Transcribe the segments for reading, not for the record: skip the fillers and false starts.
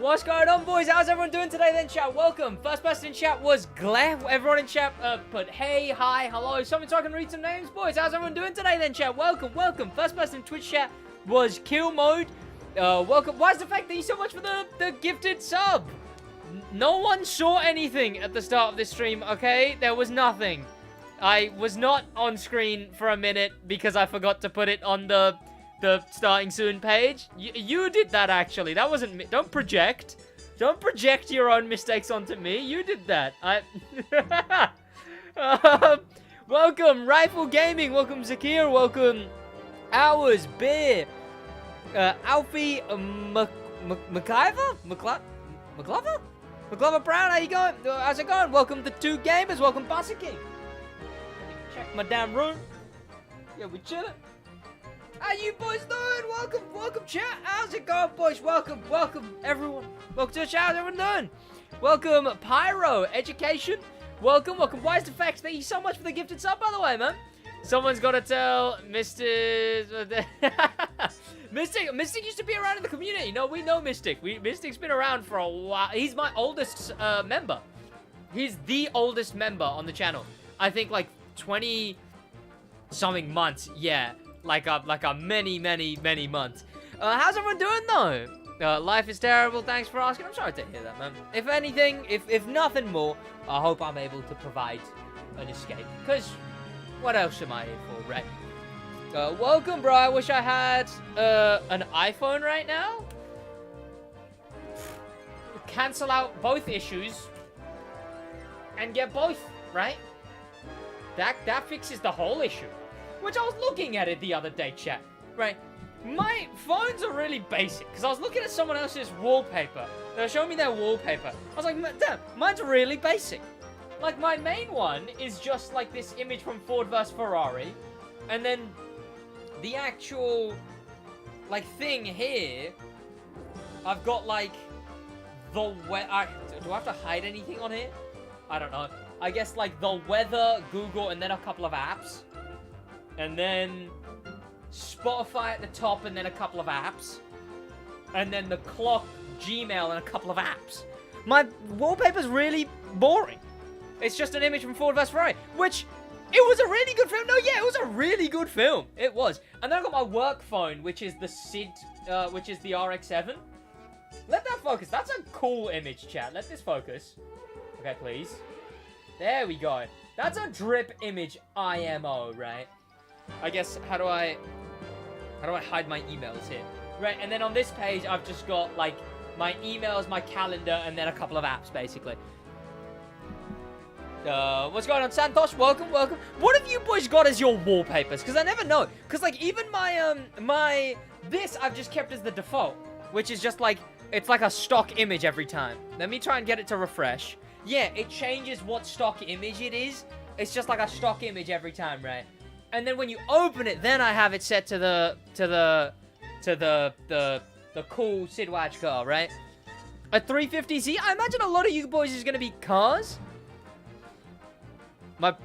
What's going on, boys? How's everyone doing today then, chat? Welcome. First person in chat was Glare. Everyone in chat put hey, hi, hello, something so I can read some names. Boys, how's everyone doing today then, chat? Welcome, welcome. First person in Twitch chat was Kill Mode. Welcome. Why is the fact? Thank you so much for the gifted sub. No one saw anything at the start of this stream, okay? There was nothing. I was not on screen for a minute because I forgot to put it on the starting soon page. You did that, actually. That wasn't me. Don't project. Don't project your own mistakes onto me. You did that. Welcome, Rifle Gaming. Welcome, Zakir. Welcome, Hours, Beer. Alfie, McIver? McGlover? McGlover Brown, how you going? How's it going? Welcome to Two Gamers. Welcome, Bossa King. Check my damn room. Yeah, we chilling. How you boys doing? Welcome, chat. How's it going, boys? Welcome, everyone. Welcome to the chat. How's everyone doing? Welcome, Pyro Education. Welcome. Why is the facts? Thank you so much for the gifted sub, by the way, man. Someone's got to tell Mr. Mystic used to be around in the community. No, we know Mystic. Mystic's been around for a while. He's my oldest member. He's the oldest member on the channel. I think like 20 something months. Yeah. Like a many months. How's everyone doing though? Life is terrible. Thanks for asking. I'm sorry to hear that, man. If anything, if nothing more, I hope I'm able to provide an escape. Because what else am I here for, right? Welcome, bro. I wish I had an iPhone right now. Cancel out both issues and get both, right? That fixes the whole issue. Which I was looking at it the other day, chat. Right? My phones are really basic. Because I was looking at someone else's wallpaper. They were showing me their wallpaper. I was like, damn, mine's really basic. Like, my main one is just like this image from Ford vs Ferrari. And then the actual, like, thing here, I've got, like, the weather. Do I have to hide anything on here? I don't know. I guess, like, the weather, Google, and then a couple of apps. And then Spotify at the top, and then a couple of apps. And then the clock, Gmail, and a couple of apps. My wallpaper's really boring. It's just an image from Ford vs Ferrari, which, it was a really good film. No, yeah, it was a really good film. It was. And then I got my work phone, which is the which is the RX-7. Let that focus. That's a cool image, chat. Let this focus. Okay, please. There we go. That's a drip image IMO, right? I guess, how do I hide my emails here? Right, and then on this page, I've just got, like, my emails, my calendar, and then a couple of apps, basically. What's going on, Santosh? Welcome. What have you boys got as your wallpapers? Because I never know. Because, like, even my, this I've just kept as the default. Which is just, like, it's like a stock image every time. Let me try and get it to refresh. Yeah, it changes what stock image it is. It's just like a stock image every time, right? And then when you open it, then I have it set to the cool SidWaj car, right? A 350Z. I imagine a lot of you boys is gonna be cars. My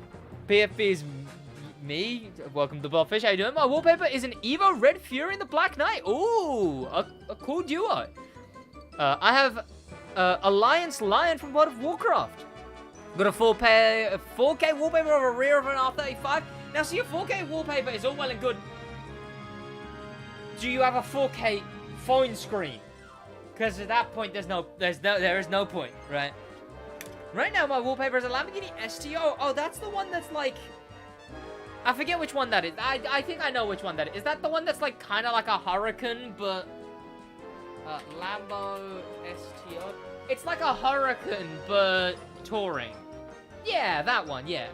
PFP is me. Welcome to Bellfish. How you doing? My wallpaper is an Evo Red Fury and the Black Knight. Ooh, a cool duo. I have Alliance Lion from World of Warcraft. Got a 4K wallpaper of a rear of an R35. Now, see, a 4K wallpaper is all well and good. Do you have a 4K phone screen? Because at that point, there is no point, right? Right now, my wallpaper is a Lamborghini STO. Oh, that's the one that's like, I forget which one that is. I think I know which one that is. Is that the one that's like kind of like a Huracan, but Lambo STO? It's like a Huracan, but touring. Yeah, that one. Yeah.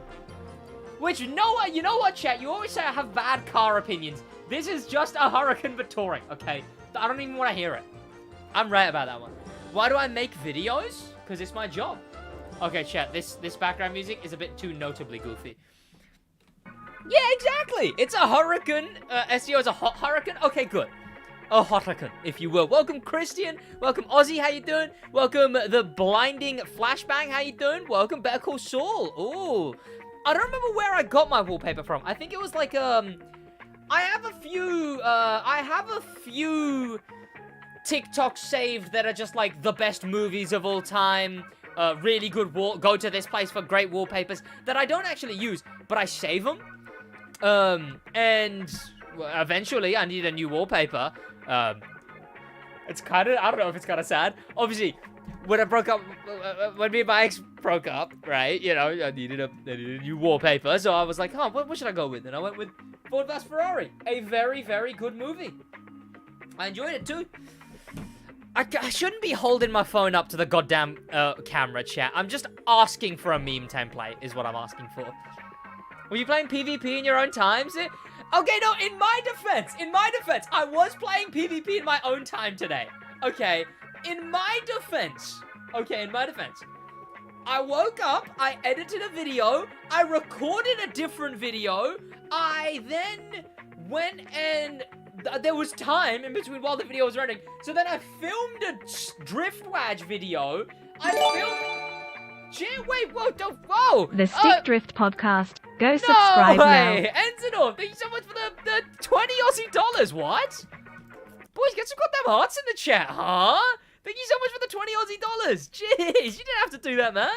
Which, you know what, chat? You always say I have bad car opinions. This is just a Huracan but touring, okay? I don't even want to hear it. I'm right about that one. Why do I make videos? Because it's my job. Okay, chat, this background music is a bit too notably goofy. Yeah, exactly! It's a Huracan. SEO is a hot Huracan. Okay, good. A Huracan, if you will. Welcome, Christian. Welcome, Ozzy. How you doing? Welcome, the blinding flashbang. How you doing? Welcome, Better Call Saul. Ooh. I don't remember where I got my wallpaper from. I think it was like, I have a few TikToks saved that are just like the best movies of all time, really good go to this place for great wallpapers that I don't actually use, but I save them. And eventually I need a new wallpaper. It's kind of, I don't know if it's kind of sad. Obviously, when I broke up, when me and my ex broke up, right, you know, I needed a new wallpaper, so I was like, oh, what should I go with? And I went with Ford vs Ferrari, a very, very good movie. I enjoyed it too. I shouldn't be holding my phone up to the goddamn camera, chat. I'm just asking for a meme template, is what I'm asking for. Were you playing PvP in your own time? Okay, no, in my defense, I was playing PvP in my own time today. Okay, in my defense, I woke up, I edited a video, I recorded a different video, I then went and there was time in between while the video was running, so then I filmed a SidWaj video. Wait, whoa! The Stick Drift Podcast. Go subscribe now. Enzenor, thank you so much for the 20 Aussie dollars. What? Boys, get some goddamn hearts in the chat, huh? Thank you so much for the 20 Aussie dollars. Jeez, you didn't have to do that, man.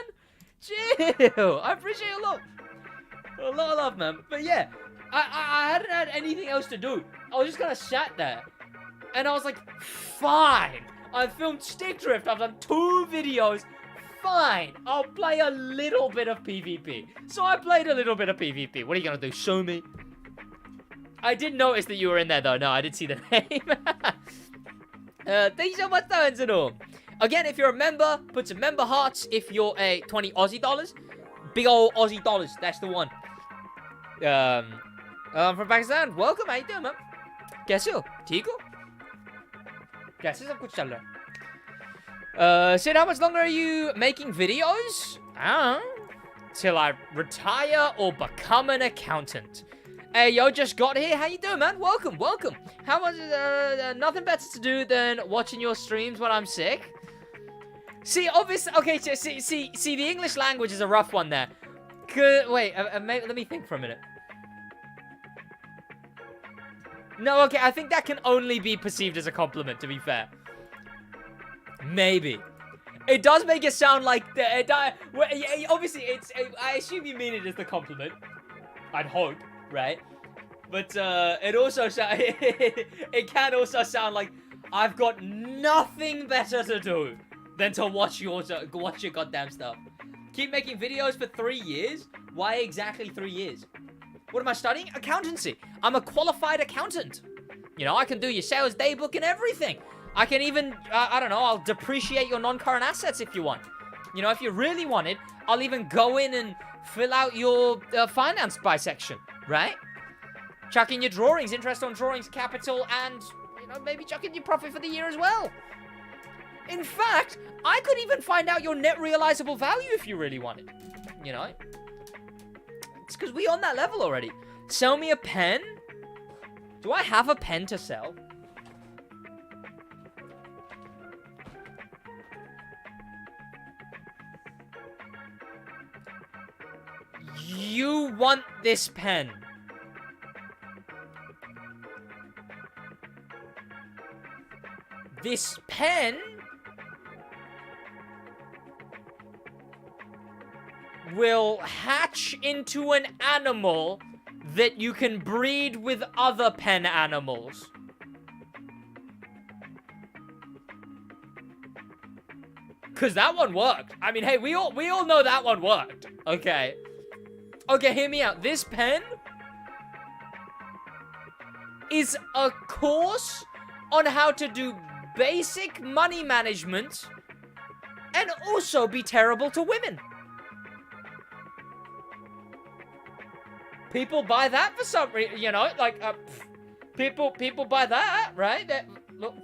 Chill. I appreciate it a lot. A lot of love, man. But yeah, I hadn't had anything else to do. I was just kind of sat there. And I was like, fine. I filmed Stick Drift. I've done 2 videos. Fine. I'll play a little bit of PvP. So I played a little bit of PvP. What are you going to do? Show me? I did notice that you were in there, though. No, I didn't see the name. Thank you so much, though, Enzenor. Again, if you're a member, put some member hearts. If you're a 20 Aussie dollars, big old Aussie dollars. That's the one. From Pakistan. Welcome. How you doing, man? कैसे हो? ठीक हो? कैसे सब कुछ चल रहा है? Sid, how much longer are you making videos? I don't know. Till I retire or become an accountant. Hey, yo, just got here. How you doing, man? Welcome, welcome. How much? Nothing better to do than watching your streams when I'm sick. See, obviously, okay. See, the English language is a rough one there. Wait, let me think for a minute. No, okay, I think that can only be perceived as a compliment, to be fair. Maybe. It does make it sound like... obviously, I assume you mean it as the compliment. I'd hope, right? But it also... it can also sound like I've got nothing better to do than to watch your goddamn stuff. Keep making videos for 3 years? Why exactly 3 years? What am I studying? Accountancy. I'm a qualified accountant. You know, I can do your sales daybook and everything. I can even, I don't know, I'll depreciate your non-current assets if you want. You know, if you really wanted, I'll even go in and fill out your finance bisection, right? Chuck in your drawings, interest on drawings, capital, and, you know, maybe chuck in your profit for the year as well. In fact, I could even find out your net realizable value if you really wanted. You know? It's because we're on that level already. Sell me a pen? Do I have a pen to sell? You want this pen? This pen will hatch into an animal that you can breed with other pen animals. Cause that one worked. I mean, hey, we all know that one worked. Okay. Okay, hear me out. This pen is a course on how to do basic money management and also be terrible to women. People buy that for some reason, you know, like, people buy that, right? Look,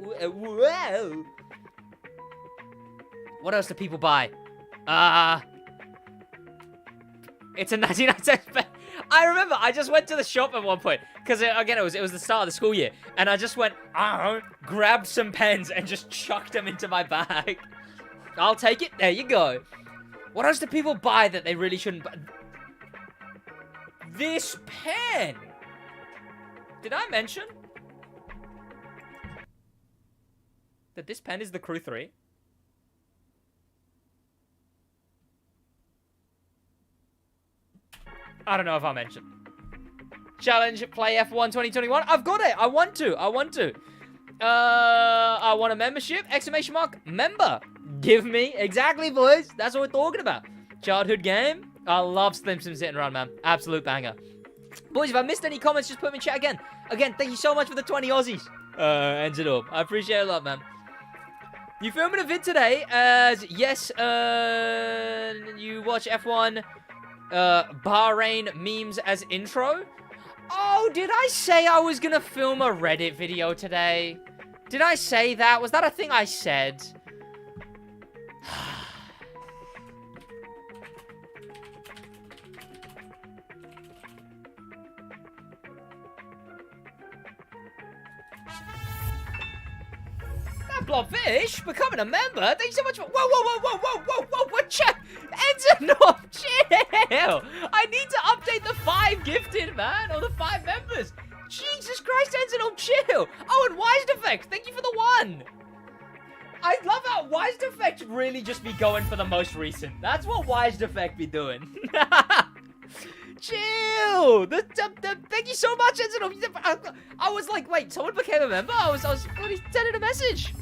whoa. What else do people buy? It's a 99-cent pen. I remember, I just went to the shop at one point, because, again, it was the start of the school year, and I just went, grabbed some pens and just chucked them into my bag. I'll take it. There you go. What else do people buy that they really shouldn't buy? This pen! Did I mention? that this pen is the Crew 3? I don't know if I mentioned. Challenge, play F1 2021. I've got it. I want to. I want a membership. Exclamation mark. Member. Give me. Exactly, boys. That's what we're talking about. Childhood game. I love Slim Sim Sit and Run, man. Absolute banger. Boys, if I missed any comments, just put them in chat again. Again, thank you so much for the 20 Aussies. Ends it up. I appreciate it a lot, man. You filming a vid today as, yes, you watch F1 Bahrain memes as intro? Oh, did I say I was gonna film a Reddit video today? Did I say that? Was that a thing I said? That blobfish becoming a member? Thank you so much for— whoa, check! Enzenop, chill! I need to update the 5 gifted, man, or the 5 members. Jesus Christ, Enzenop, chill! Oh, and Wise Defect, thank you for the 1. I love how Wise Defect really just be going for the most recent. That's what Wise Defect be doing. Chill! Thank you so much, Enzenop. I was like, wait, someone became a member? I was sending a message.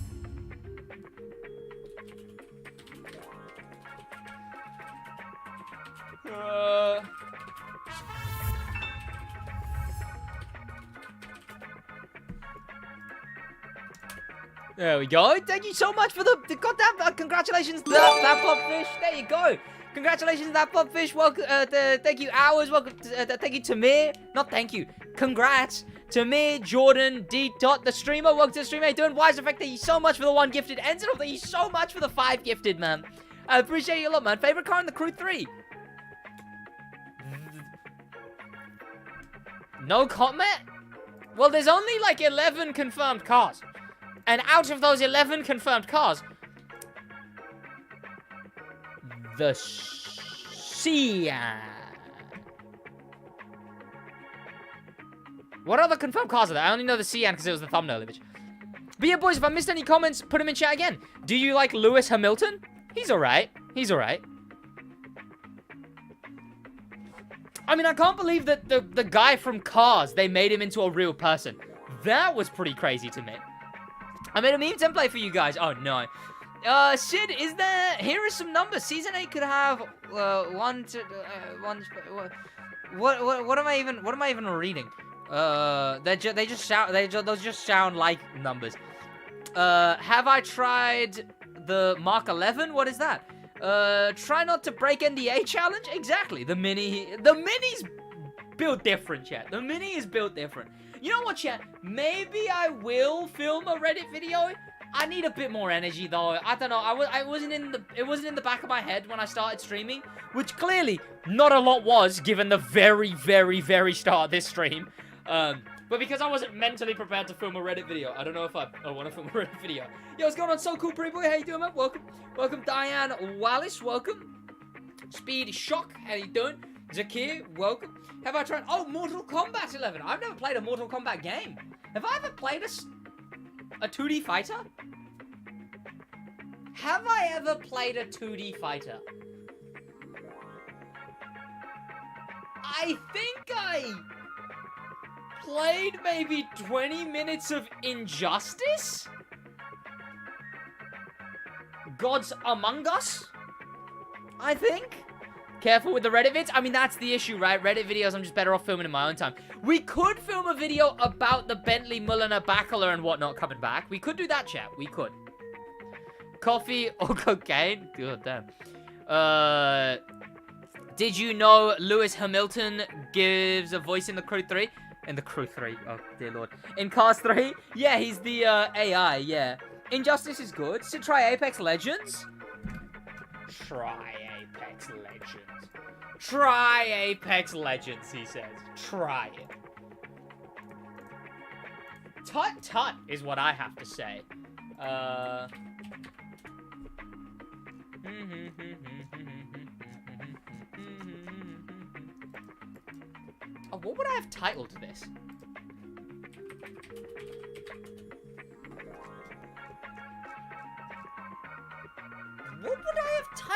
There we go. Thank you so much for the goddamn congratulations, that blobfish. There you go. Congratulations, that blobfish. Welcome. Thank you, Hours. Welcome. Thank you, Tamir. Not thank you. Congrats, Tamir, Jordan, D. Dot, the streamer. Welcome to the stream. How you doing? Wise Effect. Thank you so much for the 1 gifted. Enzo, thank you so much for the 5 gifted, man. I appreciate you a lot, man. Favorite car in the Crew 3? No comment? Well, there's only like 11 confirmed cars. And out of those 11 confirmed cars, the Cyan. What other confirmed cars are there? I only know the Cyan because it was the thumbnail image. But yeah, boys, if I missed any comments, put them in chat again. Do you like Lewis Hamilton? He's alright. He's alright. I mean, I can't believe that the guy from Cars, they made him into a real person. That was pretty crazy to me. I made a meme template for you guys. Oh, no. Sid, is there... Here are some numbers. Season 8 could have... one... What am I even reading? They just sound like numbers. Have I tried the Mark 11? What is that? Try not to break NDA challenge? Exactly. The Mini's built different, chat. The Mini is built different. You know what, chat? Maybe I will film a Reddit video. I need a bit more energy, though. I don't know. It wasn't in the back of my head when I started streaming, which clearly not a lot was, given the very, very, very start of this stream. But because I wasn't mentally prepared to film a Reddit video, I don't know if I want to film a Reddit video. Yo, what's going on? So cool, pretty boy. How you doing, man? Welcome. Welcome, Diane Wallace. Welcome. Speed Shock. How you doing? Zakir, welcome. Have I tried... Oh, Mortal Kombat 11. I've never played a Mortal Kombat game. Have I ever played a 2D fighter? Have I ever played a 2D fighter? I think I played maybe 20 minutes of Injustice? Gods Among Us? I think? Careful with the Reddit vids. I mean, that's the issue, right? Reddit videos, I'm just better off filming in my own time. We could film a video about the Bentley Mulliner Bachelor and whatnot coming back. We could do that, chat. We could. Coffee or cocaine? God damn. Did you know Lewis Hamilton gives a voice in the Crew 3? In the Crew 3. Oh, dear lord. In Cars 3? Yeah, he's the AI, yeah. Injustice is good. So try Apex Legends? Try Apex Legends. Try Apex Legends, he says. Try it. Tut tut is what I have to say. Oh, what would I have titled this?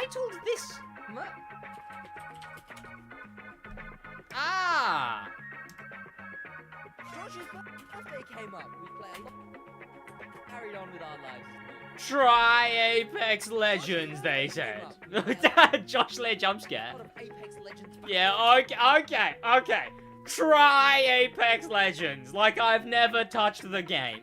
titled this? Ah! Josh's birthday came up. We played. Carried on with our lives. Try Apex Legends, they said. Josh Lair jump scare. Yeah, okay. Try Apex Legends like I've never touched the game.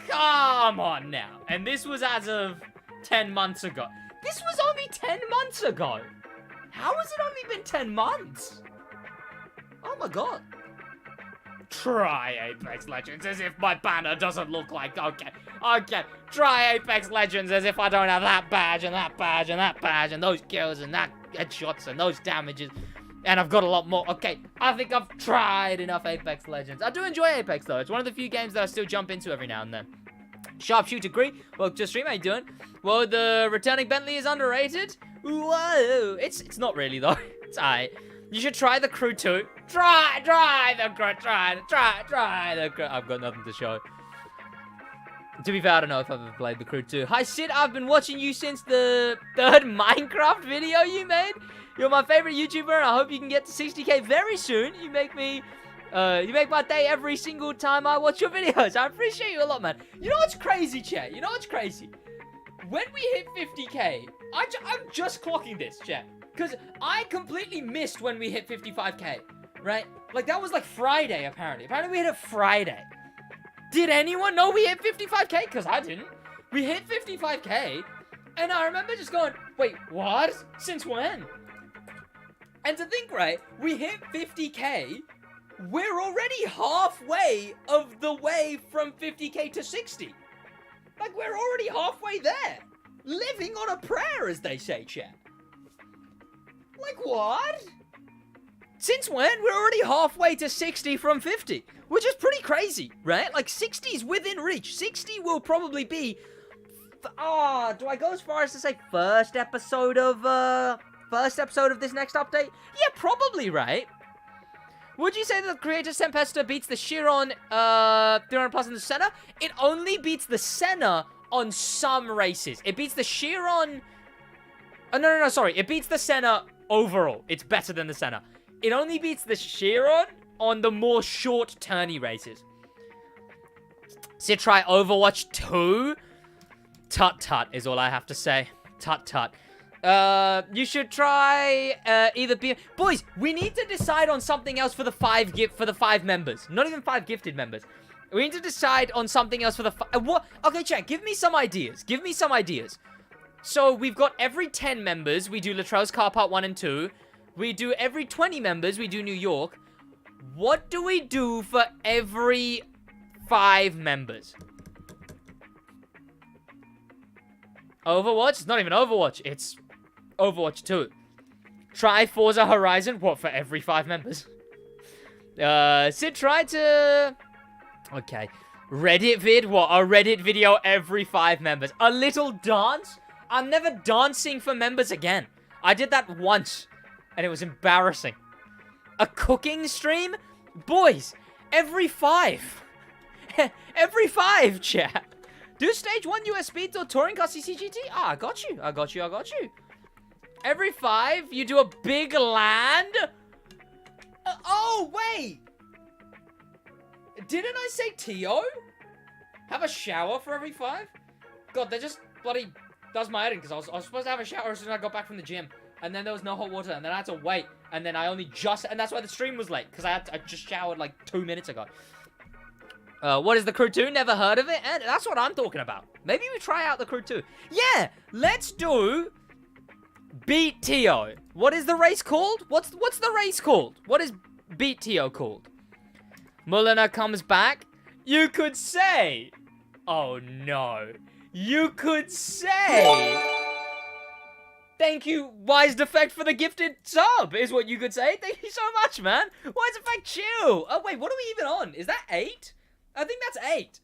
Come on now. And this was as of 10 months ago. This was only 10 months ago. How has it only been 10 months? Oh my god. Try Apex Legends as if my banner doesn't look like, okay. Try Apex Legends as if I don't have that badge and that badge and that badge and those kills and that headshots and those damages. And I've got a lot more. Okay, I think I've tried enough Apex Legends. I do enjoy Apex though. It's one of the few games that I still jump into every now and then. Sharpshooter agree. Well, just stream, how you doing? Well, the returning Bentley is underrated. Whoa. It's not really though. It's alright. You should try the crew too. Try the crew. Try the crew. I've got nothing to show. To be fair, I don't know if I've ever played the crew too. Hi Sid, I've been watching you since the third Minecraft video you made. You're my favorite YouTuber, and I hope you can get to 60k very soon. You make my day every single time I watch your videos. I appreciate you a lot, man. You know what's crazy, chat? You know what's crazy? When we hit 50k, I'm just clocking this, chat. Because I completely missed when we hit 55k, right? Like, that was like Friday, apparently. Apparently, we hit it Friday. Did anyone know we hit 55k? Because I didn't. We hit 55k, and I remember just going, wait, what? Since when? And to think, right, we hit 50k, we're already halfway of the way from 50k to 60. Like, we're already halfway there. Living on a prayer, as they say, chat. Like, what? Since when? We're already halfway to 60 from 50. Which is pretty crazy, right? Like, 60's within reach. 60 will probably be... do I go as far as to say first episode of this next update? Yeah, probably, right? Would you say that the Creator Tempesta beats the Chiron 300 Plus in the Senna? It only beats the Senna on some races. It beats the Chiron... Oh, no, sorry. It beats the Senna overall. It's better than the Senna. It only beats the Chiron on the more short turny races. So try Overwatch 2? Tut-tut is all I have to say. Tut-tut. You should try either be... Boys, we need to decide on something else for the five members. Not even 5 gifted members. We need to decide on something else for the... what? Okay, chat, give me some ideas. Give me some ideas. So, we've got every 10 members, we do Latrell's Car Part 1 and 2. We do every 20 members, we do New York. What do we do for every 5 members? Overwatch? It's not even Overwatch. It's Overwatch 2. Try Forza Horizon. What, for every 5 members? Sid, try to... Okay. Reddit vid? What, a Reddit video every 5 members? A little dance? I'm never dancing for members again. I did that once, and it was embarrassing. A cooking stream? Boys, every 5. Every 5, chat. Do stage 1 US Speed or Touring Car CCGT? Ah, I got you. Every 5, you do a big land? Oh, wait! Didn't I say T.O.? Have a shower for every 5? God, that just bloody does my head in, because I was supposed to have a shower as soon as I got back from the gym. And then there was no hot water, and then I had to wait. And then I only just... And that's why the stream was late, because I just showered like 2 minutes ago. What is the Crew 2? Never heard of it? And that's what I'm talking about. Maybe we try out the Crew 2. Yeah, let's do... Beat T.O. What is the race called? What's the race called? What is Beat T.O. called? Mulliner comes back. You could say... Oh, no. You could say... Thank you, Wise Defect, for the gifted sub, is what you could say. Thank you so much, man. Wise Defect, chill. Oh, wait, what are we even on? Is that 8? I think that's 8.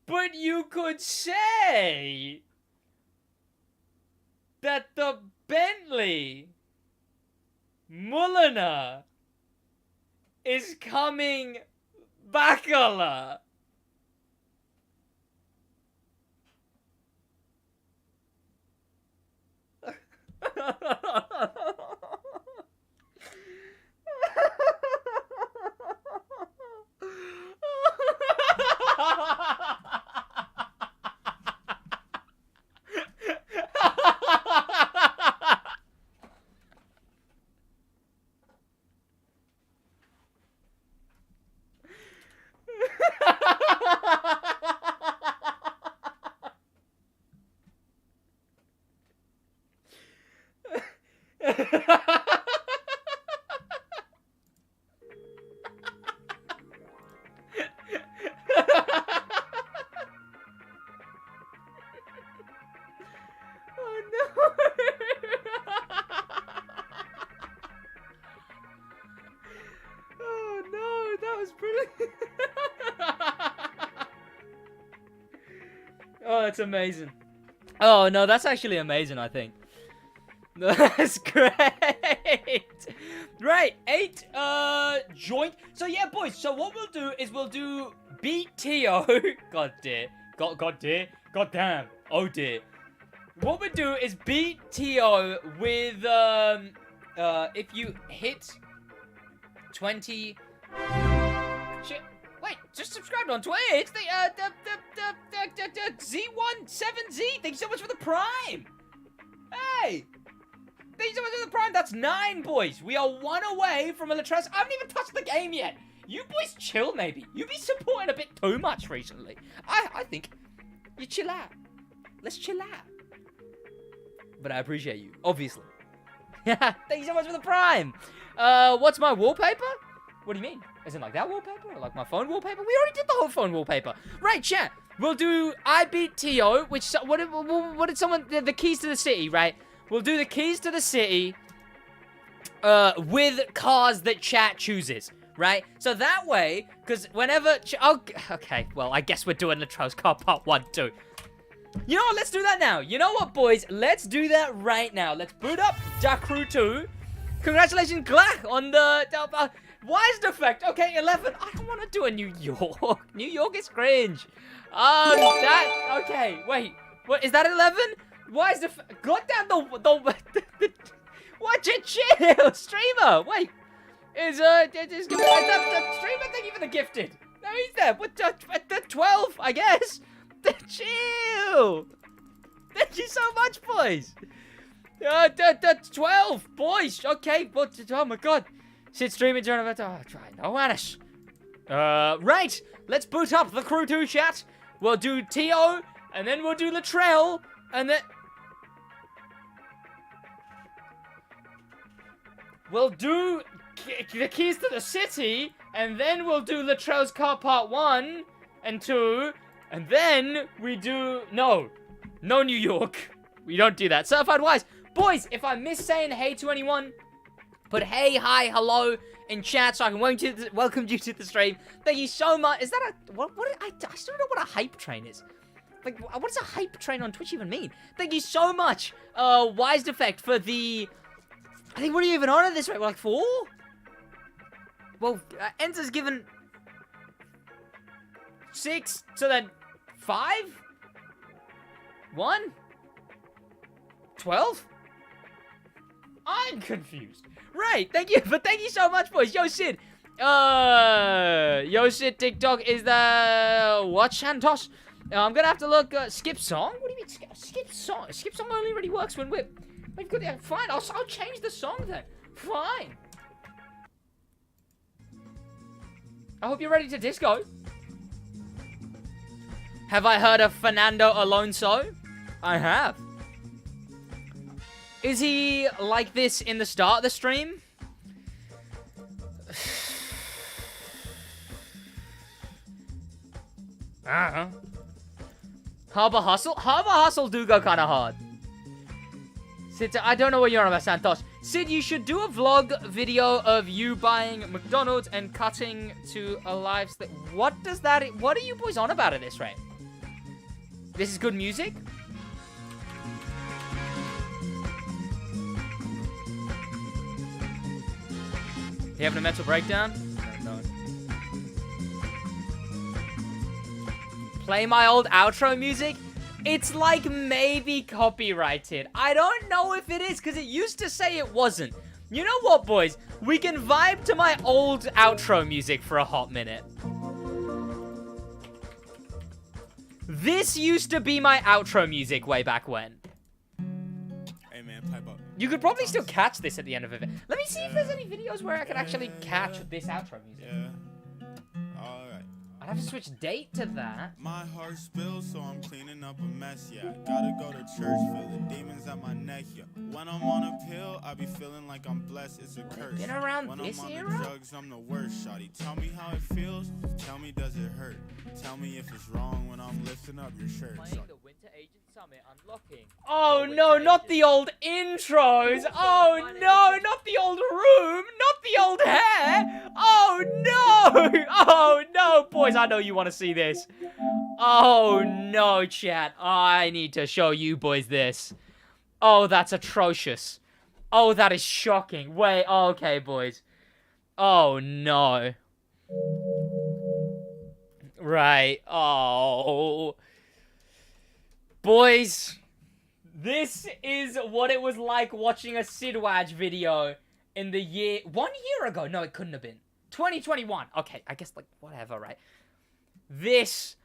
But you could say... that the Bentley Mulliner is coming backala. Oh no! Oh no, that was brilliant. Oh, that's amazing. Oh no, that's actually amazing, I think. That's great. Right, 8 joint. So yeah, boys, so what we'll do is we'll do BTO. God dear. God dear. God damn. Oh dear. What we do is BTO with if you hit 20. Shit. Wait, just subscribed on Twitch. Z17Z. Thanks so much for the Prime. Hey. Thanks so much for the Prime. That's 9, boys. We are 1 away from a Latress. I haven't even touched the game yet. You boys chill, maybe. You be supporting a bit too much recently. I think you chill out. Let's chill out. But I appreciate you, obviously. Thank you so much for the Prime. What's my wallpaper? What do you mean? Is it like that wallpaper? Or like my phone wallpaper? We already did the whole phone wallpaper. Right, chat. We'll do I beat TO, which, what did someone, the keys to the city, right? We'll do the keys to the city with cars that chat chooses, right? So that way, because whenever... okay, well, I guess we're doing the Latrell's Car Part 1, too. You know what? Let's do that now. You know what, boys? Let's do that right now. Let's boot up Da Crew 2. Congratulations, Glach, on the... why is the effect? Okay, 11. I don't want to do a New York. New York is cringe. Okay, wait. What, is that 11? Why is the... God damn, the what? Chill, streamer. Wait. Is the streamer, thank you for the gifted. No, he's there. What, the 12, I guess. Chill. Thank you so much, boys. 12, boys. Okay, but, oh my god. Sid streaming during a... Oh, try no Anish. Right. Let's boot up the Crew 2 chat. We'll do T.O., and then we'll do Latrell, and then... We'll do the keys to the city, and then we'll do Latrell's Car Part 1 and 2, and then we do... No New York. We don't do that. Certified Wise. Boys, if I miss saying hey to anyone, put hey, hi, hello in chat so I can welcome you to the stream. Thank you so much. Is that a... I still don't know what a hype train is. Like, what does a hype train on Twitch even mean? Thank you so much, Wise Defect, for the... I think, what are you even on at this rate? We're like 4? Well, Enter's given 6, so then 5? 1? 12? I'm confused. Right, thank you so much, boys. Yo, Sid. Sid, TikTok is the... What, Shantos? I'm gonna have to look, skip song? What do you mean, skip song? Skip song only really works when we're... Fine, I'll change the song then. Fine. I hope you're ready to disco. Have I heard of Fernando Alonso? I have. Is he like this in the start of the stream? Harbor Hustle? Harbor Hustle do go kind of hard. Sid, I don't know what you're on about, Santos. Sid, you should do a vlog video of you buying McDonald's and cutting to a live... What does that... What are you boys on about at this rate? This is good music? You having a mental breakdown? No. Play my old outro music? It's like maybe copyrighted. I don't know if it is, because it used to say it wasn't. You know what, boys? We can vibe to my old outro music for a hot minute. This used to be my outro music way back when. Hey man, pipe up. You could probably still catch this at the end of it. Let me see if there's any videos where I can actually catch this outro music. Yeah. Alright. I'd have to switch date to that. My heart spills, so I'm cleaning up a mess, yeah. Gotta go to church, feel the demons at my neck, yeah. When I'm on a pill, I be feeling like I'm blessed, it's a curse. Been around when this I'm on era? the drugs, I'm the worst, shawty. Tell me how it feels, tell me does it hurt. Tell me if it's wrong when I'm lifting up your shirt. Playing the Winter Agent Summit, unlocking. Oh the no, Winter not Agent. the old intros. Oh no, not the old room. Not the old hair. Oh no. Oh no, boys, I know you want to see this. Oh no, chat. I need to show you boys this. Oh, that's atrocious. Oh, that is shocking. Wait, okay, boys. Oh no. Right. Oh. Boys, this is what it was like watching a SidWaj video in the year... 1 year ago. No, it couldn't have been. 2021. Okay, I guess, like, whatever, right? This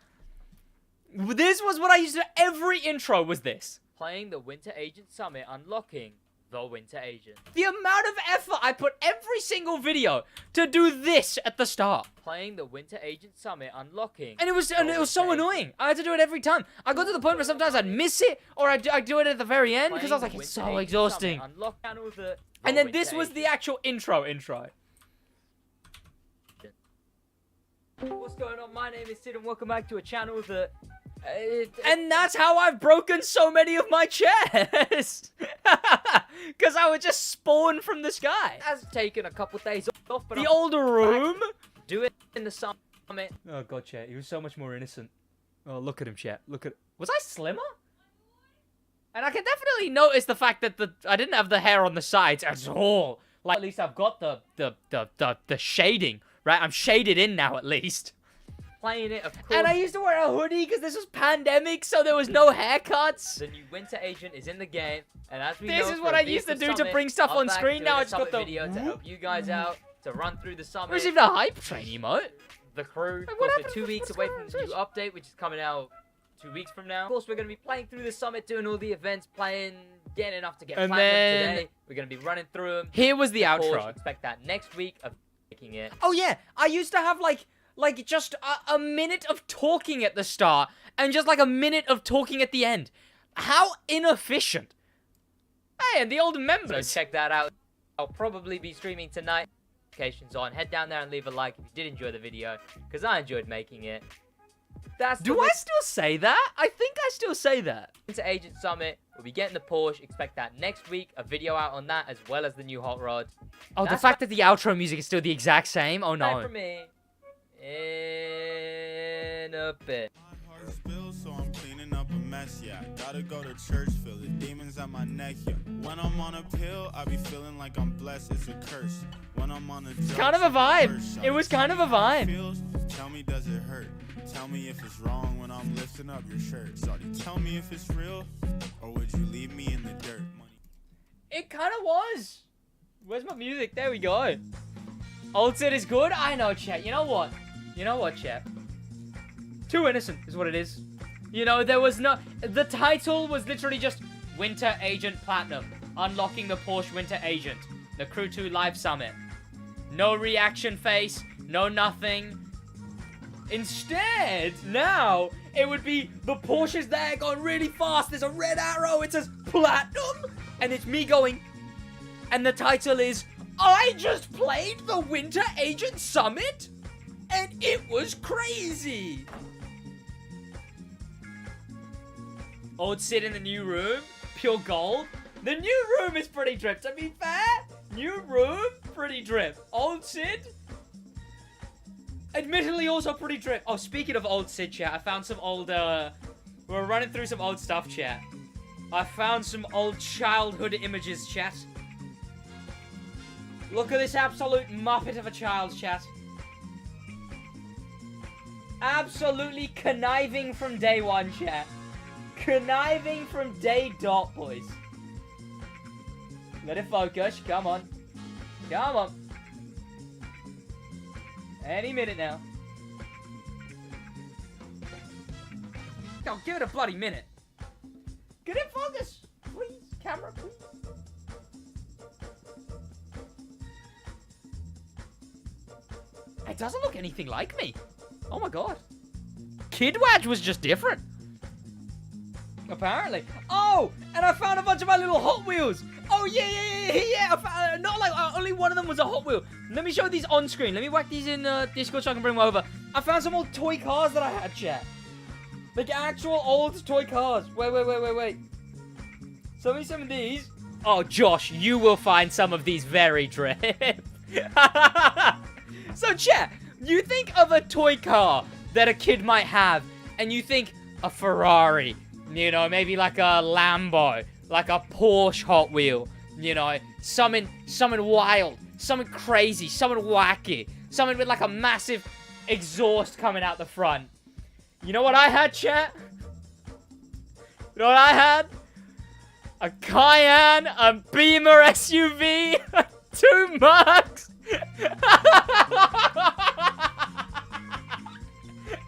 was what I used to do. Every intro was this. Playing the Winter Agent Summit, unlocking the Winter Agent. The amount of effort I put every single video to do this at the start. Playing the Winter Agent Summit, unlocking. And it was so Winter annoying. I had to do it every time. I got to the point where sometimes I'd miss it, or I'd do it at the very end, because I was like, Playing it's the so Winter Agent exhausting. Summit, unlock channel the And then Winter this was the Agent. actual intro. What's going on? My name is Sid, and welcome back to a channel that. And that's how I've broken so many of my chairs. Because I would just spawn from the sky. has taken a couple days off, but The I'm old room. do it in the summit. Oh god, chat. He was so much more innocent. Oh, look at him, chat. Look at. Was I slimmer? And I can definitely notice the fact that I didn't have the hair on the sides at all. Like, at least I've got the shading, right? I'm shaded in now, at least. Playing it, of course. And I used to wear a hoodie because this was pandemic, so there was no haircuts. The new Winter Agent is in the game, and as we This know, is for what a I used to Vehicle do to Summit, bring stuff I'm on back screen. doing Now a I just got summit the video to help you guys out, to run through the I summit. received a hype train emote. The crew. Wait, Of what course, happened we're 2 to- weeks what's away going from on the with new update, which is coming out 2 weeks from now. Of course, we're going to be playing through the summit, doing all the events, getting enough to get And platinum then- today. We're going to be running through them. Here was the Course, outro. expect that next week of making it. Oh yeah, I used to have like just a minute of talking at the start and just like a minute of talking at the end. How inefficient. Hey, and the old So members. check that out. I'll probably be streaming tonight. Notifications on. Head down there and leave a like if you did enjoy the video, because I enjoyed making it. That's the Do I still say that? I think I still say that. Winter Agent Summit. We'll be getting the Porsche. Expect that next week. A video out on that, as well as the new hot rod. Oh, the That's fact that the outro music is still the exact same? Oh Time no. for me. In a bit. My heart spills, so I'm cleaning up a mess, yeah. Gotta go to church, feel the demons at my neck, yeah. When I'm on a pill, I be feeling like I'm blessed, it's a curse. When I'm on a drugs, kind of a I'm the vibe. worst, It was shawty. kind of a Tell me how it vibe. feels, tell me does it hurt. Tell me if it's wrong when I'm lifting up your shirt, shawty. Tell me if it's real, or would you leave me in the dirt? Money. It kind of was. Where's my music? There we go. Old Sid is good? I know, chat. You know what? You know what, chat? Too innocent is what it is. You know, there was no... The title was literally just Winter Agent Platinum. Unlocking the Porsche Winter Agent. The Crew 2 Live Summit. No reaction face. No nothing. Instead, now, it would be the Porsche's there going really fast. There's a red arrow. It says Platinum. And it's me going... And the title is... I just played the Winter Agent Summit, and it was crazy. Old Sid in the new room, pure gold. The new room is pretty drip, to be fair. New room, pretty drip. Old Sid, admittedly also pretty drip. Oh, speaking of old Sid, chat, I found some old, we're running through some old stuff, chat. I found some old childhood images, chat. Look at this absolute muppet of a child, chat. Absolutely conniving from day one, chat. Conniving from day dot, boys. Let it focus. Come on. Come on. Any minute now. Oh, give it a bloody minute. Get it focus. Please, camera, please. It doesn't look anything like me. Oh my god. SidWaj was just different. Apparently. Oh, and I found a bunch of my little Hot Wheels. Oh, yeah. I found, not like, only one of them was a Hot Wheel. Let me show these on screen. Let me whack these in Discord so I can bring them over. I found some old toy cars that I had, chat. Like actual old toy cars. Wait. Show me some of these. Oh, Josh, you will find some of these very drip. So, chat, you think of a toy car that a kid might have, and you think a Ferrari, you know, maybe like a Lambo, like a Porsche Hot Wheel, you know, something wild, something crazy, something wacky, something with like a massive exhaust coming out the front. You know what I had, chat? You know what I had? A Cayenne, a Beamer SUV, 2 Mercs,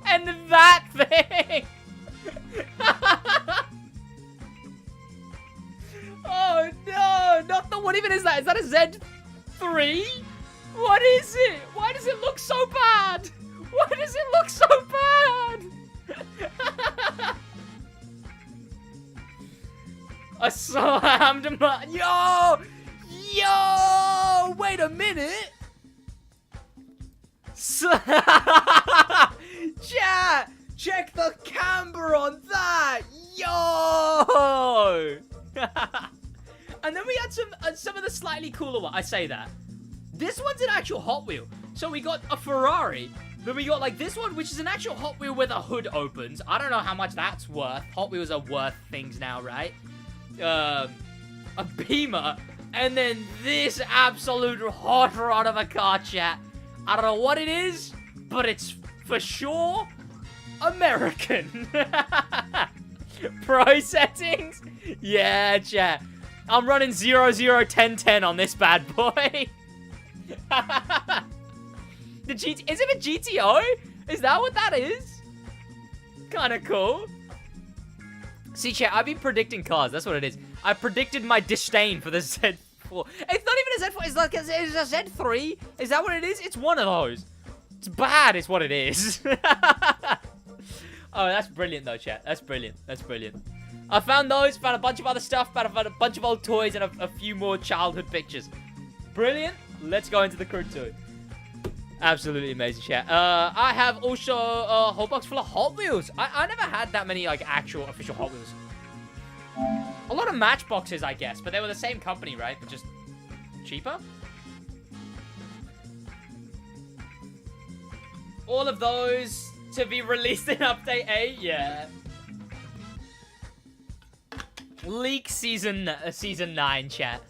and that thing. Oh no, not the, what even is that? Is that a Z3? What is it? Why does it look so bad? Why does it look so bad? A slammed Yo! Wait a minute! Chat! Check the camber on that! Yo! And then we had some of the slightly cooler ones. I say that. This one's an actual Hot Wheel. So we got a Ferrari. Then we got like this one, which is an actual Hot Wheel where the hood opens. I don't know how much that's worth. Hot Wheels are worth things now, right? A Beamer. And then this absolute hot rod of a car, chat. I don't know what it is, but it's for sure American. Pro settings? Yeah, chat. I'm running 001010 on this bad boy. Is it a GTO? Is that what that is? Kind of cool. See, chat, I've been predicting cars. That's what it is. I predicted my disdain for the Z4. It's not even a Z4. It's like it's a Z3. Is that what it is? It's one of those. It's bad. It's what it is. Oh, that's brilliant, though, chat. That's brilliant. That's brilliant. I found those. Found a bunch of other stuff. Found a bunch of old toys and a few more childhood pictures. Brilliant. Let's go into the crew too. Absolutely amazing, chat. I have also a whole box full of Hot Wheels. I never had that many, like, actual official Hot Wheels. A lot of Matchboxes, I guess, but they were the same company, right? But just cheaper? All of those to be released in Update 8? Yeah. Leak Season 9, chat.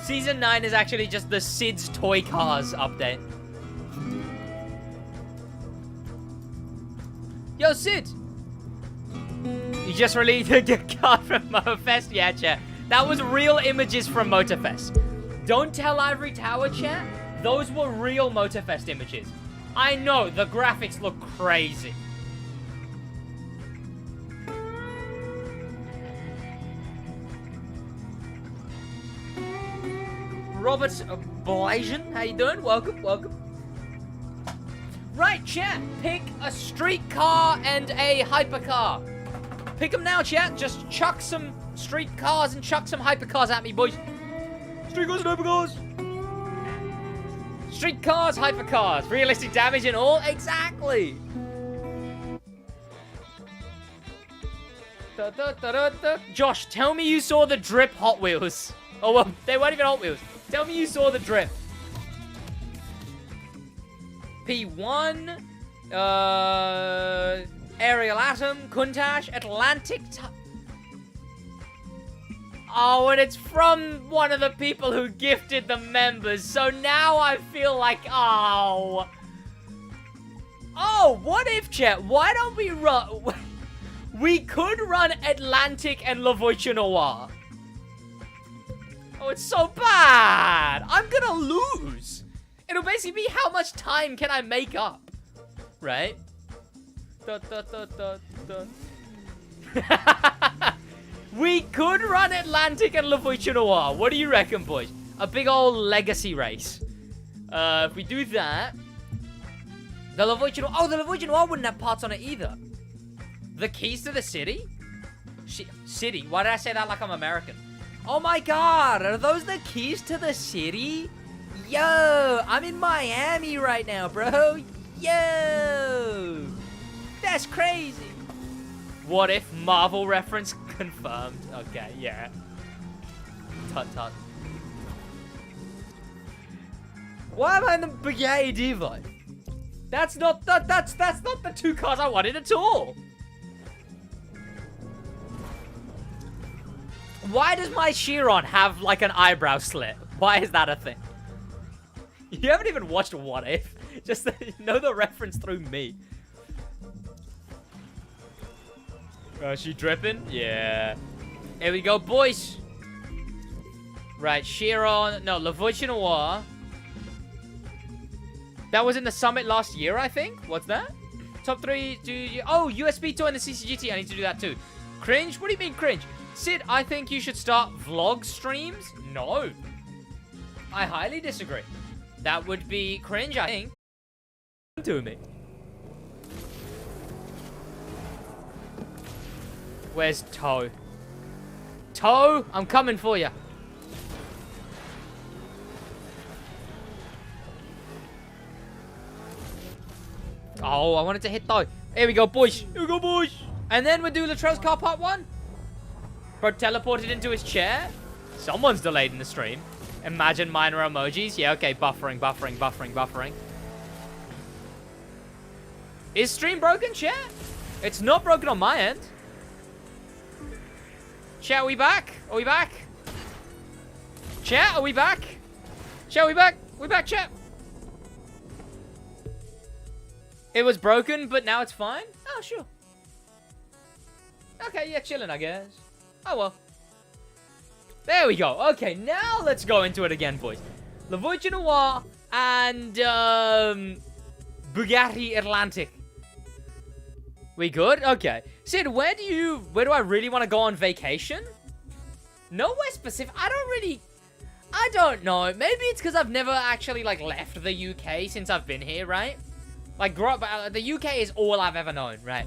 Season 9 is actually just the Sid's Toy Cars update. Yo, Sid! You just released a card from Motorfest? Yeah, chat. That was real images from Motorfest. Don't tell Ivory Tower, chat. Those were real Motorfest images. I know, the graphics look crazy. Robert Blasian, how you doing? Welcome, welcome. Right, chat. Pick a street car and a hypercar. Pick them now, chat. Just chuck some street cars and chuck some hypercars at me, boys. Street cars and hypercars. Street cars, hypercars. Realistic damage and all? Exactly. Josh, tell me you saw the drip Hot Wheels. Oh, well, they weren't even Hot Wheels. Tell me you saw the drip. P1, Aerial Atom, Countach, Atlantic. Oh, and it's from one of the people who gifted the members. So now I feel like, oh. Oh, what if, chat? Why don't we run? We could run Atlantic and La Voiture Noir. Oh, it's so bad. I'm gonna lose. It'll basically be how much time can I make up, right? We could run Atlantic and La Voiture Noir. What do you reckon, boys? A big old legacy race. If we do that, the La Voiture Noir. Oh, the La Voiture Noir wouldn't have parts on it either. The keys to the city? City? Why did I say that like I'm American? Oh my god, are those the keys to the city? Yo, I'm in Miami right now, bro. Yo, that's crazy. What if Marvel reference confirmed? Okay, yeah. Tut tut. Why am I in the Bugatti Diva? That's not the two cars I wanted at all. Why does my Chiron have like an eyebrow slit? Why is that a thing? You haven't even watched What If. Just know the reference through me. She dripping? Yeah. Here we go, boys. Right, Chiron. No, La Voiture Noir. That was in the summit last year, I think. What's that? Top 3. Oh, USB 2 and the CCGT. I need to do that too. Cringe? What do you mean cringe? Sid, I think you should start vlog streams? No. I highly disagree. That would be cringe, I think. To me. Where's Toe? Toe, I'm coming for you. Oh, I wanted to hit Toe. Here we go, boys. Here we go, boys. And then we'll do Latrell's car part 1. Bro teleported into his chair. Someone's delayed in the stream. Imagine minor emojis. Yeah, okay. Buffering. Is stream broken, chat? It's not broken on my end. Chat, are we back? Are we back? Chat, are we back? Chat, are we back? We back, chat. It was broken, but now it's fine? Oh, sure. Okay, yeah, chilling, I guess. Oh, well. There we go. Okay, now let's go into it again, boys. La Voiture Noir and Bugatti Atlantic. We good? Okay. Sid, where do I really want to go on vacation? Nowhere specific. I don't know. Maybe it's because I've never actually, like, left the UK since I've been here, right? Like, the UK is all I've ever known, right?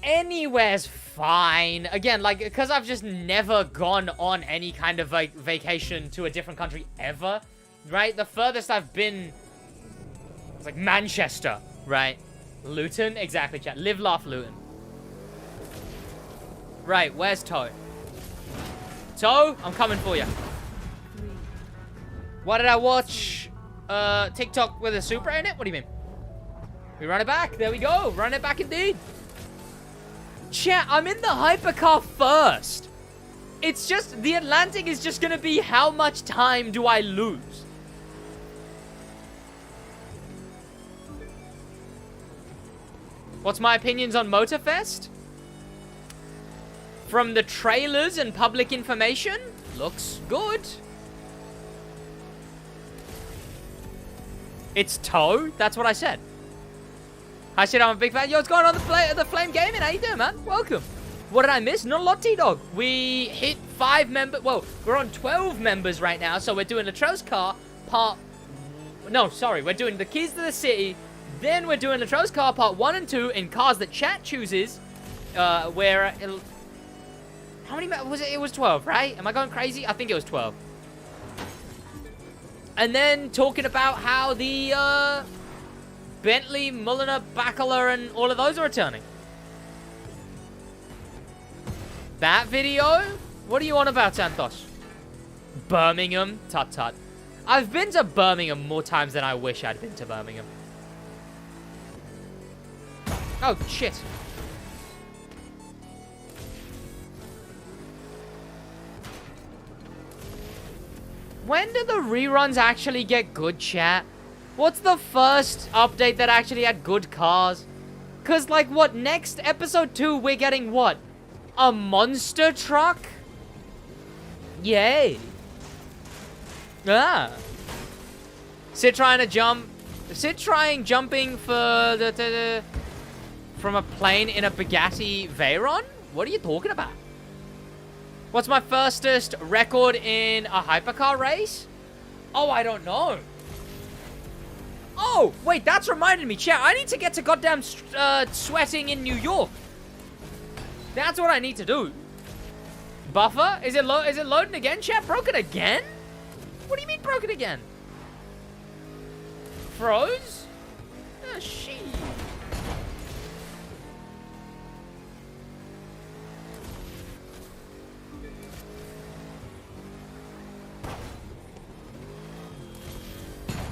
Anywhere's fine. Again, like, because I've just never gone on any kind of, like, vacation to a different country ever, right? The furthest I've been is, like, Manchester, right? Luton? Exactly, chat. Live, laugh, Luton. Right, where's Toe? Toe, I'm coming for you. What did I watch? TikTok with a Supra in it? What do you mean? We run it back. There we go. Run it back indeed. Chat, I'm in the hypercar first. It's just, the Atlantic is just gonna be how much time do I lose? What's my opinions on Motorfest? From the trailers and public information, looks good. It's Toe. That's what I said. I said I'm a big fan. Yo, what's going on the Flame Gaming? How you doing, man? Welcome. What did I miss? Not a lot, T-Dog. We hit 5 members. Well, we're on 12 members right now, so we're doing Latrell's car part... No, sorry. We're doing the keys to the city. Then we're doing Latrell's car part 1 and 2 in cars that chat chooses. Where... How many... Was it? It was 12, right? Am I going crazy? I think it was 12. And then talking about how the Bentley, Mulliner, Bacala, and all of those are returning. That video? What are you on about, Santos? Birmingham? Tut tut. I've been to Birmingham more times than I wish I'd been to Birmingham. Oh, shit. When do the reruns actually get good, chat? What's the first update that actually had good cars? Because, like, what? Next episode 2, we're getting what? A monster truck? Yay. Ah. Sid trying to jump. Sid trying jumping for the from a plane in a Bugatti Veyron? What are you talking about? What's my fastest record in a hypercar race? Oh, I don't know. Oh, wait, that's reminded me, chat. I need to get to goddamn sweating in New York. That's what I need to do. Buffer? Is it loading again, chat? Broken again? What do you mean broken again? Froze? Oh, shit.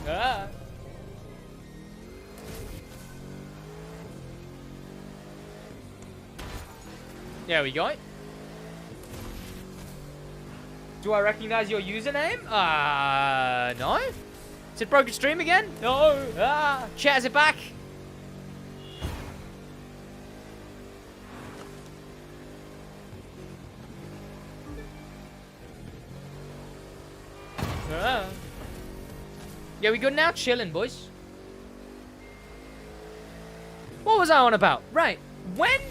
Ah. There we go. Do I recognize your username? No. Is it broken stream again? No. Ah. Chat, is it back? Ah. Yeah, we good now? Chilling, boys. What was I on about? Right. When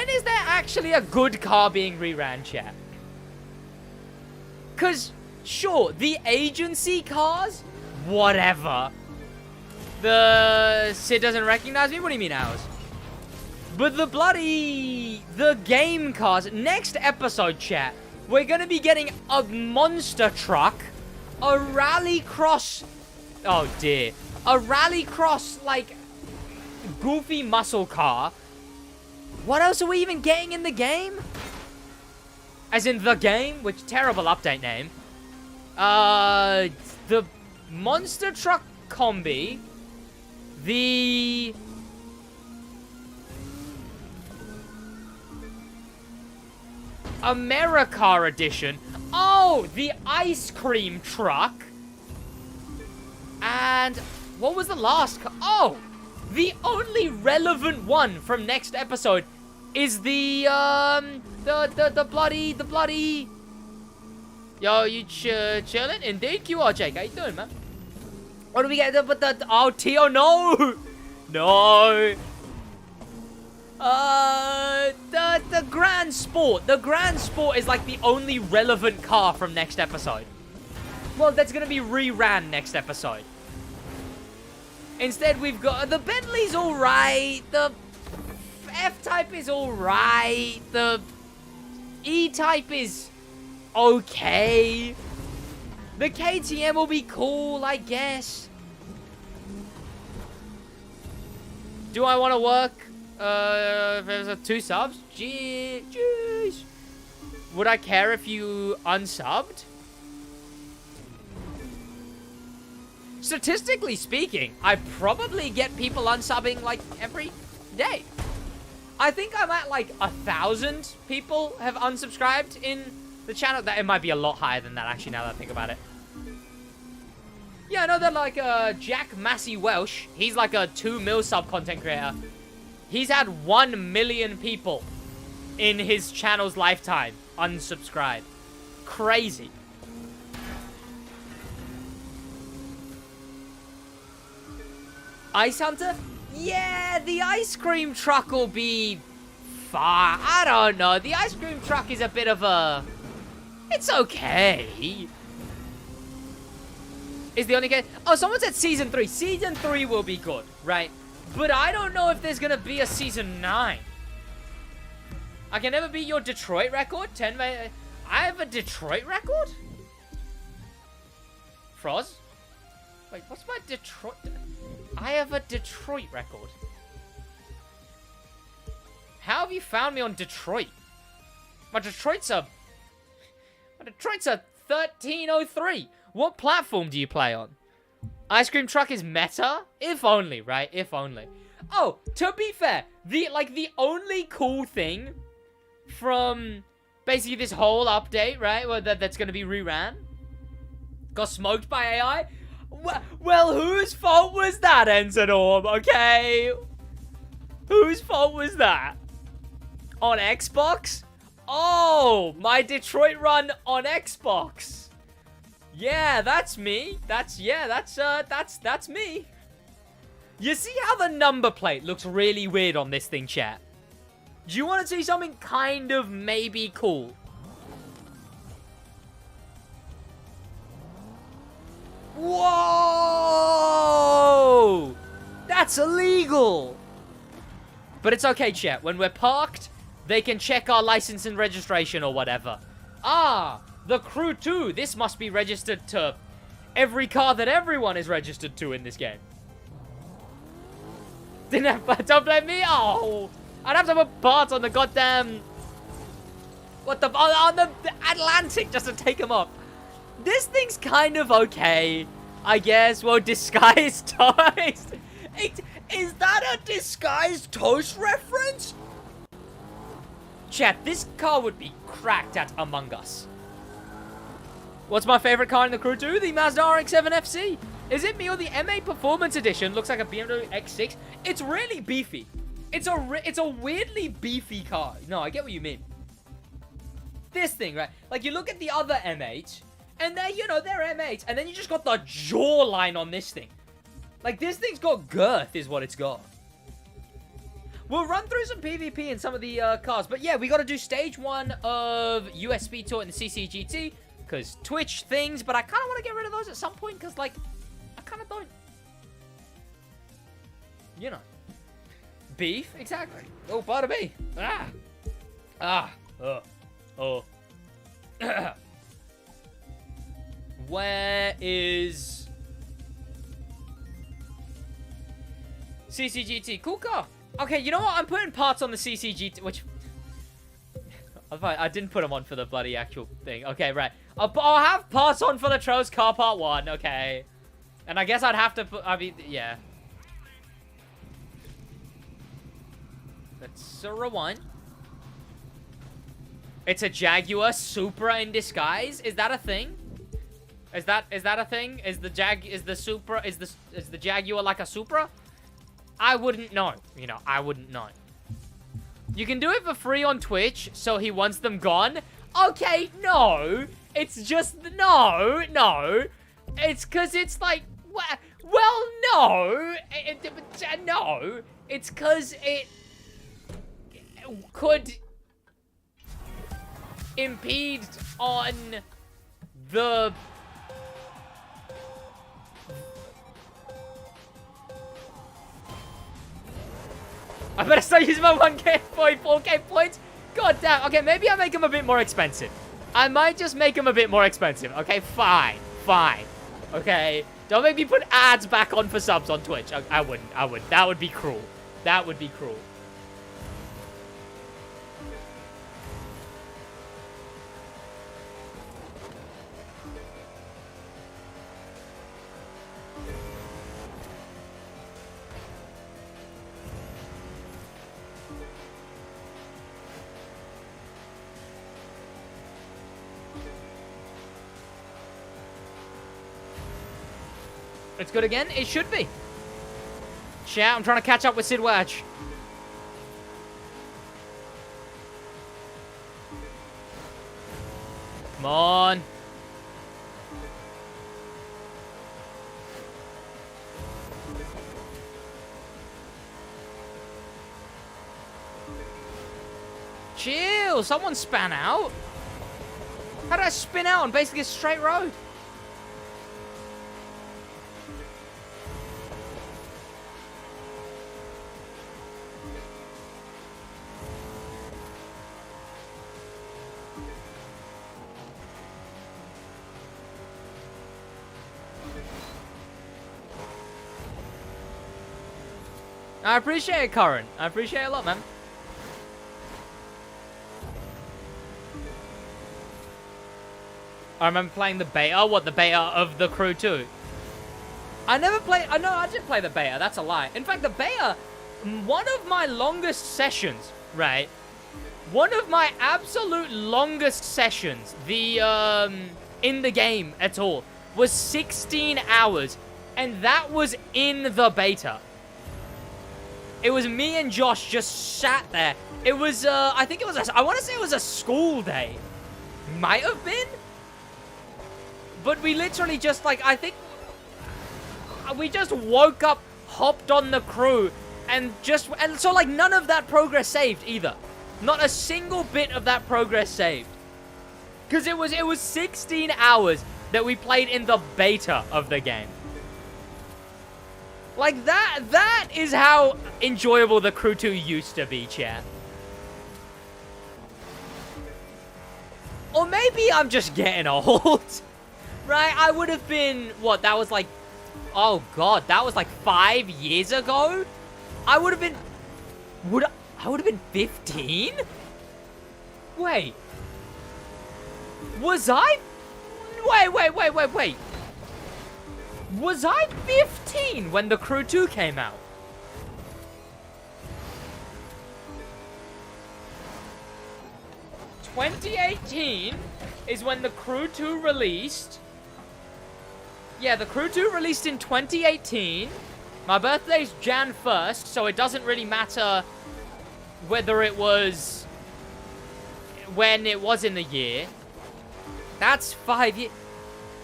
is there actually a good car being reran, chat? Because, sure, the agency cars, whatever. The Sid doesn't recognize me? What do you mean, ours? But the game cars, next episode, chat, we're going to be getting a monster truck, a rallycross, oh dear, a rallycross, like, goofy muscle car. What else are we even getting in the game? As in the game, which terrible update name. The monster truck combi, the America edition. Oh, the ice cream truck. And what was the last car? Oh, the only relevant one from next episode is the bloody. Yo, you chilling? Indeed, you are, Jake. How you doing, man? What do we get? Oh, Tio, no, no. The Grand Sport. The Grand Sport is like the only relevant car from next episode. Well, that's gonna be reran next episode. Instead, we've got the Bentley's all right. The F-Type is all right. The E-Type is okay. The KTM will be cool, I guess. Do I want to work? If there's a 2 subs? Jeez. Would I care if you unsubbed? Statistically speaking, I probably get people unsubbing like every day. I think I'm at like 1,000 people have unsubscribed in the channel. That it might be a lot higher than that actually, now that I think about it. Yeah, I know that like Jack Massey Welsh, he's like a 2 mil sub content creator. He's had 1 million people in his channel's lifetime unsubscribe. Crazy. Ice Hunter? Yeah, the ice cream truck will be far. I don't know. The ice cream truck is a bit of a... It's okay. Is the only game... Oh, someone said Season 3. Season 3 will be good, right? But I don't know if there's going to be a Season 9. I can never beat your Detroit record. 10... I have a Detroit record? Froz? Wait, what's my Detroit... I have a Detroit record. How have you found me on Detroit? My Detroit's a 1303. What platform do you play on? Ice cream truck is meta? If only, right? If only. Oh, to be fair, the only cool thing from basically this whole update, right? Well, that's gonna be reran. Got smoked by AI. Well, whose fault was that, Enzonorm? Okay. Whose fault was that? On Xbox? Oh, my Detroit run on Xbox. Yeah, that's me. That's me. You see how the number plate looks really weird on this thing, chat? Do you want to see something kind of maybe cool? Whoa! That's illegal! But it's okay, chat. When we're parked, they can check our license and registration or whatever. Ah, the Crew 2. This must be registered to every car that everyone is registered to in this game. Don't blame me. Oh, I'd have to put parts on the goddamn... What the... On the Atlantic just to take them off. This thing's kind of okay, I guess. Well, disguised toast. Is that a disguised toast reference? Chat, this car would be cracked at Among Us. What's my favorite car in the Crew 2? The Mazda RX-7 FC. Is it me or the MA Performance Edition? Looks like a BMW X6. It's really beefy. It's a weirdly beefy car. No, I get what you mean. This thing, right? Like, you look at the other M8, and they're, you know, they're M8, and then you just got the jawline on this thing. Like, this thing's got girth, is what it's got. We'll run through some PvP in some of the cars. But yeah, we got to do stage 1 of USB Tour in the CCGT. Because Twitch things. But I kind of want to get rid of those at some point. Because, like, I kind of don't. You know. Beef? Exactly. Oh, pardon me. Ah. Ah. Oh. Where is... CCGT? Cool car. Okay, you know what? I'm putting parts on the CCGT, which... I didn't put them on for the bloody actual thing. Okay, right. I'll have parts on for the Tro's car part 1, okay. And I guess I'd have to put... I mean, yeah. Let's rewind. It's a Jaguar Supra in disguise? Is that a thing? Is that a thing? Is the Jaguar like a Supra? I wouldn't know. You know, I wouldn't know. You can do it for free on Twitch, so he wants them gone. Okay, no. It's just, no. It's because it's like, well, no. No. It's because it could impede on the... I better start using my 1K, 4K points. God damn. Okay, maybe I'll make them a bit more expensive. I might just make them a bit more expensive. Okay, fine. Okay. Don't make me put ads back on for subs on Twitch. I wouldn't. That would be cruel. That would be cruel. It's good again? It should be. Chat, I'm trying to catch up with SidWaj. Come on. Chill. Someone span out. How did I spin out on basically a straight road? I appreciate it, Current. I appreciate it a lot, man. I remember playing the beta. What, the beta of the Crew 2? I never played... No, I did play the beta. That's a lie. In fact, the beta, one of my longest sessions, right? One of my absolute longest sessions, in the game at all, was 16 hours. And that was in the beta. It was me and Josh just sat there. It was, I think it was, I want to say it was a school day. Might have been. But we literally just, like, I think we just woke up, hopped on the crew, and so, like, none of that progress saved either. Not a single bit of that progress saved. Because it was 16 hours that we played in the beta of the game. Like, that is how enjoyable the Crew 2 used to be, chat. Or maybe I'm just getting old. Right? I would have been, what, that was like, oh god, that was like 5 years ago? I would have been, I would have been 15? Wait. Was I? Wait. Was I 15 when the Crew 2 came out? ...2018 is when the Crew 2 released. Yeah, the Crew 2 released in 2018. My birthday's Jan 1st, so it doesn't really matter whether it was when it was in the year. That's 5 years.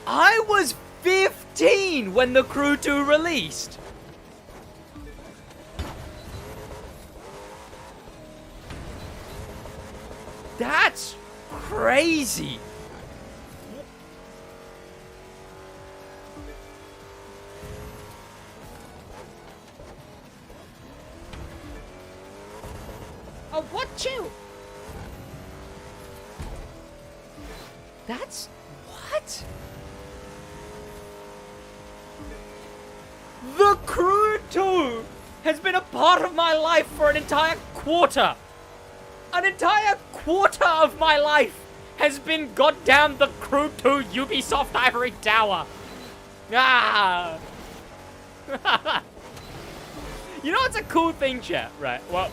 I was 15 when the Crew 2 released. That's crazy. Oh, what you? That's... what? The Crew 2 has been a part of my life for an entire quarter. An entire quarter of my life has been goddamn the Crew 2 Ubisoft Ivory Tower. Ah. You know what's a cool thing, chat? Right, well,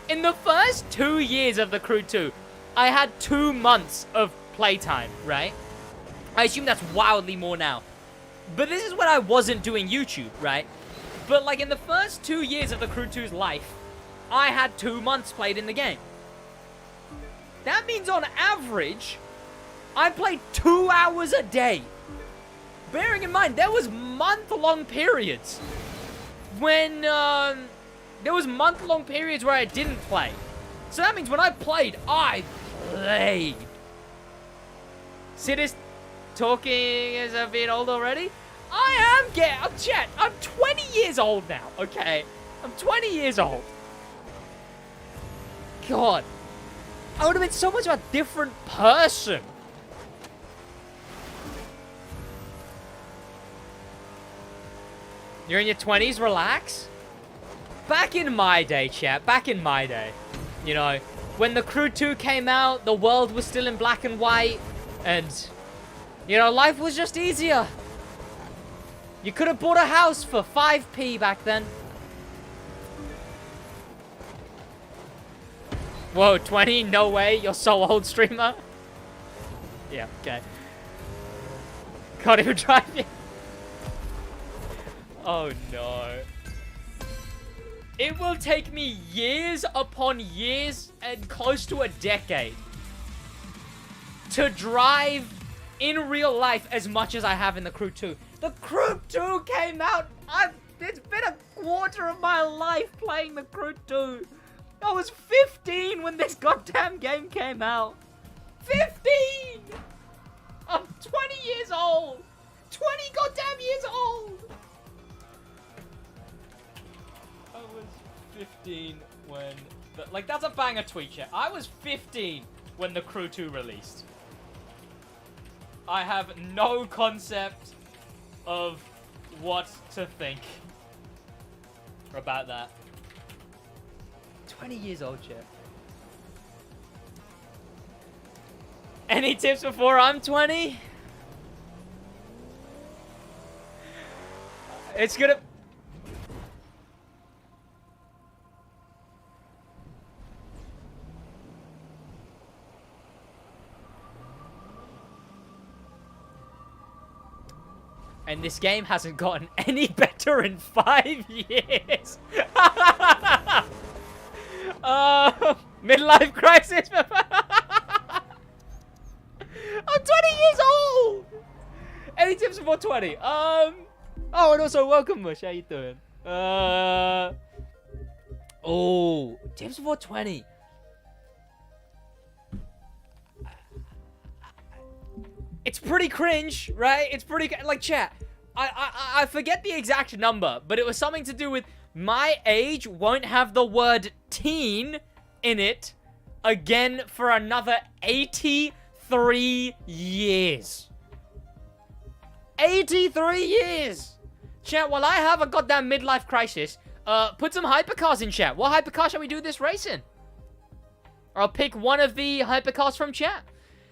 in the first 2 years of the Crew 2, I had 2 months of playtime, right? I assume that's wildly more now. But this is when I wasn't doing YouTube, right? But, like, in the first 2 years of the Crew 2's life, I had 2 months played in the game. That means on average, I played 2 hours a day. Bearing in mind, there was month-long periods when, there was month-long periods where I didn't play. So that means when I played, I played. Sid is talking as a bit old already. I am chat, I'm 20 years old now, okay? I'm 20 years old. God. I would have been so much of a different person. You're in your 20s, relax. Back in my day, chat, back in my day, you know, when the Crew 2 came out, the world was still in black and white, and, you know, life was just easier. You could have bought a house for 5p back then. Whoa, 20? No way, you're so old, streamer. Yeah, okay. Can't even drive it. Oh no. It will take me years upon years and close to a decade to drive in real life as much as I have in the Crew 2. The Crew 2 came out. It's been a quarter of my life playing the Crew 2. I was 15 when this goddamn game came out. 15! I'm 20 years old. 20 goddamn years old. I was 15 when... like, that's a banger tweet, chat. I was 15 when the Crew 2 released. I have no concept of what to think about that. 20 years old, chat. Any tips before I'm 20? It's gonna... And this game hasn't gotten any better in 5 years. Midlife crisis. I'm 20 years old. Any tips before 20? Oh, and also welcome, Mush. How you doing? Oh, tips before 20. It's pretty cringe, right? It's pretty like chat. I forget the exact number, but it was something to do with my age won't have the word teen in it again for another 83 years. 83 years! Chat, while I have a goddamn midlife crisis, put some hypercars in chat. What hypercar shall we do this race in? I'll pick one of the hypercars from chat.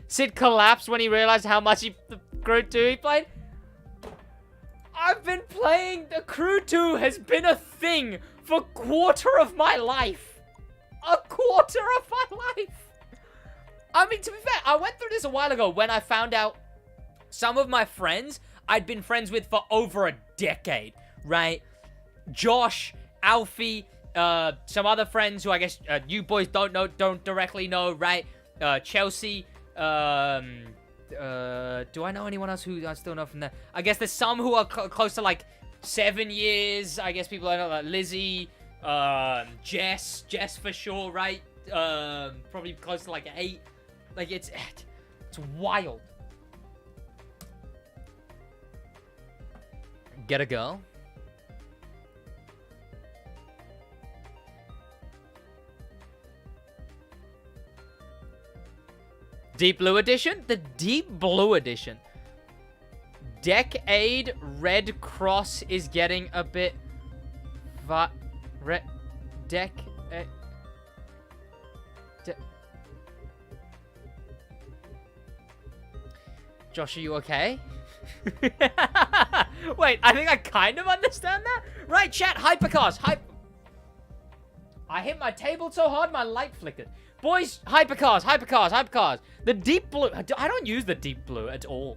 Sid collapsed when he realized how much the Crew 2 he played. I've been playing the Crew 2 has been a thing for a quarter of my life. A quarter of my life. I mean, to be fair, I went through this a while ago when I found out some of my friends I'd been friends with for over a decade, right? Josh, Alfie, some other friends who I guess you boys don't directly know, right? Chelsea, do I know anyone else who I still know from there? I guess there's some who are close to like 7 years. I guess people I know like Lizzie, Jess for sure, right? Probably close to like 8. Like it's wild. Get a girl. Deep Blue Edition? The Deep Blue Edition. Decade Red Cross is getting a bit... Josh, are you okay? Wait, I think I kind of understand that. Right, chat, hypercars. I hit my table so hard, my light flickered. Boys, hypercars. The Deep Blue. I don't use the Deep Blue at all.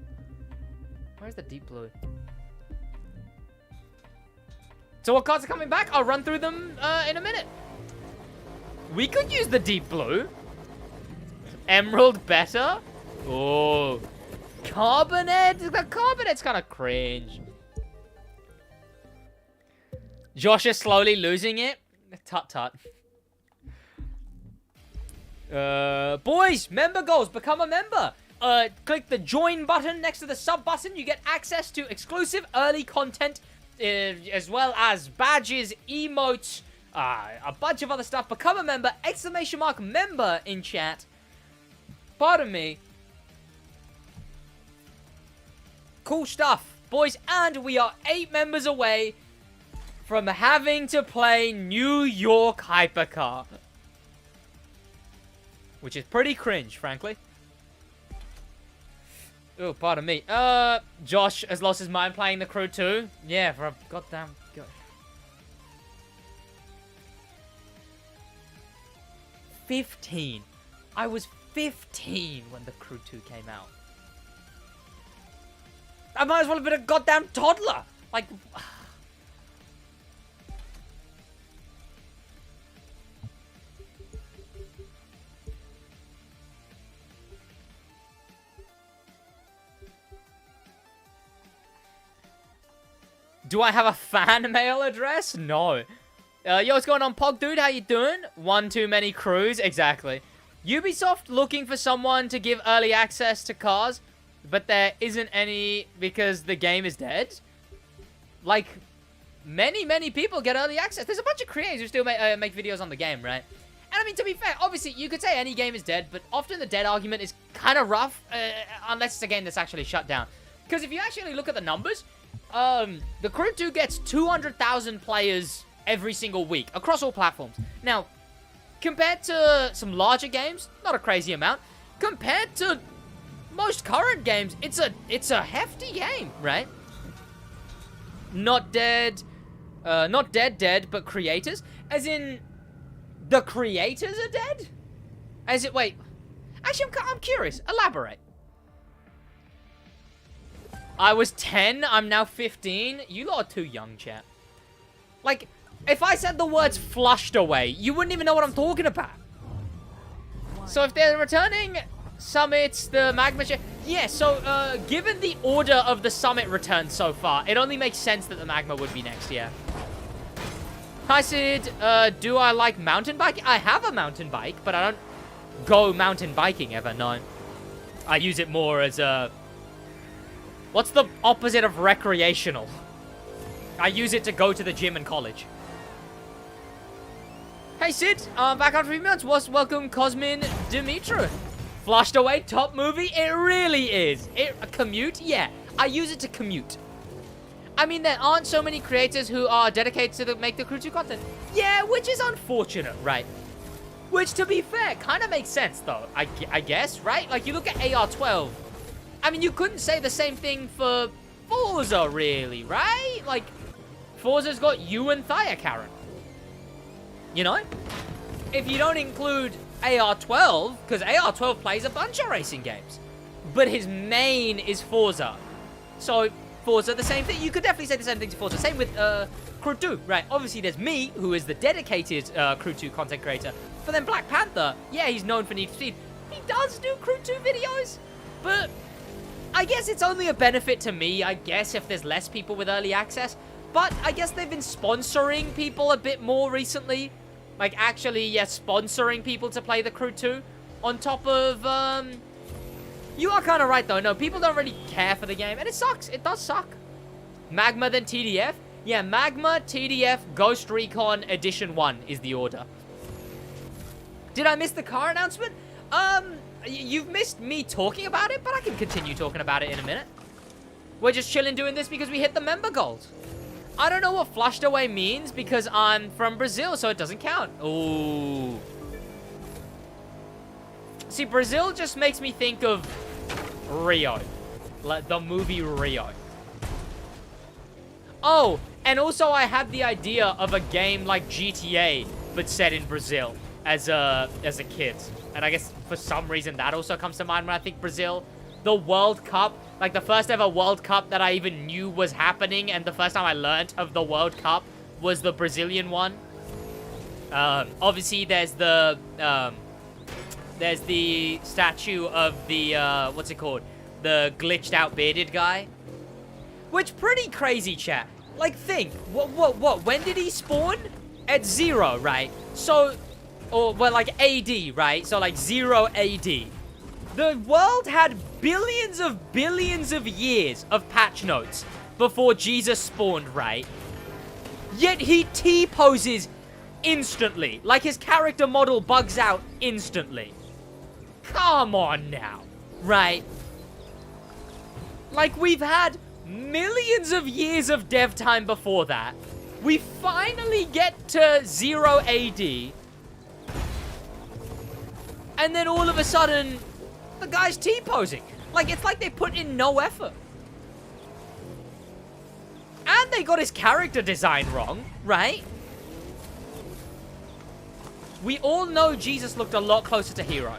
Where's the Deep Blue? So what cards are coming back? I'll run through them in a minute. We could use the Deep Blue. Emerald better? Oh. Carbonet? The Carbonet's kind of cringe. Josh is slowly losing it. Tut. Boys, member goals. Become a member. Click the join button next to the sub button. You get access to exclusive early content, as well as badges, emotes, a bunch of other stuff. Become a member. Exclamation mark member in chat. Pardon me. Cool stuff, boys. And we are 8 members away from having to play New York Hypercar. Which is pretty cringe, frankly. Oh, pardon me. Josh has lost his mind playing the Crew 2. Yeah, for a goddamn... 15. I was 15 when the Crew 2 came out. I might as well have been a goddamn toddler. Like... Do I have a fan mail address? No. Yo, what's going on, Pog Dude? How you doing? One too many crews? Exactly. Ubisoft looking for someone to give early access to cars, but there isn't any because the game is dead. Like, many people get early access. There's a bunch of creators who still make videos on the game, right? And I mean, to be fair, obviously, you could say any game is dead, but often the dead argument is kind of rough, unless it's a game that's actually shut down. Because if you actually look at the numbers... the Crew 2 gets 200,000 players every single week across all platforms. Now, compared to some larger games, not a crazy amount. Compared to most current games, it's a hefty game, right? Not dead, but creators, as in the creators are dead. As it wait, actually, I'm curious. Elaborate. I was 10, I'm now 15. You lot are too young, chat. Like, If I said the words flushed away, you wouldn't even know what I'm talking about. So if they're returning summits, the magma... Yeah, so given the order of the summit returns so far, it only makes sense that the magma would be next, yeah. Hi, Sid. Do I like mountain biking? I have a mountain bike, but I don't go mountain biking ever, no. I use it more as a... What's the opposite of recreational? I use it to go to the gym in college. Hey, Sid. Back after 3 months. Welcome, Cosmin Dimitru. Flushed away, top movie? It really is. A commute? Yeah. I use it to commute. I mean, there aren't so many creators who are dedicated to make the Crew 2 content. Yeah, which is unfortunate, right? Which, to be fair, kind of makes sense, though, I guess, right? Like, you look at AR12. I mean, you couldn't say the same thing for Forza, really, right? Like, Forza's got you and Karen. You know? If you don't include AR12, because AR12 plays a bunch of racing games. But his main is Forza. So, Forza, the same thing. You could definitely say the same thing to Forza. Same with Crew 2, right? Obviously, there's me, who is the dedicated Crew 2 content creator. But then Black Panther, yeah, he's known for Need for Speed. He does do Crew 2 videos, but I guess it's only a benefit to me, I guess, if there's less people with early access. But I guess they've been sponsoring people a bit more recently. Like, actually, yeah, sponsoring people to play the Crew 2. On top of, you are kind of right, though. No, people don't really care for the game, and it sucks. It does suck. Magma, then TDF. Yeah, Magma, TDF, Ghost Recon Edition 1 is the order. Did I miss the car announcement? You've missed me talking about it, but I can continue talking about it in a minute. We're just chilling doing this because we hit the member goals. I don't know what flushed away means because I'm from Brazil, so it doesn't count. Ooh. See, Brazil just makes me think of Rio. Like the movie Rio. Oh, and also I had the idea of a game like GTA, but set in Brazil as a kid. And I guess for some reason that also comes to mind when I think Brazil. The World Cup, like the first ever World Cup that I even knew was happening, and the first time I learned of the World Cup was the Brazilian one. Obviously, there's the statue of the, what's it called? The glitched out bearded guy. Which, pretty crazy, chat. Like, think, what, when did he spawn? At 0, right? So, or, well, like, AD, right? So, like, 0 AD. The world had billions of years of patch notes before Jesus spawned, right? Yet he T-poses instantly. Like his character model bugs out instantly. Come on now, right? Like we've had millions of years of dev time before that. We finally get to 0 AD. And then all of a sudden, the guy's T-posing. Like, it's like they put in no effort. And they got his character design wrong, right? We all know Jesus looked a lot closer to Hero.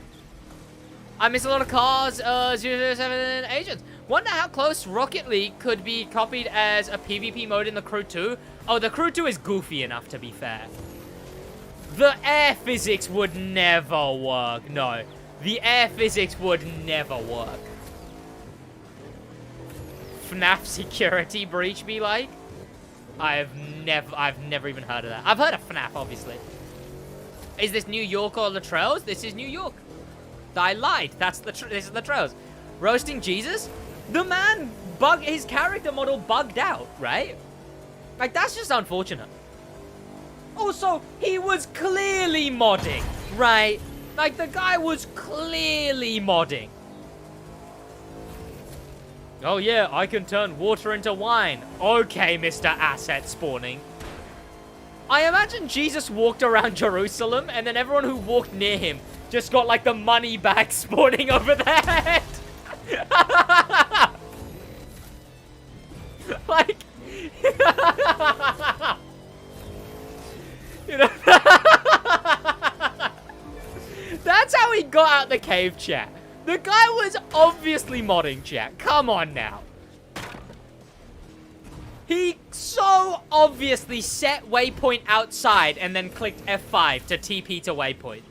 I miss a lot of cars, 007 agents. Wonder how close Rocket League could be copied as a PvP mode in the Crew 2. Oh, the Crew 2 is goofy enough, to be fair. The air physics would never work, no. The air physics would never work. FNAF security breach be like? I've never even heard of that. I've heard of FNAF, obviously. Is this New York or the Trails? This is New York. I lied. This is the Trails. Roasting Jesus? The man his character model bugged out, right? Like, that's just unfortunate. Also, he was clearly modding, right? Like, the guy was clearly modding. Oh, yeah, I can turn water into wine. Okay, Mr. Asset Spawning. I imagine Jesus walked around Jerusalem, and then everyone who walked near him just got, like, the money bag spawning over their head. Like... you know... That's how he got out the cave, chat. The guy was obviously modding, chat. Come on now. He so obviously set waypoint outside and then clicked F5 to TP to waypoint.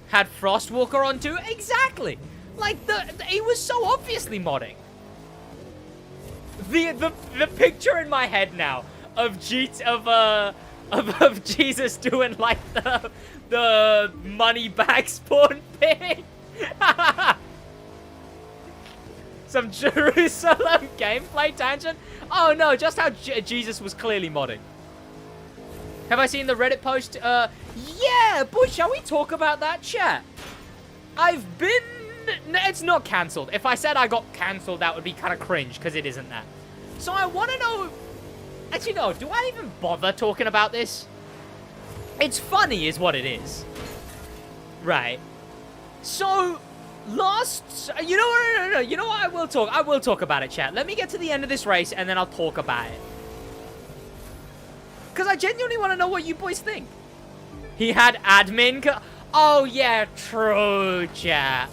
Had Frostwalker on too? Exactly. Like, he was so obviously modding. The picture in my head now of Jesus doing like the money back spawn thing. Some Jerusalem gameplay tangent. Oh no, just how Jesus was clearly modding. Have I seen the Reddit post? Yeah, boy, shall we talk about that, chat? I've been... It's not cancelled. If I said I got cancelled, that would be kind of cringe, because it isn't that. So I want to know... Actually, no, do I even bother talking about this? It's funny is what it is. Right. So, You know what? No. You know what? I will talk about it, chat. Let me get to the end of this race, and then I'll talk about it. Because I genuinely want to know what you boys think. He had admin... Oh, yeah, true, chat.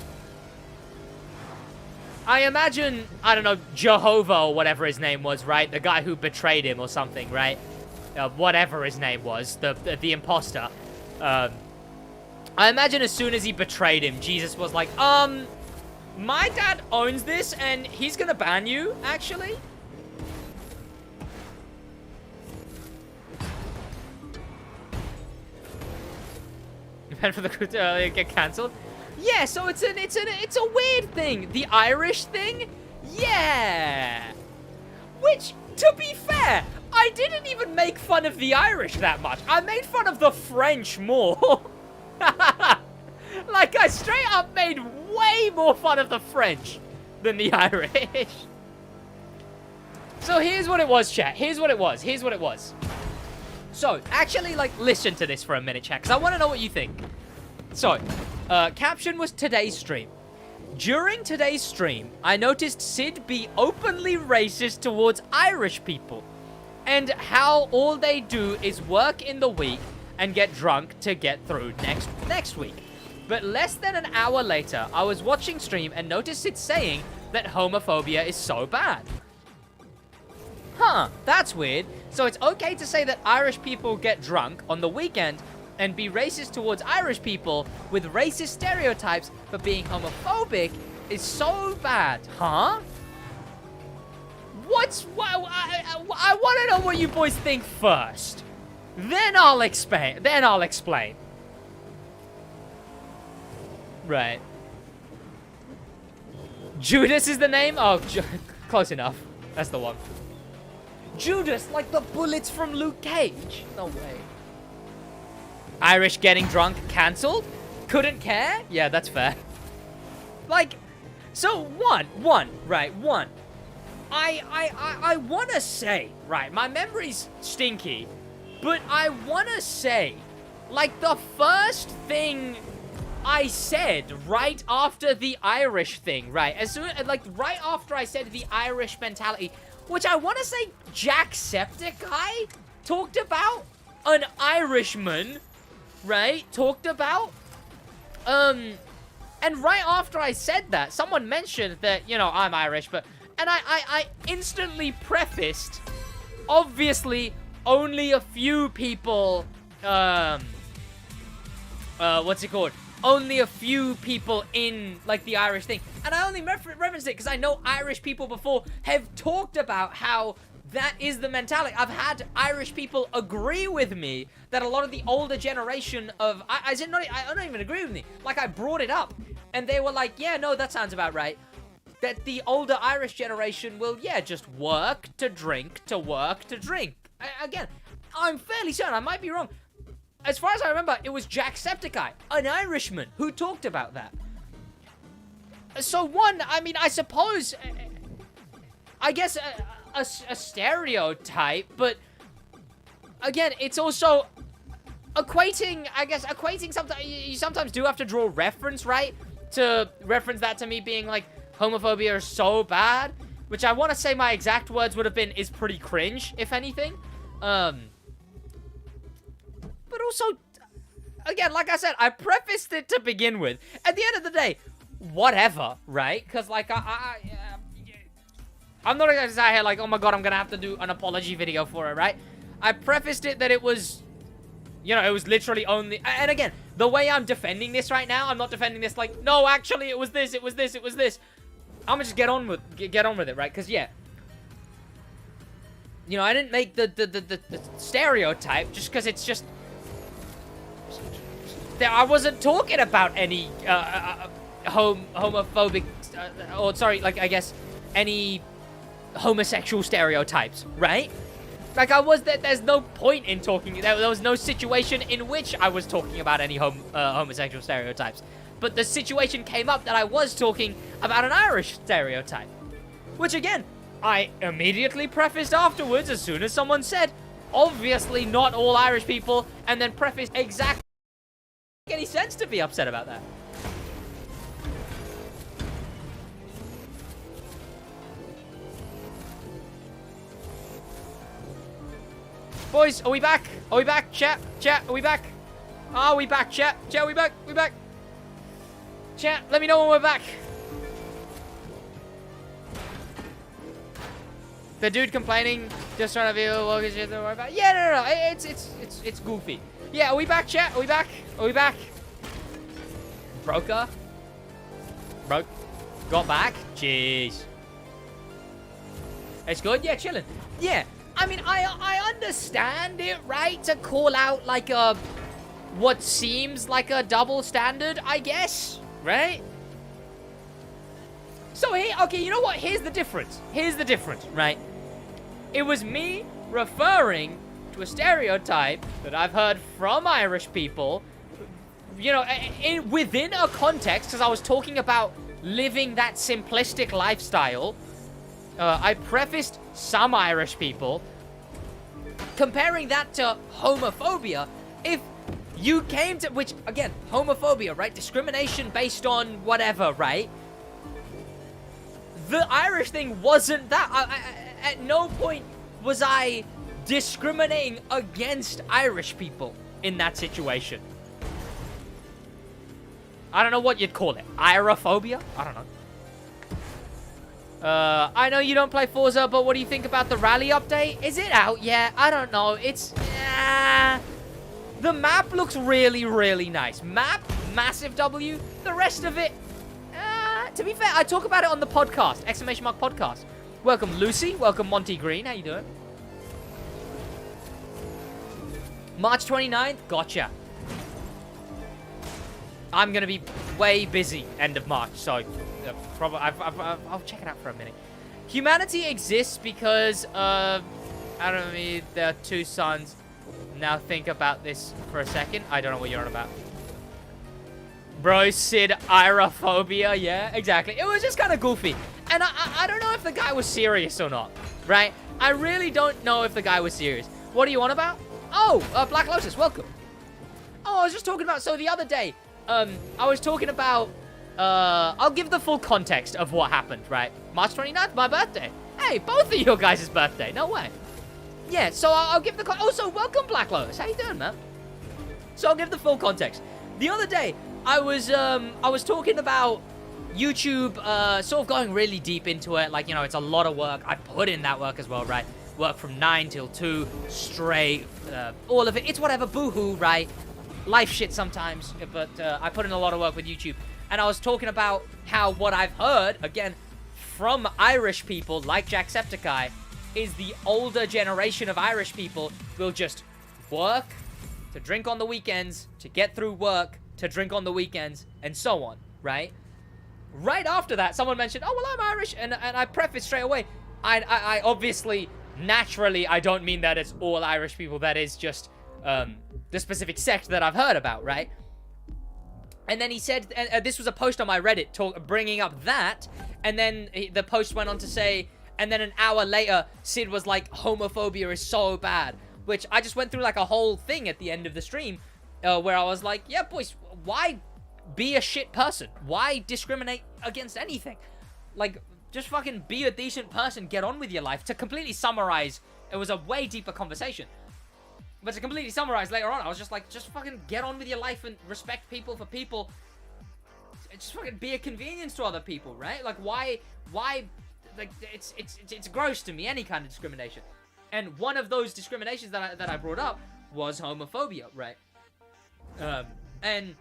I imagine, I don't know, Jehovah or whatever his name was, right? The guy who betrayed him or something, right? Whatever his name was, the imposter. I imagine as soon as he betrayed him, Jesus was like, my dad owns this and he's gonna ban you, actually. And for the get cancelled. Yeah, so it's a weird thing. The Irish thing, yeah. Which, to be fair, I didn't even make fun of the Irish that much. I made fun of the French more. Like, I straight up made way more fun of the French than the Irish. So here's what it was, chat. Here's what it was. So, actually, like, listen to this for a minute, chat, because I want to know what you think. So, caption was today's stream. During today's stream, I noticed Sid be openly racist towards Irish people, and how all they do is work in the week and get drunk to get through next week. But less than an hour later, I was watching stream and noticed Sid saying that homophobia is so bad. Huh, that's weird. So it's okay to say that Irish people get drunk on the weekend and be racist towards Irish people with racist stereotypes, but being homophobic is so bad, huh? I want to know what you boys think first. Then I'll explain. Right. Judas is the name? Oh, close enough. That's the one. Judas, like the bullets from Luke Cage. No way. Irish getting drunk cancelled? Couldn't care? Yeah, that's fair. Like, so one. I want to say, right, my memory's stinky, but I want to say, like, the first thing I said right after the Irish thing, right, right after I said the Irish mentality, which I want to say Jacksepticeye talked about, an Irishman, right, talked about, and right after I said that, someone mentioned that, you know, I'm Irish, but, and I instantly prefaced, obviously, only a few people, what's it called? Only a few people in, like, the Irish thing. And I only referenced it because I know Irish people before have talked about how that is the mentality. I've had Irish people agree with me that a lot of the older generation of... I don't even agree with me. Like, I brought it up. And they were like, yeah, no, that sounds about right. That the older Irish generation will, yeah, just work to drink, to work to drink. Again, I'm fairly certain, I might be wrong. As far as I remember, it was Jacksepticeye, an Irishman, who talked about that. So one, I mean, I suppose, I guess a stereotype, but again, it's also equating, I guess, sometimes, you sometimes do have to draw reference, right? To reference that to me being like, homophobia is so bad, which I want to say my exact words would have been, is pretty cringe, if anything. But also, again, like I said, I prefaced it to begin with. At the end of the day, whatever, right? Because, like, I'm not gonna say here like, oh my god, I'm gonna have to do an apology video for it, right? I prefaced it that it was, you know, it was literally only... And again, the way I'm defending this right now, I'm not defending this like, no, actually, it was this, it was this, it was this. I'm gonna just get on with it, right? Because, yeah. You know, I didn't make the stereotype just because it's just... I wasn't talking about any homophobic... or, sorry, like, I guess, any homosexual stereotypes, right? Like, there's no point in talking... There was no situation in which I was talking about any homosexual stereotypes. But the situation came up that I was talking about an Irish stereotype. Which, again, I immediately prefaced afterwards as soon as someone said, obviously not all Irish people, and then prefaced exactly... any sense to be upset about that. Boys, are we back? Are we back? Chat, are we back? Are we back, chat? Chat, are we back? We back? Chat, let me know when we're back. The dude complaining, just trying to be a little shit to worry about. Yeah, no, it's goofy. Yeah, are we back, chat? Are we back? Are we back? Broker? Got back? Jeez. It's good? Yeah, chilling. Yeah. I mean, I understand it, right? To call out, like, what seems like a double standard, I guess. Right? So, okay, you know what? Here's the difference. Here's the difference, right? It was me referring to a stereotype that I've heard from Irish people, you know, within a context, because I was talking about living that simplistic lifestyle. I prefaced some Irish people, comparing that to homophobia. If you came to, which, again, homophobia, right? Discrimination based on whatever, right? The Irish thing wasn't that. At no point was I discriminating against Irish people in that situation. I don't know what you'd call it. Irophobia? I don't know. I know you don't play Forza, but what do you think about the rally update? Is it out yet? I don't know. It's... the map looks really, really nice. Map, massive W. The rest of it... to be fair, I talk about it on the podcast. ! Podcast. Welcome, Lucy. Welcome, Monty Green. How you doing? March 29th? Gotcha. I'm going to be way busy end of March, so... probably, I'll check it out for a minute. Humanity exists because I don't know, there are two suns. Now think about this for a second. I don't know what you're on about. Bro, Sid, irophobia. Yeah, exactly. It was just kind of goofy. And I don't know if the guy was serious or not, right? I really don't know if the guy was serious. What are you on about? Oh, Black Lotus, welcome. Oh, I was just talking about, so the other day, I was talking about, I'll give the full context of what happened, right? March 29th, my birthday. Hey, both of your guys' birthday. No way. Yeah, so I'll give the... Also, welcome, Black Lotus. How you doing, man? So I'll give the full context. The other day, I was talking about YouTube, sort of going really deep into it. Like, you know, it's a lot of work. I put in that work as well, right? Work from 9 till 2, straight, all of it. It's whatever, boo-hoo, right? Life shit sometimes, but I put in a lot of work with YouTube. And I was talking about how what I've heard, again, from Irish people like Jacksepticeye, is the older generation of Irish people will just work to drink on the weekends, to get through work, to drink on the weekends, and so on, right? Right after that, someone mentioned, oh, well, I'm Irish, and I prefaced straight away, I obviously, naturally, I don't mean that it's all Irish people, that is just the specific sect that I've heard about, right? And then he said, and this was a post on my Reddit bringing up that, and then the post went on to say, and then an hour later, Sid was like, homophobia is so bad, which I just went through like a whole thing at the end of the stream, where I was like, yeah, boys, why be a shit person? Why discriminate against anything? Like, just fucking be a decent person, get on with your life. To completely summarize, it was a way deeper conversation. But to completely summarize later on, I was just like, just fucking get on with your life and respect people for people. Just fucking be a convenience to other people, right? Like, why like, it's gross to me, any kind of discrimination. And one of those discriminations that I brought up was homophobia, right? And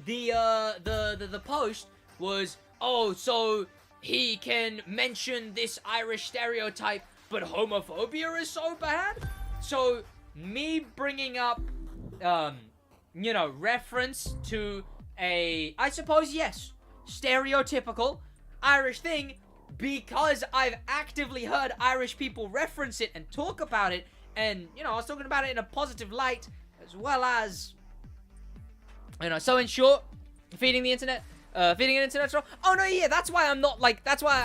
the post was, oh, so he can mention this Irish stereotype, but homophobia is so bad? So, me bringing up, you know, reference to a, I suppose, yes, stereotypical Irish thing, because I've actively heard Irish people reference it and talk about it, and, you know, I was talking about it in a positive light, as well as, you know, so in short, feeding the internet, feeding an internet troll. Oh, no, yeah, that's why I'm not, like, that's why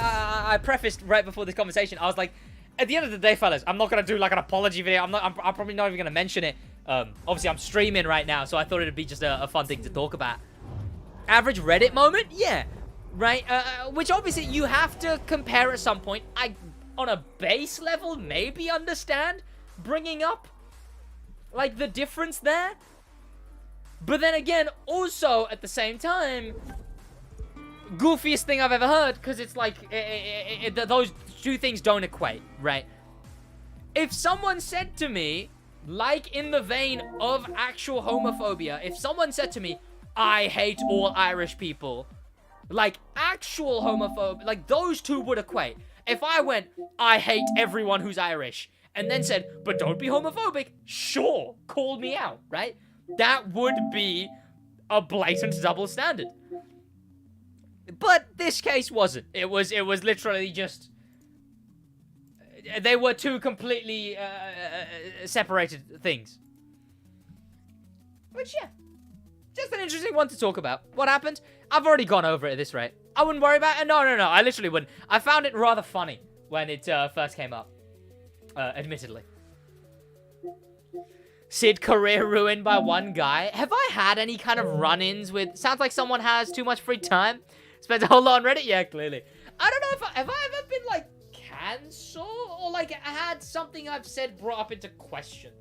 I prefaced right before this conversation, I was like, at the end of the day, fellas, I'm not gonna do, like, an apology video, I'm probably not even gonna mention it. Obviously, I'm streaming right now, so I thought it'd be just a fun thing to talk about. Average Reddit moment? Yeah. Right? Which, obviously, you have to compare at some point. I, on a base level, maybe understand bringing up, like, the difference there. But then again, also, at the same time, goofiest thing I've ever heard, because it's like, those two things don't equate, right? If someone said to me, like in the vein of actual homophobia, if someone said to me, I hate all Irish people, like actual homophobia, like those two would equate. If I went, I hate everyone who's Irish, and then said, but don't be homophobic, sure, call me out, right? That would be a blatant double standard. But this case wasn't. It was literally just, they were two completely separated things. Which, yeah, just an interesting one to talk about. What happened? I've already gone over it at this rate. I wouldn't worry about it. No, I literally wouldn't. I found it rather funny when it first came up, admittedly. Sid career ruined by one guy. Have I had any kind of run-ins with... Sounds like someone has too much free time. Spends a whole lot on Reddit? Yeah, clearly. I don't know if have I ever been, like, cancelled? Or, like, had something I've said brought up into question?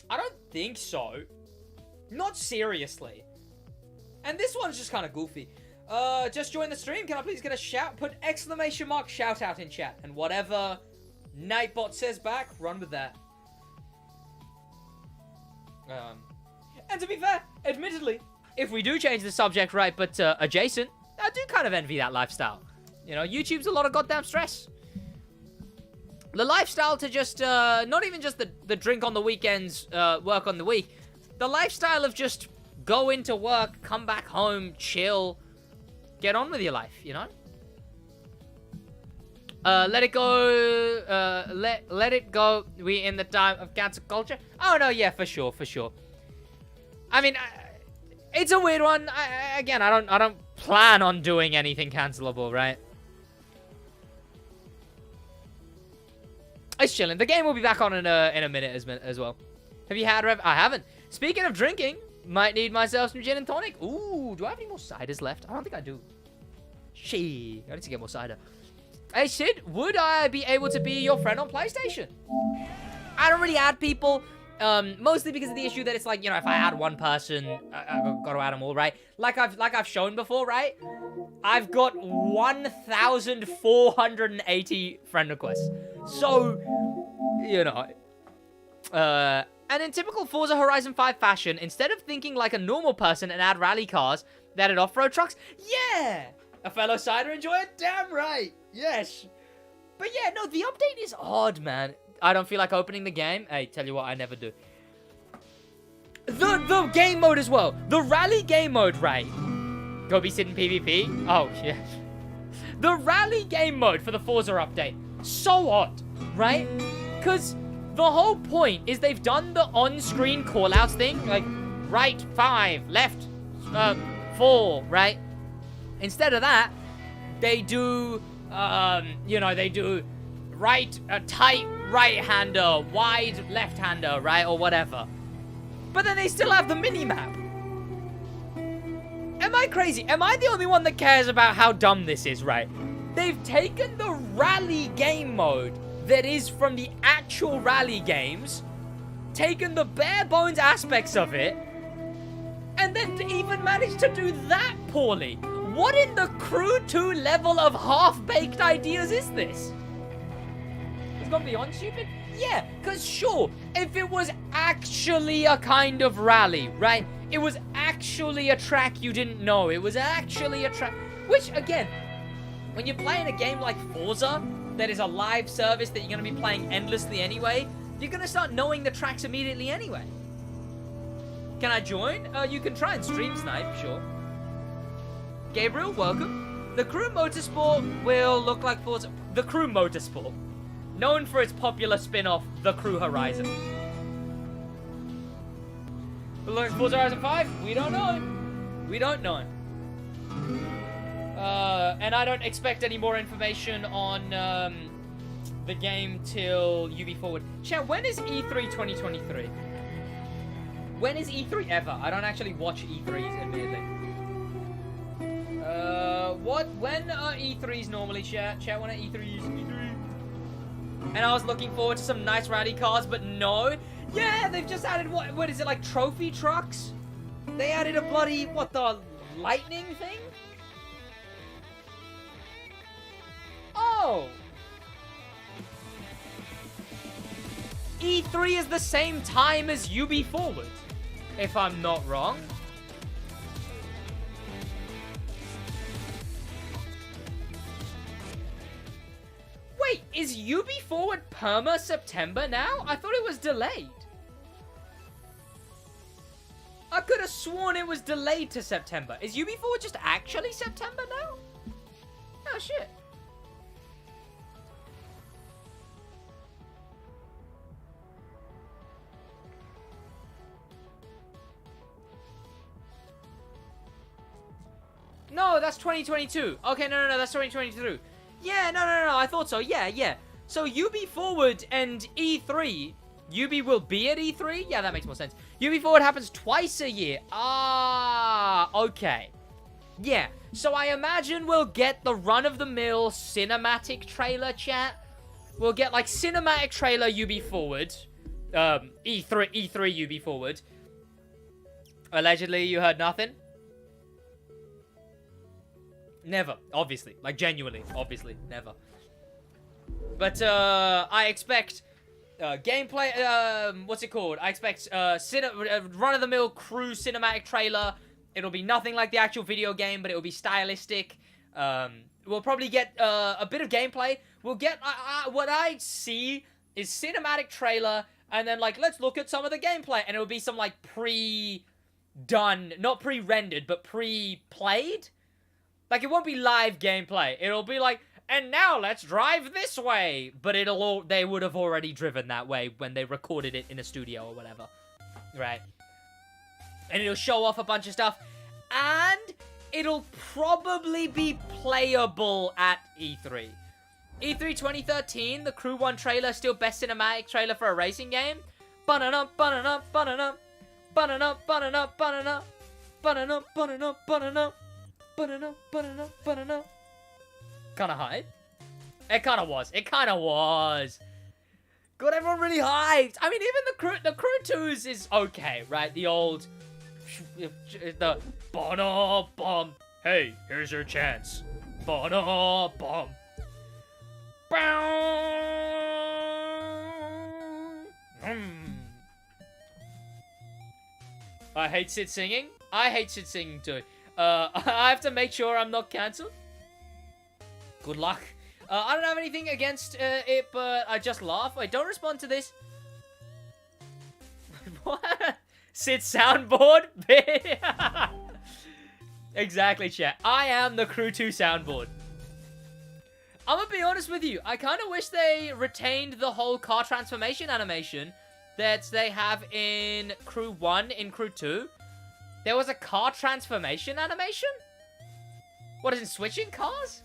I don't think so. Not seriously. And this one's just kind of goofy. Just join the stream. Can I please get a shout? Put exclamation mark shout out in chat. And whatever Nightbot says back, run with that. And to be fair, admittedly, if we do change the subject right, but adjacent, I do kind of envy that lifestyle. You know, YouTube's a lot of goddamn stress. The lifestyle to just, not even just the drink on the weekends, work on the week. The lifestyle of just go into work, come back home, chill, get on with your life, you know? Let it go, let it go, we in the time of cancel culture. Oh, no, yeah, for sure. I mean, it's a weird one. I don't plan on doing anything cancelable, right? It's chilling. The game will be back on in a minute as well. Have you had Rev? I haven't. Speaking of drinking, might need myself some gin and tonic. Ooh, do I have any more ciders left? I don't think I do. Shee, I need to get more cider. Hey, Sid, would I be able to be your friend on PlayStation? I don't really add people, mostly because of the issue that it's like, you know, if I add one person, I've got to add them all, right? Like I've shown before, right? I've got 1,480 friend requests. So, you know, and in typical Forza Horizon 5 fashion, instead of thinking like a normal person and add rally cars, they added off-road trucks. Yeah! A fellow cider enjoyer? Damn right! Yes! But yeah, no, the update is odd, man. I don't feel like opening the game. Hey, tell you what, I never do. The game mode as well. The rally game mode, right? Go be sitting PvP? Oh, yeah. The rally game mode for the Forza update. So odd, right? Because the whole point is they've done the on-screen callouts thing. Like, right 5, left 4, right? Instead of that, they do, you know, they do right, tight right-hander, wide left-hander, right? Or whatever. But then they still have the mini-map. Am I crazy? Am I the only one that cares about how dumb this is, right? They've taken the rally game mode that is from the actual rally games, taken the bare bones aspects of it, and then even managed to do that poorly. What in the Crew 2 level of half-baked ideas is this? It's gone beyond stupid? Yeah, because sure, if it was actually a kind of rally, right? It was actually a track you didn't know. It was actually a track... Which, again, when you're playing a game like Forza, that is a live service that you're going to be playing endlessly anyway, you're going to start knowing the tracks immediately anyway. Can I join? You can try and stream snipe, sure. Gabriel, welcome. The Crew Motorsport will look like Forza... The Crew Motorsport. Known for its popular spin-off, The Crew Horizon. Will it look like Forza Horizon 5? We don't know. We don't know. And I don't expect any more information on the game till UB Forward. Chat, when is E3 2023? When is E3 ever? I don't actually watch E3s, admittedly. When are E3s normally, chat? Chat, when are E3s? E3. And I was looking forward to some nice rally cars, but no. Yeah, they've just added, what is it, like trophy trucks? They added a bloody, what, the lightning thing? Oh. E3 is the same time as UB Forward, if I'm not wrong. Wait, is UB Forward perma September now? I thought it was delayed. I could have sworn it was delayed to September. Is UB Forward just actually September now? Oh, shit. No, that's 2022. Okay, no, that's 2023. Yeah, no, I thought so. Yeah. So UB Forward and E3, UB will be at E3? Yeah, that makes more sense. UB Forward happens twice a year. Ah, okay. Yeah, so I imagine we'll get the run-of-the-mill cinematic trailer, chat. We'll get, like, cinematic trailer UB Forward. E3 UB Forward. Allegedly, you heard nothing? Never, obviously. Like, genuinely, obviously, never. But, I expect, gameplay, what's it called? I expect, run-of-the-mill Crew cinematic trailer. It'll be nothing like the actual video game, but it will be stylistic. We'll probably get, a bit of gameplay. We'll get, what I see is cinematic trailer, and then, like, let's look at some of the gameplay. And it'll be some, like, pre-done, not pre-rendered, but pre-played. Like, it won't be live gameplay. It'll be like, and now let's drive this way. But they would have already driven that way when they recorded it in a studio or whatever. Right. And it'll show off a bunch of stuff. And it'll probably be playable at E3. E3 2013, the Crew 1 trailer, still best cinematic trailer for a racing game. Ba-na-na, ba-na-na, ba-na-na. Ba-na-na, ba-na-na, ba-na-na. Ba-na-na, ba-na-na, ba-na-na. Ba-na-na. Kinda hype. It kinda was. Got everyone really hyped. I mean, even the Crew 2s is okay, right? The old... The... Bono bomb. Hey, here's your chance. Bono bomb. I hate Sid singing. I hate Sid singing too. I have to make sure I'm not cancelled. Good luck. I don't have anything against it, but I just laugh. Wait, don't respond to this. What? Sid soundboard? Exactly, chat. I am the Crew 2 soundboard. I'm gonna be honest with you. I kind of wish they retained the whole car transformation animation that they have in Crew 1 in Crew 2. There was a car transformation animation? What, is it switching cars?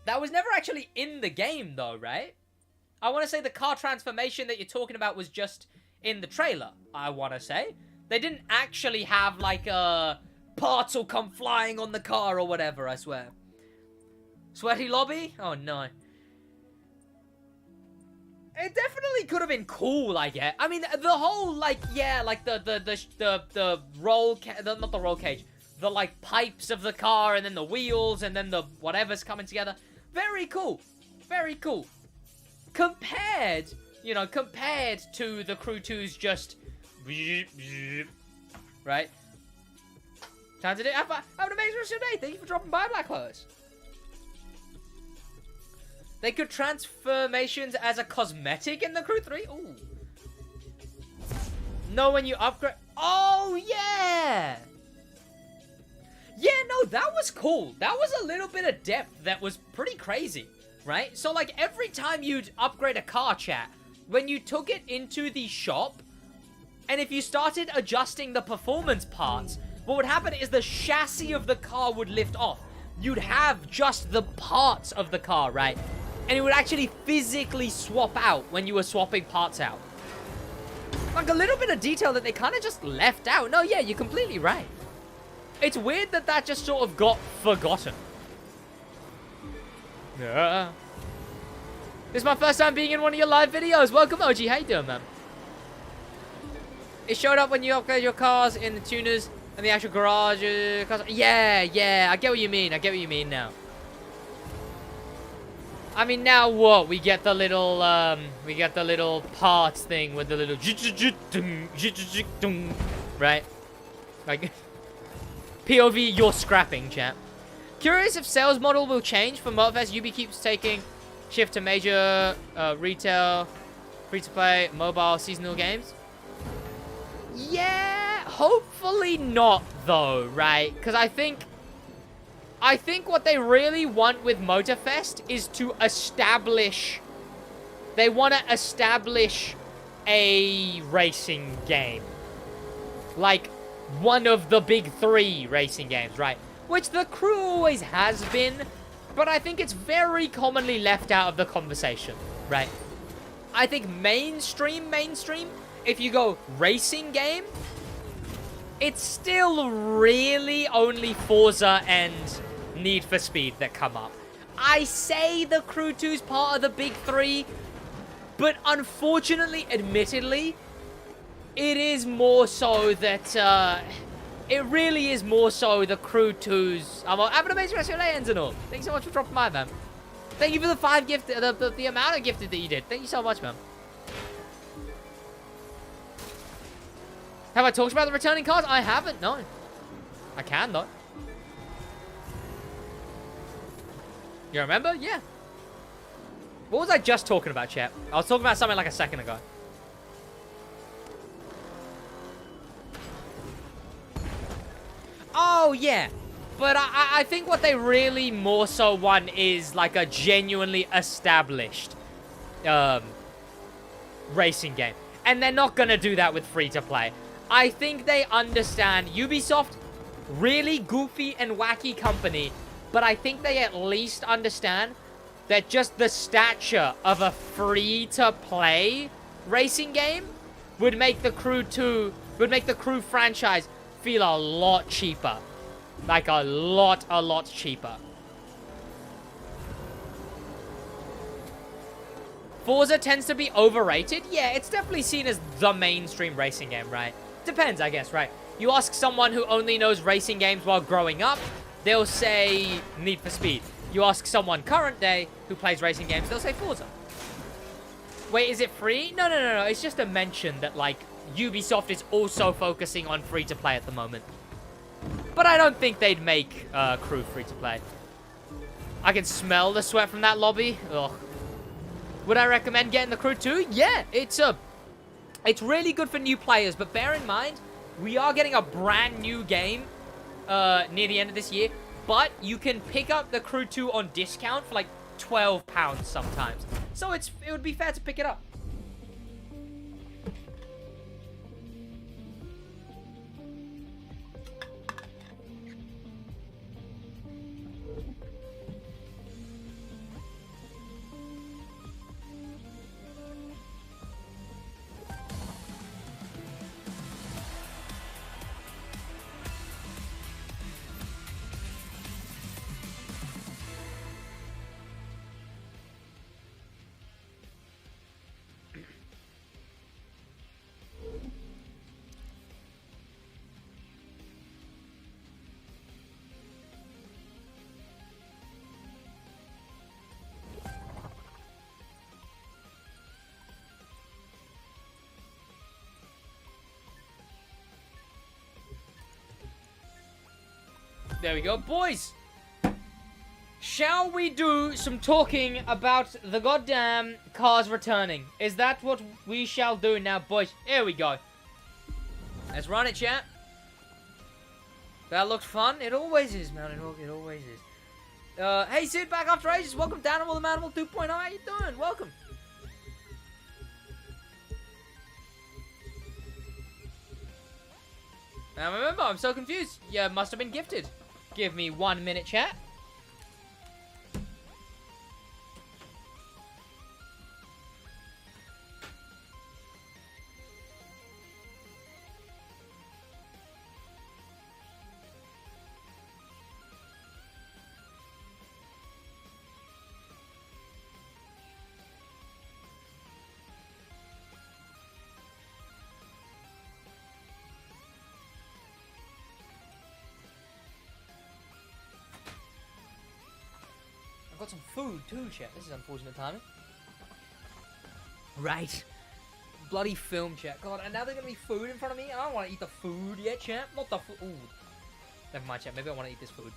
That was never actually in the game, though, right? I want to say the car transformation that you're talking about was just in the trailer, I want to say. They didn't actually have, like, parts will come flying on the car or whatever, I swear. Sweaty lobby? Oh, no. It definitely could have been cool, I guess. I mean, the whole, like, yeah, like, the roll, not the roll cage. the like pipes of the car, and then the wheels, and then the whatever's coming together. Very cool. Very cool. Compared to the Crew 2's just... Right? Time to do... Have an amazing rest of your day. Thank you for dropping by, Black Clothes. They could transformations as a cosmetic in the Crew 3? Ooh. No, when you upgrade... Oh, yeah! Yeah, no, that was cool. That was a little bit of depth that was pretty crazy, right? So, like, every time you'd upgrade a car, chat, when you took it into the shop, and if you started adjusting the performance parts, what would happen is the chassis of the car would lift off. You'd have just the parts of the car, right? And it would actually physically swap out when you were swapping parts out. Like, a little bit of detail that they kind of just left out. No, yeah, you're completely right. It's weird that that just sort of got forgotten. Yeah. This is my first time being in one of your live videos. Welcome, OG. How you doing, man? It showed up when you upgrade your cars in the tuners and the actual garage. Yeah. I get what you mean. I get what you mean now. I mean, now what? We get the little parts thing with the little... Right? Like... POV, you're scrapping, chat. Curious if sales model will change for Motorfest. UB keeps taking shift to major retail, free-to-play, mobile, seasonal games. Yeah, hopefully not, though, right? Because I think what they really want with Motorfest is to establish... They want to establish a racing game. Like... one of the big 3 racing games, right? Which the Crew always has been, but I think it's very commonly left out of the conversation, right? I think mainstream, if you go racing game, it's still really only Forza and Need for Speed that come up. I say the Crew 2's part of the big 3, but unfortunately, admittedly, it is more so that, it really is more so the Crew 2's... have an amazing rest of your day, Enzenor. Thank you so much for dropping by, man. Thank you for the 5 gifted, the amount of gifted that you did. Thank you so much, man. Have I talked about the returning cars? I haven't, no. I can, though. You remember? Yeah. What was I just talking about, chat? I was talking about something like a second ago. Oh, yeah. But I think what they really more so want is, like, a genuinely established racing game. And they're not going to do that with free-to-play. I think they understand Ubisoft, really goofy and wacky company, but I think they at least understand that just the stature of a free-to-play racing game would make the Crew franchise feel a lot cheaper. Like a lot cheaper. Forza tends to be overrated. Yeah, it's definitely seen as the mainstream racing game, right? Depends, I guess, right? You ask someone who only knows racing games while growing up, they'll say Need for Speed. You ask someone current day who plays racing games, they'll say Forza. Wait, is it free? No. It's just a mention that, like, Ubisoft is also focusing on free-to-play at the moment. But I don't think they'd make Crew free-to-play. I can smell the sweat from that lobby. Ugh. Would I recommend getting the Crew 2? Yeah, it's really good for new players, but bear in mind, we are getting a brand new game near the end of this year, but you can pick up the Crew 2 on discount for like £12 sometimes. So it would be fair to pick it up. There we go. Boys, shall we do some talking about the goddamn cars returning? Is that what we shall do now, boys? Here we go. Let's run it, chat. That looked fun. It always is, man. It always is. Hey, Sid, back after ages. Welcome, Danimal, the Manimal 2.0. How you doing? Welcome. Now remember, I'm so confused. You must have been gifted. Give me 1 minute, chat. I've got some food too, chat. This is unfortunate timing. Right. Bloody film, chat. God, and now there's gonna be food in front of me. I don't want to eat the food yet, chat. Not the food. Ooh. Never mind, chat. Maybe I want to eat this food.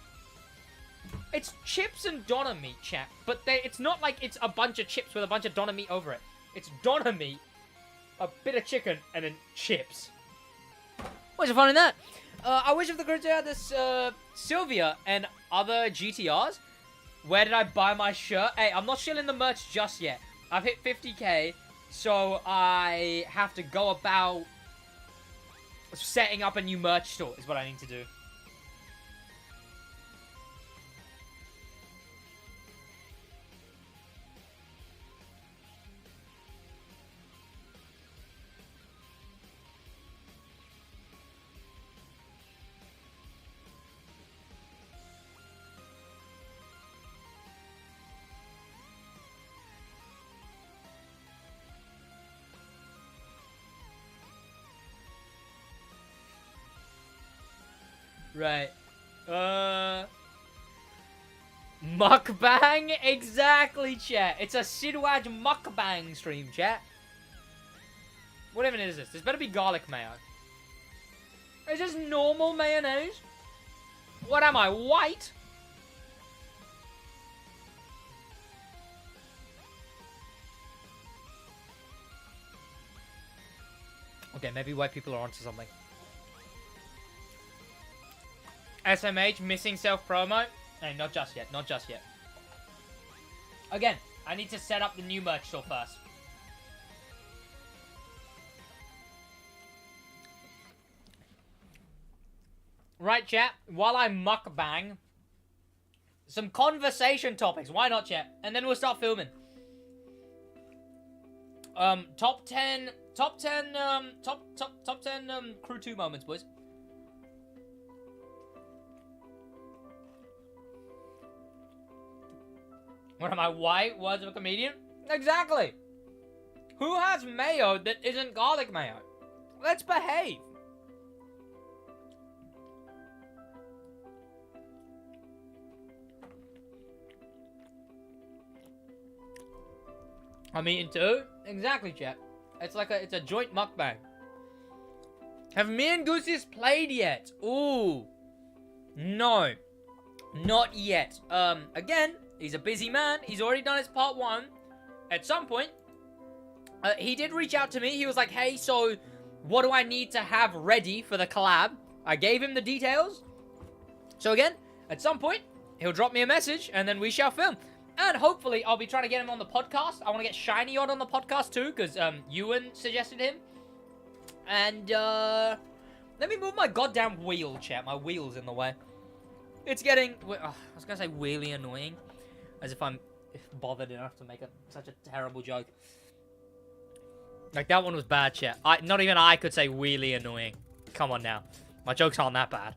It's chips and doner meat, chat. But it's not like it's a bunch of chips with a bunch of doner meat over it. It's doner meat, a bit of chicken, and then chips. What's the fun in that? I wish if the crew had this Sylvia and other GTRs. Where did I buy my shirt? Hey, I'm not shilling the merch just yet. I've hit 50k, so I have to go about setting up a new merch store is what I need to do. Right. Mukbang? Exactly, chat. It's a SidWaj mukbang stream, chat. What even is this? This better be garlic mayo. Is this normal mayonnaise? What am I, white? Okay, maybe white people are onto something. SMH, missing self-promo? Hey, not just yet, not just yet. Again, I need to set up the new merch store first. Right, chat, while I mukbang, some conversation topics. Why not, chat? And then we'll start filming. Top 10 crew 2 moments, boys. What am I, white? Words of a comedian? Exactly. Who has mayo that isn't garlic mayo? Let's behave. I'm eating too? Exactly, chat. It's like it's a joint mukbang. Have me and Goosey's played yet? Ooh. No. Not yet. Again, he's a busy man. He's already done his part 1. At some point, he did reach out to me. He was like, hey, so what do I need to have ready for the collab? I gave him the details. So again, at some point, he'll drop me a message and then we shall film. And hopefully, I'll be trying to get him on the podcast. I want to get Shiny on the podcast too, because Ewan suggested him. And let me move my goddamn wheel, chat. My wheel's in the way. It's getting, I was going to say really annoying. As if I'm bothered enough to make such a terrible joke. Like, that one was bad, chat. Not even I could say really annoying. Come on now. My jokes aren't that bad.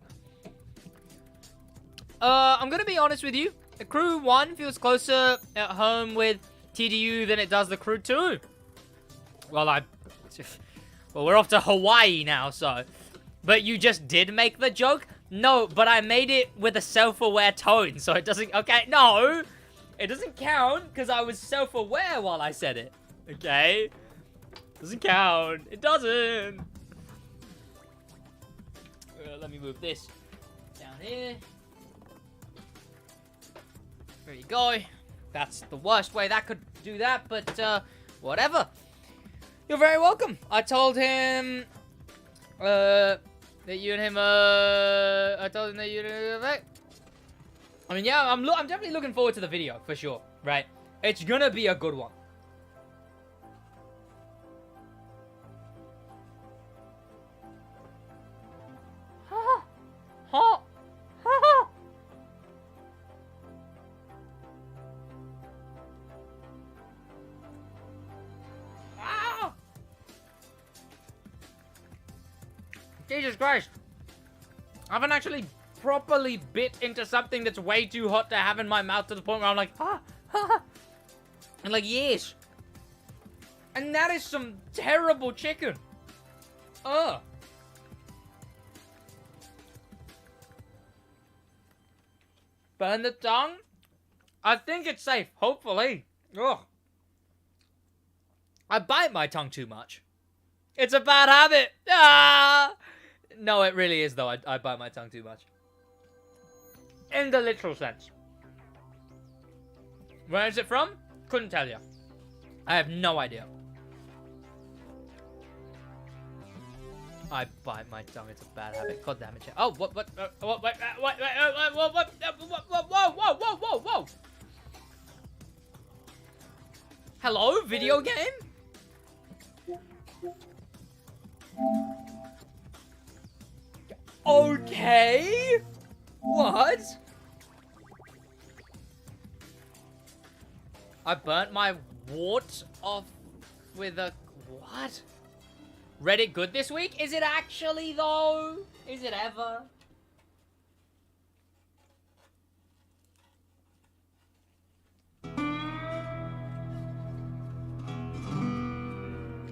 I'm going to be honest with you. The Crew 1 feels closer at home with TDU than it does the Crew 2. Well, we're off to Hawaii now, so. But you just did make the joke? No, but I made it with a self-aware tone, so it doesn't... Okay, no! It doesn't count, because I was self-aware while I said it. Okay? Doesn't count. It doesn't. Let me move this down here. There you go. That's the worst way that could do that, but, whatever. You're very welcome. I told him, that you and him, I told him that you and him, I mean, yeah, I'm definitely looking forward to the video, for sure, right? It's gonna be a good one. Ha! Ha! Ha! Ah! Jesus Christ. I haven't actually properly bit into something that's way too hot to have in my mouth to the point where I'm like, and like, yes. And that is some terrible chicken. Ugh. Burn the tongue? I think it's safe, hopefully. Ugh. I bite my tongue too much. It's a bad habit. Ah! No, it really is, though. I bite my tongue too much. In the literal sense. Where is it from? Couldn't tell you. I have no idea. I bite my tongue. It's a bad habit. God damn it. Oh, what, whoa. Hello, video game? Okay. What? I burnt my wart off with a... What? Reddit good this week? Is it actually, though? Is it ever?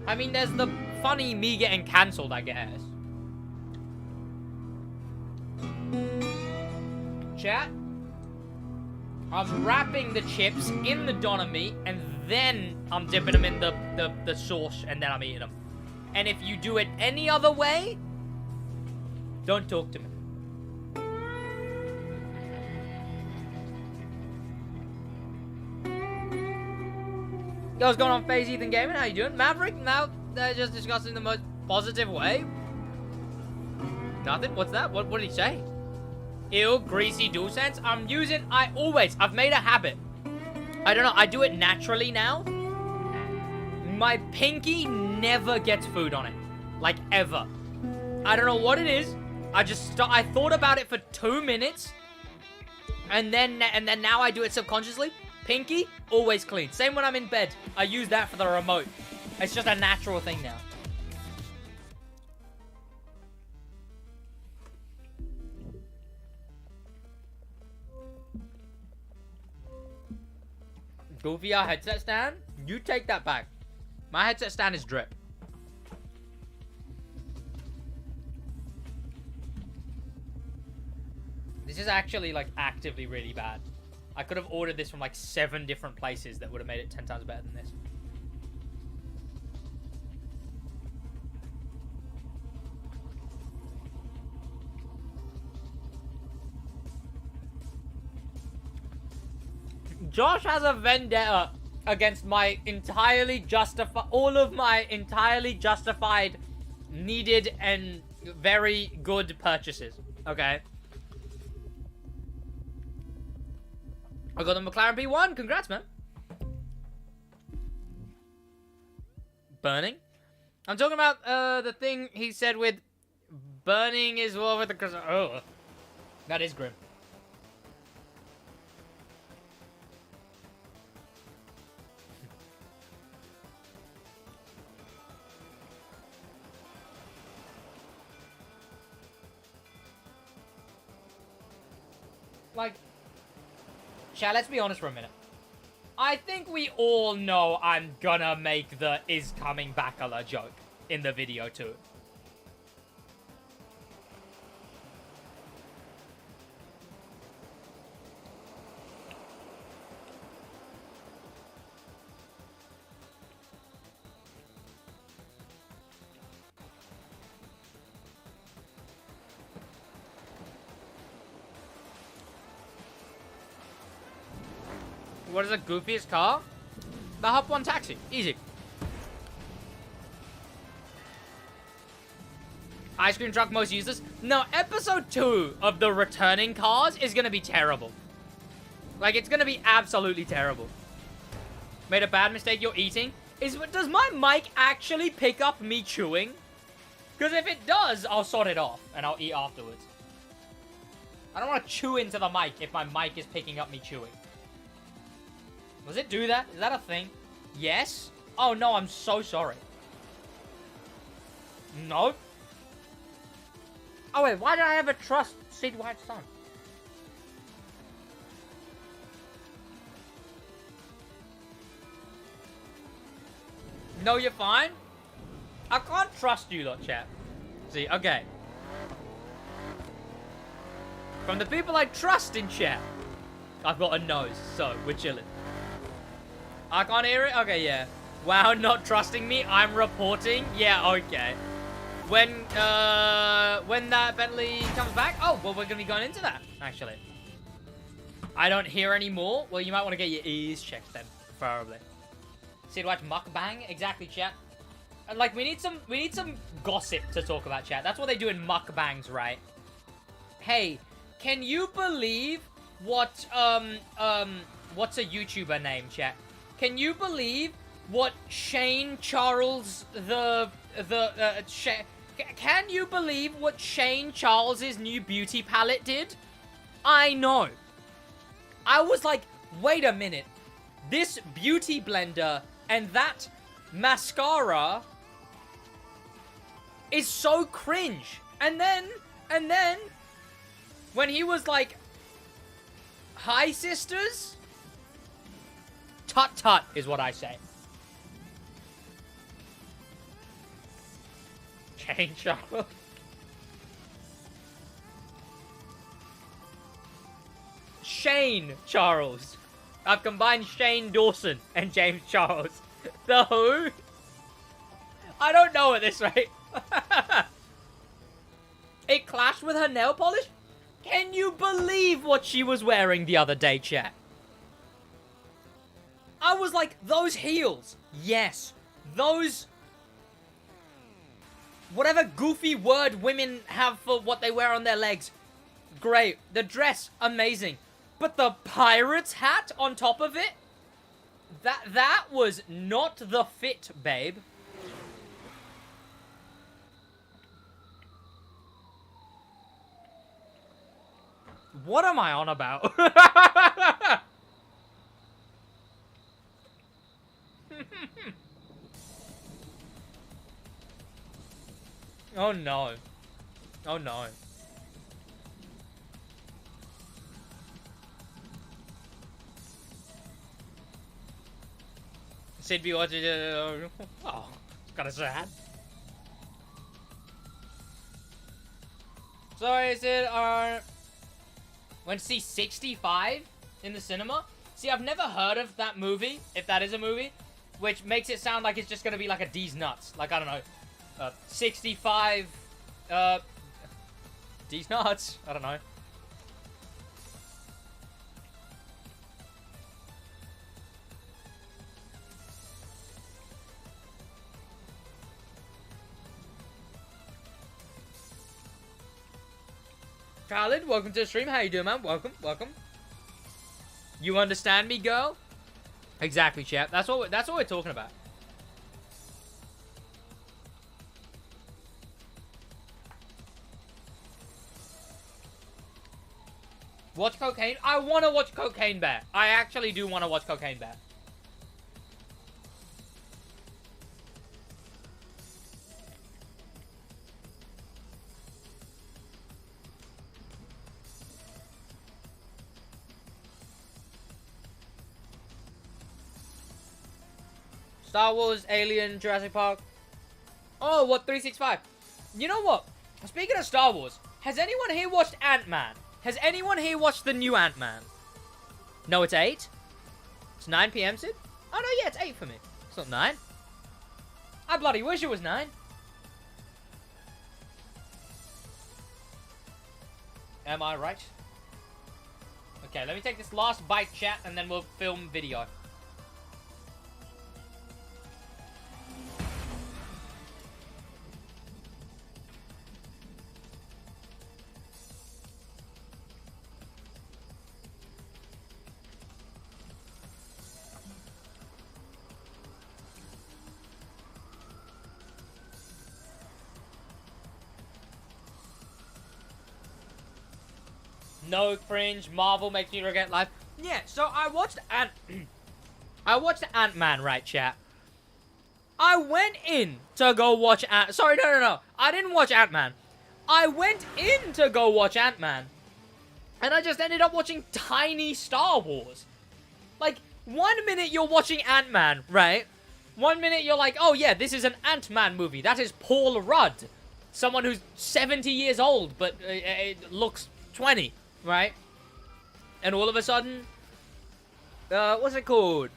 I mean, there's the funny me getting cancelled, I guess. Chat? I'm wrapping the chips in the doner meat, and then I'm dipping them in the sauce, and then I'm eating them. And if you do it any other way, don't talk to me. Yo, what's going on, FaZe Ethan Gaming? How you doing? Maverick? Now they're just discussing the most positive way. Nothing? What's that? What did he say? Ew, greasy DualSense. I've made a habit. I don't know, I do it naturally now. My pinky never gets food on it. Like, ever. I don't know what it is. I thought about it for 2 minutes. And then now I do it subconsciously. Pinky, always clean. Same when I'm in bed. I use that for the remote. It's just a natural thing now. Goofy, our headset stand? You take that back. My headset stand is drip. This is actually, like, actively really bad. I could have ordered this from, like, 7 different places that would have made it 10 times better than this. Josh has a vendetta against my all of my entirely justified, needed, and very good purchases. Okay. I got the McLaren P1. Congrats, man. Burning? I'm talking about the thing he said with burning is well with the... Oh, that is grim. Like, chat, let's be honest for a minute. I think we all know I'm gonna make the is coming back a joke in the video too. What is the goofiest car? The Hop 1 taxi. Easy. Ice cream truck most useless. No, episode 2 of the returning cars is gonna be terrible. Like, it's gonna be absolutely terrible. Made a bad mistake, you're eating? Does my mic actually pick up me chewing? Because if it does, I'll sort it off, and I'll eat afterwards. I don't want to chew into the mic if my mic is picking up me chewing. Does it do that? Is that a thing? Yes? Oh no, I'm so sorry. No. Oh wait, why did I ever trust SidWaj's son? No, you're fine. I can't trust you lot, chat. See, okay. From the people I trust in chat, I've got a nose, so we're chilling. I can't hear it? Okay, yeah. Wow, not trusting me? I'm reporting? Yeah, okay. When that Bentley comes back? Oh, well, we're gonna be going into that, actually. I don't hear any more? Well, you might want to get your ears checked then, preferably. SidWaj mukbang? Exactly, chat. Like, we need some gossip to talk about, chat. That's what they do in mukbangs, right? Hey, can you believe what, what's a YouTuber name, chat? Can you believe what Shane Charles, can you believe what Shane Charles's new beauty palette did? I know. I was like, wait a minute. This beauty blender and that mascara is so cringe. And then, when he was like, hi, sisters? Tut-tut is what I say. Shane Charles. Shane Charles. I've combined Shane Dawson and James Charles. The who? I don't know at this rate. It clashed with her nail polish? Can you believe what she was wearing the other day, chat? I was like, those heels. Yes. Those... whatever goofy word women have for what they wear on their legs. Great. The dress, amazing. But the pirate's hat on top of it? That was not the fit, babe. What am I on about? Oh no. Oh no. Sid be watching it. Oh, it's kind of sad. Sorry, Sid. Went to see 65 in the cinema. See, I've never heard of that movie, if that is a movie, which makes it sound like it's just gonna be like a D's nuts. Like, I don't know, 65, D's nuts. I don't know. Khaled, welcome to the stream. How you doing, man? Welcome, welcome. You understand me, girl? Exactly, chap. That's what we're talking about. Watch Cocaine? I want to watch Cocaine Bear. I actually do want to watch Cocaine Bear. Star Wars, Alien, Jurassic Park. Oh, what, 365? You know what? Speaking of Star Wars, has anyone here watched Ant-Man? Has anyone here watched the new Ant-Man? No, it's 8? It's 9 PM, Sid? Oh, no, yeah, it's 8 for me. It's not 9. I bloody wish it was 9. Am I right? Okay, let me take this last bite, chat, and then we'll film video. No cringe. Marvel makes me regret life. Yeah, so I watched Ant-Man, right, chat? I went in to go watch Sorry, no. I didn't watch Ant-Man. I went in to go watch Ant-Man. And I just ended up watching tiny Star Wars. Like, 1 minute you're watching Ant-Man, right? 1 minute you're like, oh yeah, this is an Ant-Man movie. That is Paul Rudd. Someone who's 70 years old, but looks 20. Right? And all of a sudden, what's it called?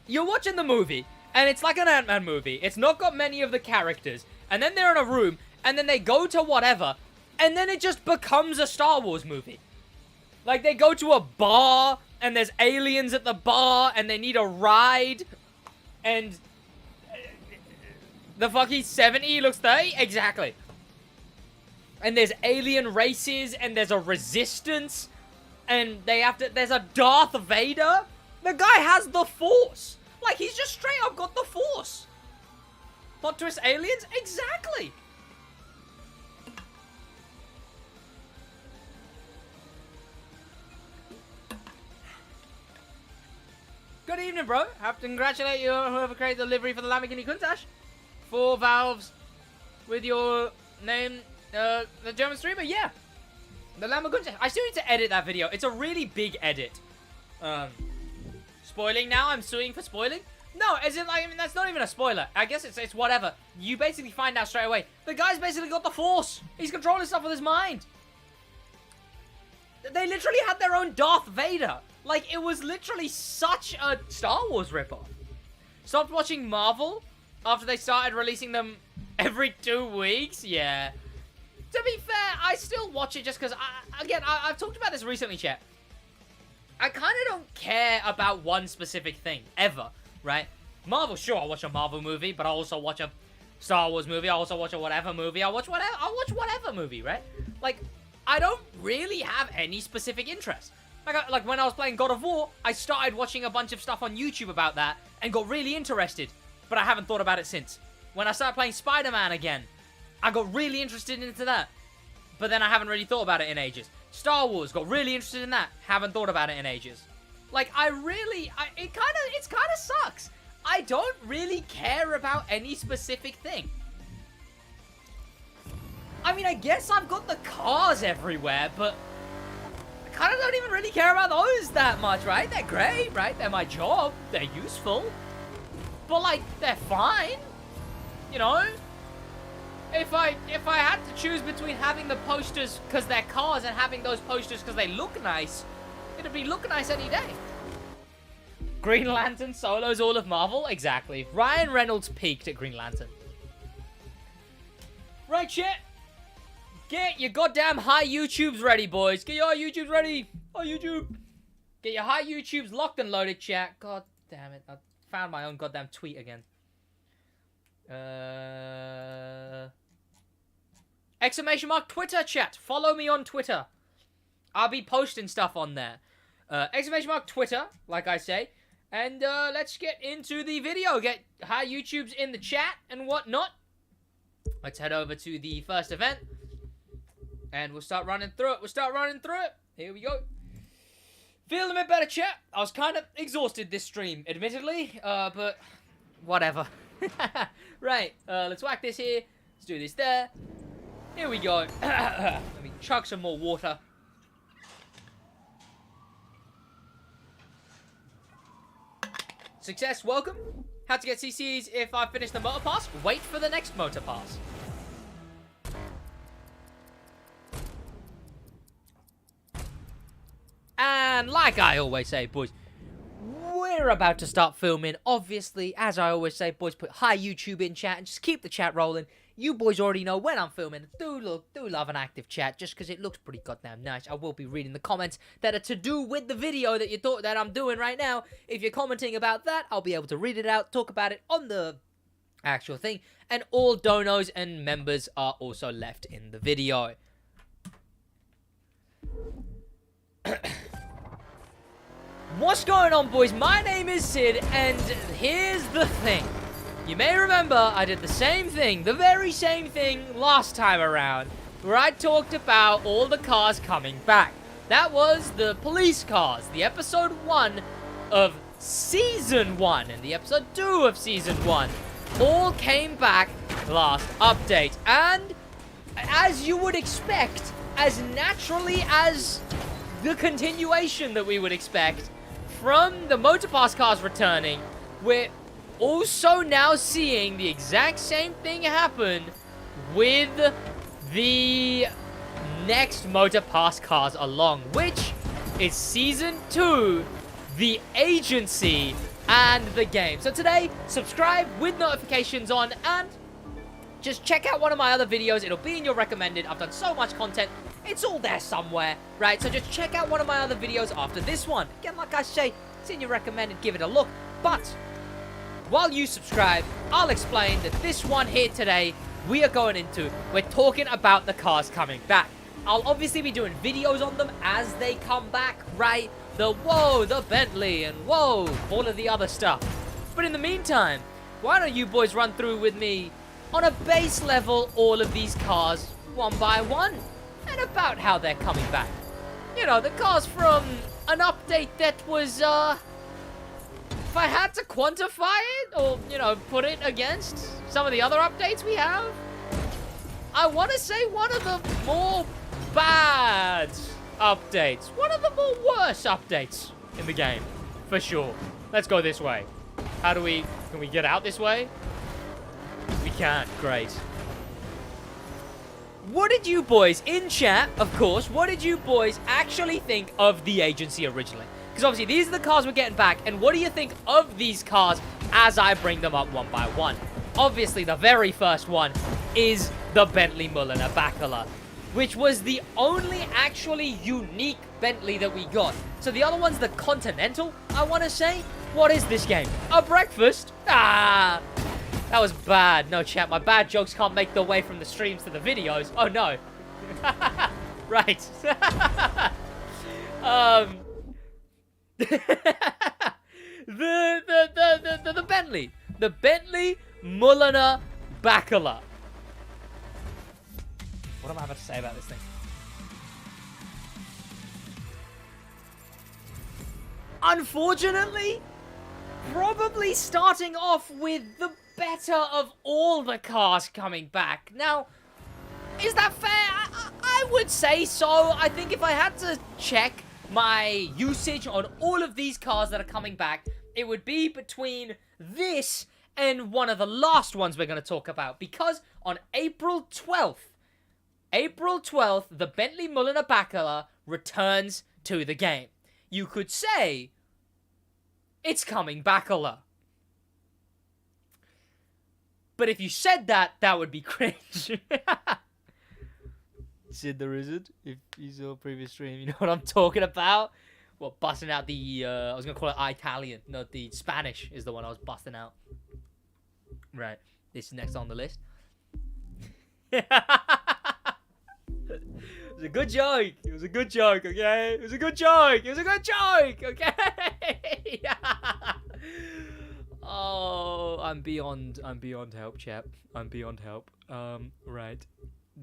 You're watching the movie, and it's like an Ant-Man movie. It's not got many of the characters. And then they're in a room, and then they go to whatever, and then it just becomes a Star Wars movie. Like, they go to a bar, and there's aliens at the bar, and they need a ride, and the fuck, he's 70, he looks 30? Exactly. And there's alien races, and there's a resistance, and there's a Darth Vader. The guy has the Force. Like, he's just straight up got the Force. Plot twist aliens? Exactly. Good evening, bro. Have to congratulate you on whoever created the livery for the Lamborghini Countach. 4 valves with your name. The German streamer, yeah. The Lamborghini. I still need to edit that video. It's a really big edit. Spoiling now? I'm suing for spoiling? No, as in, like, I mean, that's not even a spoiler. I guess it's whatever. You basically find out straight away. The guy's basically got the Force. He's controlling stuff with his mind. They literally had their own Darth Vader. Like, it was literally such a Star Wars ripoff. Stopped watching Marvel after they started releasing them every 2 weeks? Yeah. To be fair, I still watch it just because, I've talked about this recently, chat. I kind of don't care about one specific thing, ever, right? Marvel, sure, I'll watch a Marvel movie, but I'll also watch a Star Wars movie, I'll also watch a whatever movie, I'll watch whatever movie, right? Like, I don't really have any specific interest. Like when I was playing God of War, I started watching a bunch of stuff on YouTube about that, and got really interested, but I haven't thought about it since. When I started playing Spider-Man again, I got really interested into that, but then I haven't really thought about it in ages. Star Wars, got really interested in that, haven't thought about it in ages. Like, it kind of sucks. I don't really care about any specific thing. I mean, I guess I've got the cars everywhere, but I kind of don't even really care about those that much, right? They're great, right? They're my job, they're useful, but like, they're fine, you know? If I had to choose between having the posters because they're cars and having those posters because they look nice, it'd be look nice any day. Green Lantern solos all of Marvel? Exactly. Ryan Reynolds peaked at Green Lantern. Right, shit. Get your goddamn high YouTubes ready, boys. Get your high YouTubes ready. Oh, YouTube. Get your high YouTubes locked and loaded, chat. God damn it. I found my own goddamn tweet again. Exclamation mark Twitter, chat. Follow me on Twitter. I'll be posting stuff on there. Exclamation mark Twitter, like I say. And let's get into the video. Get high YouTubes in the chat and whatnot. Let's head over to the first event. And we'll start running through it. Here we go. Feeling a bit better, chat. I was kind of exhausted this stream, admittedly. But whatever. Right. Let's whack this here. Let's do this there. Here we go. Let me chug some more water. Success, welcome. How to get CCs if I finish the motor pass? Wait for the next motor pass. And like I always say, boys, we're about to start filming. Obviously, as I always say, boys, put hi YouTube in chat and just keep the chat rolling. You boys already know when I'm filming. Do love an active chat just because it looks pretty goddamn nice. I will be reading the comments that are to do with the video that you thought that I'm doing right now. If you're commenting about that, I'll be able to read it out, talk about it on the actual thing. And all donos and members are also left in the video. What's going on, boys? My name is Sid, and here's the thing. You may remember I did the same thing, the very same thing last time around, where I talked about all the cars coming back. That was the police cars, the episode 1 of season 1 and the episode 2 of season 1. All came back last update, and as you would expect, as naturally as the continuation that we would expect from the Motorpass cars returning, we're also now seeing the exact same thing happen with the next Motorpass cars along, which is Season 2, the agency, and the game. So today, subscribe with notifications on, and just check out one of my other videos. It'll be in your recommended. I've done so much content. It's all there somewhere, right? So just check out one of my other videos after this one. Again, like I say, it's in your recommended. Give it a look. But while you subscribe, I'll explain that this one here today, we're talking about the cars coming back. I'll obviously be doing videos on them as they come back, right? The Bentley, and whoa, all of the other stuff. But in the meantime, why don't you boys run through with me on a base level all of these cars one by one, and about how they're coming back. You know, the cars from an update that was, if I had to quantify it, or, you know, put it against some of the other updates we have, I want to say one of the more bad updates. One of the more worse updates in the game, for sure. Let's go this way. Can we get out this way? We can't. Great. What did you boys, in chat, of course, what did you boys actually think of the agency originally? Because obviously, these are the cars we're getting back, and what do you think of these cars as I bring them up one by one? Obviously, the very first one is the Bentley Mulliner Bacala, which was the only actually unique Bentley that we got. So the other one's the Continental, I want to say. What is this game? A breakfast? Ah! That was bad. No, chat. My bad jokes can't make their way from the streams to the videos. Oh, no. Right. The Bentley. The Bentley Mulliner Bacala. What am I about to say about this thing? Unfortunately, probably starting off with the better of all the cars coming back. Now, is that fair? I would say so. I think if I had to check my usage on all of these cars that are coming back, it would be between this and one of the last ones we're going to talk about. Because on April 12th, the Bentley Mulliner Bacala returns to the game. You could say it's coming Bacala. But if you said that, that would be cringe. Sid there isn't. If you saw a previous stream, you know what I'm talking about. Well, busting out the, I was going to call it Italian. No, the Spanish is the one I was busting out. Right. This is next on the list. It was a good joke. It was a good joke, okay? It was a good joke. It was a good joke, okay? Oh, I'm beyond help, chap. I'm beyond help. Right.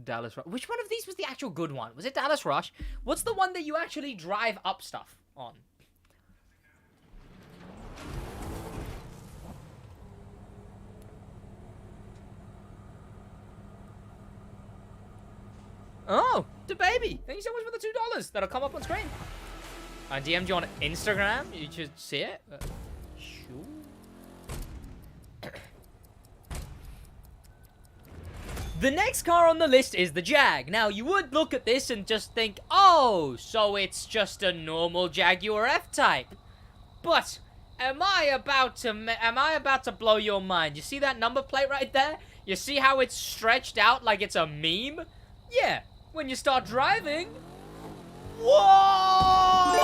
Dallas Rush. Which one of these was the actual good one? Was it Dallas Rush? What's the one that you actually drive up stuff on? Oh, the baby. Thank you so much for the $2 that'll come up on screen. I DM'd you on Instagram. You should see it. Sure. The next car on the list is the Jag. Now, you would look at this and just think, oh, so it's just a normal Jaguar F-Type. But am I about to blow your mind? You see that number plate right there? You see how it's stretched out like it's a meme? Yeah, when you start driving. Whoa!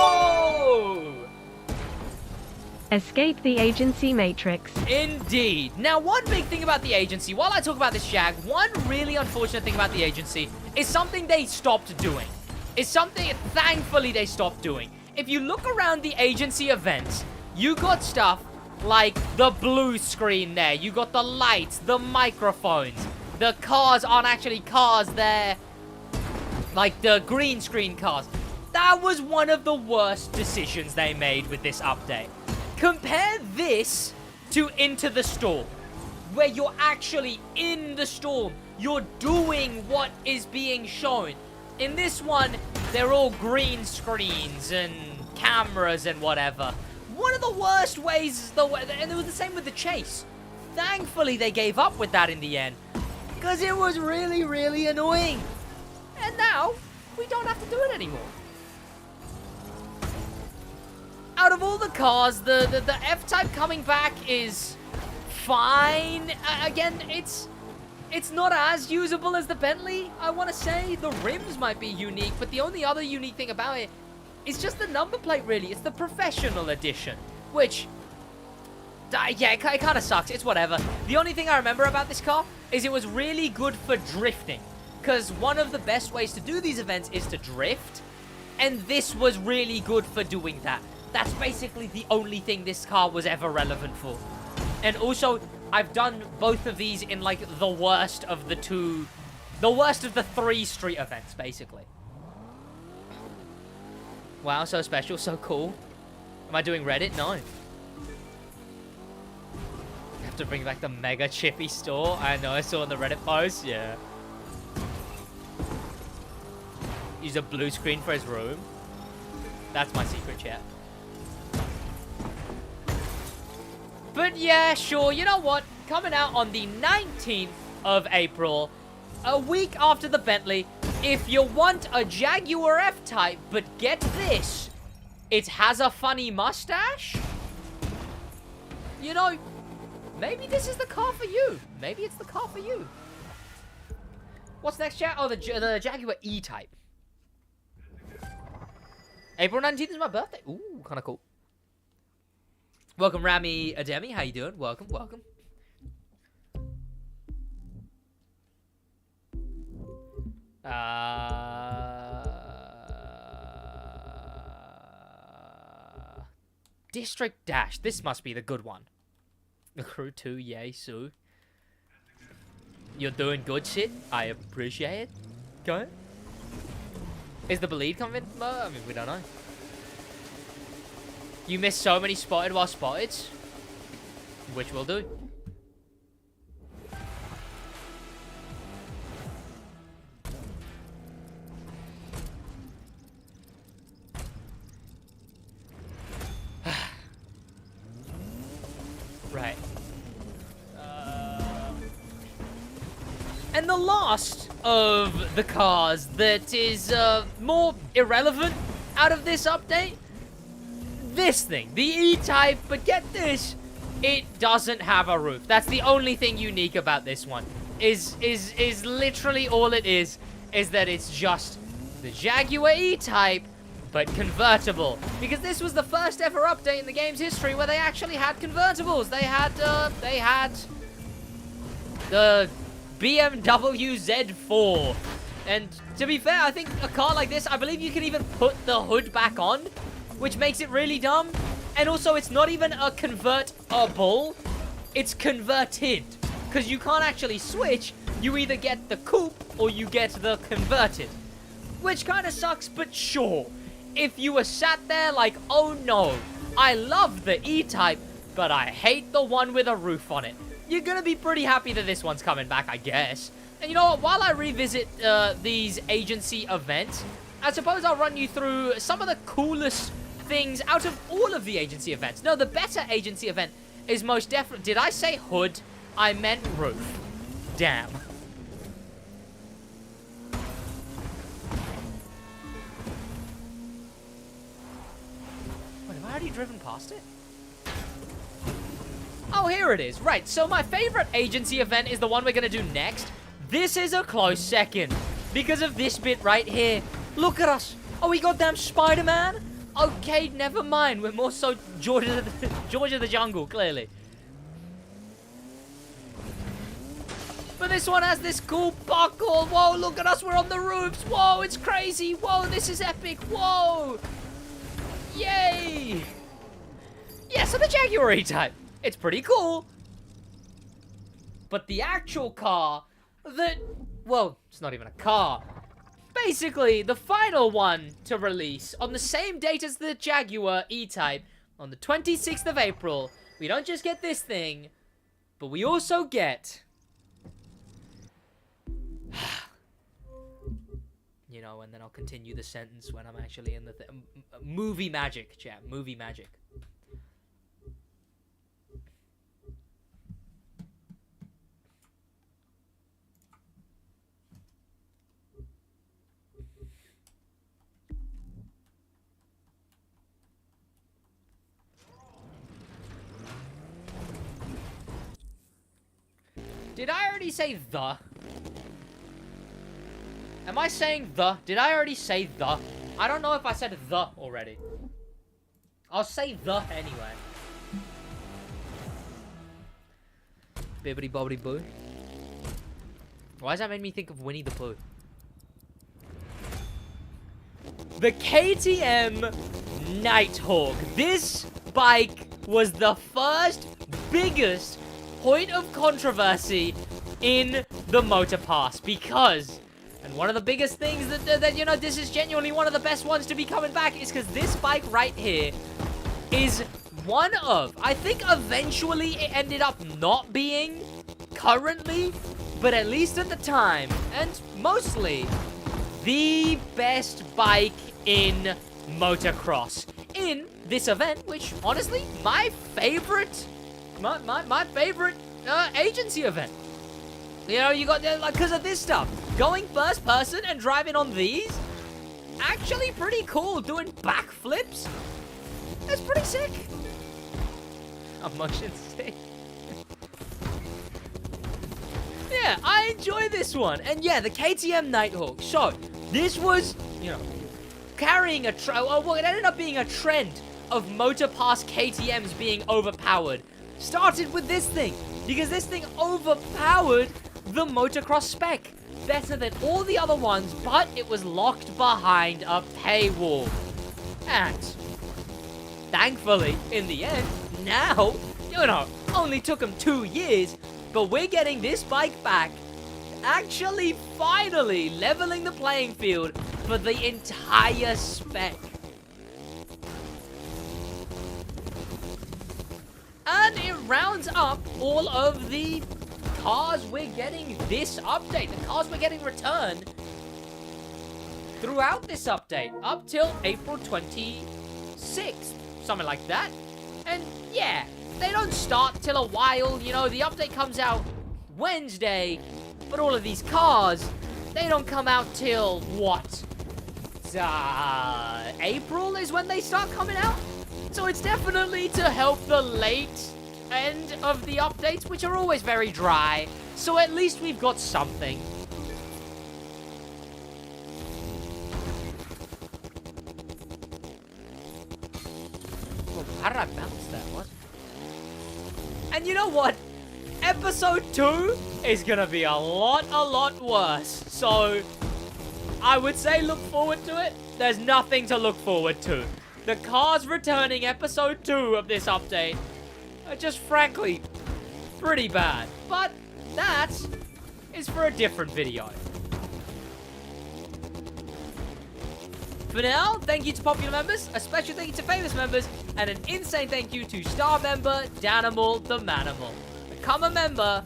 Escape the agency matrix. Indeed. Now, one big thing about the agency, while I talk about this Jag, one really unfortunate thing about the agency is something they stopped doing. It's something, thankfully, they stopped doing. If you look around the agency events, you got stuff like the blue screen there. You got the lights, the microphones. The cars aren't actually cars, they're like the green screen cars. That was one of the worst decisions they made with this update. Compare this to Into the Storm, where you're actually in the storm. You're doing what is being shown. In this one, they're all green screens and cameras and whatever. One of the worst ways, and it was the same with the chase. Thankfully, they gave up with that in the end, because it was really, really annoying. And now, we don't have to do it anymore. Out of all the cars, the F-Type coming back is fine. Again, it's not as usable as the Bentley, I want to say. The rims might be unique, but the only other unique thing about it is just the number plate, really. It's the professional edition, which, yeah, it kind of sucks. It's whatever. The only thing I remember about this car is it was really good for drifting, because one of the best ways to do these events is to drift, and this was really good for doing that. That's basically the only thing this car was ever relevant for. And also, I've done both of these in, like, the worst of the 3 street events, basically. Wow, so special, so cool. Am I doing Reddit? No. Have to bring back the mega chippy store. I know, I saw in the Reddit post, yeah. Use a blue screen for his room. That's my secret chat. But yeah, sure, you know what? Coming out on the 19th of April, a week after the Bentley, if you want a Jaguar F-Type, but get this, it has a funny mustache? You know, maybe this is the car for you. Maybe it's the car for you. What's next, chat? Oh, the Jaguar E-Type. April 19th is my birthday. Ooh, kind of cool. Welcome, Rami Ademi. How you doing? Welcome, welcome. District Dash. This must be the good one. The Crew 2, yay, Sue. You're doing good shit. I appreciate it. Okay. Is the bleed coming? I mean, we don't know. You missed so many spotted while spotted. Which we'll do. Right. And the last of the cars that is more irrelevant out of this update, this thing, the E-Type, but get this, it doesn't have a roof. That's the only thing unique about this one. Is literally all it is that it's just the Jaguar E-Type, but convertible. Because this was the first ever update in the game's history where they actually had convertibles. They had the BMW Z4. And to be fair, I think a car like this, I believe you can even put the hood back on, which makes it really dumb. And also, it's not even a convertible, it's converted. Because you can't actually switch. You either get the coupe or you get the converted. Which kind of sucks, but sure. If you were sat there like, oh no, I love the E-Type, but I hate the one with a roof on it, you're gonna be pretty happy that this one's coming back, I guess. And you know what, while I revisit these agency events, I suppose I'll run you through some of the coolest things out of all of the agency events. No, the better agency event is most definitely... Did I say hood? I meant roof. Damn. Wait, have I already driven past it? Oh, here it is. Right, so my favorite agency event is the one we're gonna do next. This is a close second because of this bit right here. Look at us. Oh, we goddamn Spider-Man? Okay, never mind. We're more so Georgia the Jungle, clearly. But this one has this cool parkour. Whoa, look at us. We're on the roofs. Whoa, it's crazy. Whoa, this is epic. Whoa. Yay. Yeah, so the Jaguar E-Type. It's pretty cool. But the actual car that... Well, it's not even a car. Basically, the final one to release on the same date as the Jaguar E-Type on the 26th of April. We don't just get this thing, but we also get... You know, and then I'll continue the sentence when I'm actually in the movie magic, chat. Movie magic. Did I already say the? Am I saying the? Did I already say the? I don't know if I said the already. I'll say the anyway. Bibbidi bobbidi boo. Why does that make me think of Winnie the Pooh? The KTM Nighthawk. This bike was the first biggest point of controversy in the Motor Pass because, and one of the biggest things that you know, this is genuinely one of the best ones to be coming back is because this bike right here is one of, I think eventually it ended up not being currently, but at least at the time, and mostly, the best bike in motocross in this event, which honestly, my favorite agency event. You know, you got, like, because of this stuff. Going first person and driving on these, actually pretty cool. Doing backflips, that's pretty sick. A motion stick. Yeah, I enjoy this one. And yeah, the KTM Nighthawk. So, this was, you know, carrying a well, it ended up being a trend of Motor Pass KTMs being overpowered. Started with this thing, because this thing overpowered the motocross spec better than all the other ones, but it was locked behind a paywall. And thankfully, in the end, now, you know, only took them 2 years, but we're getting this bike back, actually finally leveling the playing field for the entire spec. And it rounds up all of the cars we're getting this update. The cars we're getting returned throughout this update. Up till April 26th. Something like that. And yeah, they don't start till a while. You know, the update comes out Wednesday. But all of these cars, they don't come out till what? April is when they start coming out? So it's definitely to help the late end of the updates, which are always very dry. So at least we've got something. Oh, how did I bounce that? What? And you know what? Episode 2 is gonna be a lot worse. So I would say look forward to it. There's nothing to look forward to. The cars returning episode 2 of this update are just frankly pretty bad. But that is for a different video. For now, thank you to popular members, a special thank you to famous members, and an insane thank you to star member Danimal the Manimal. Become a member,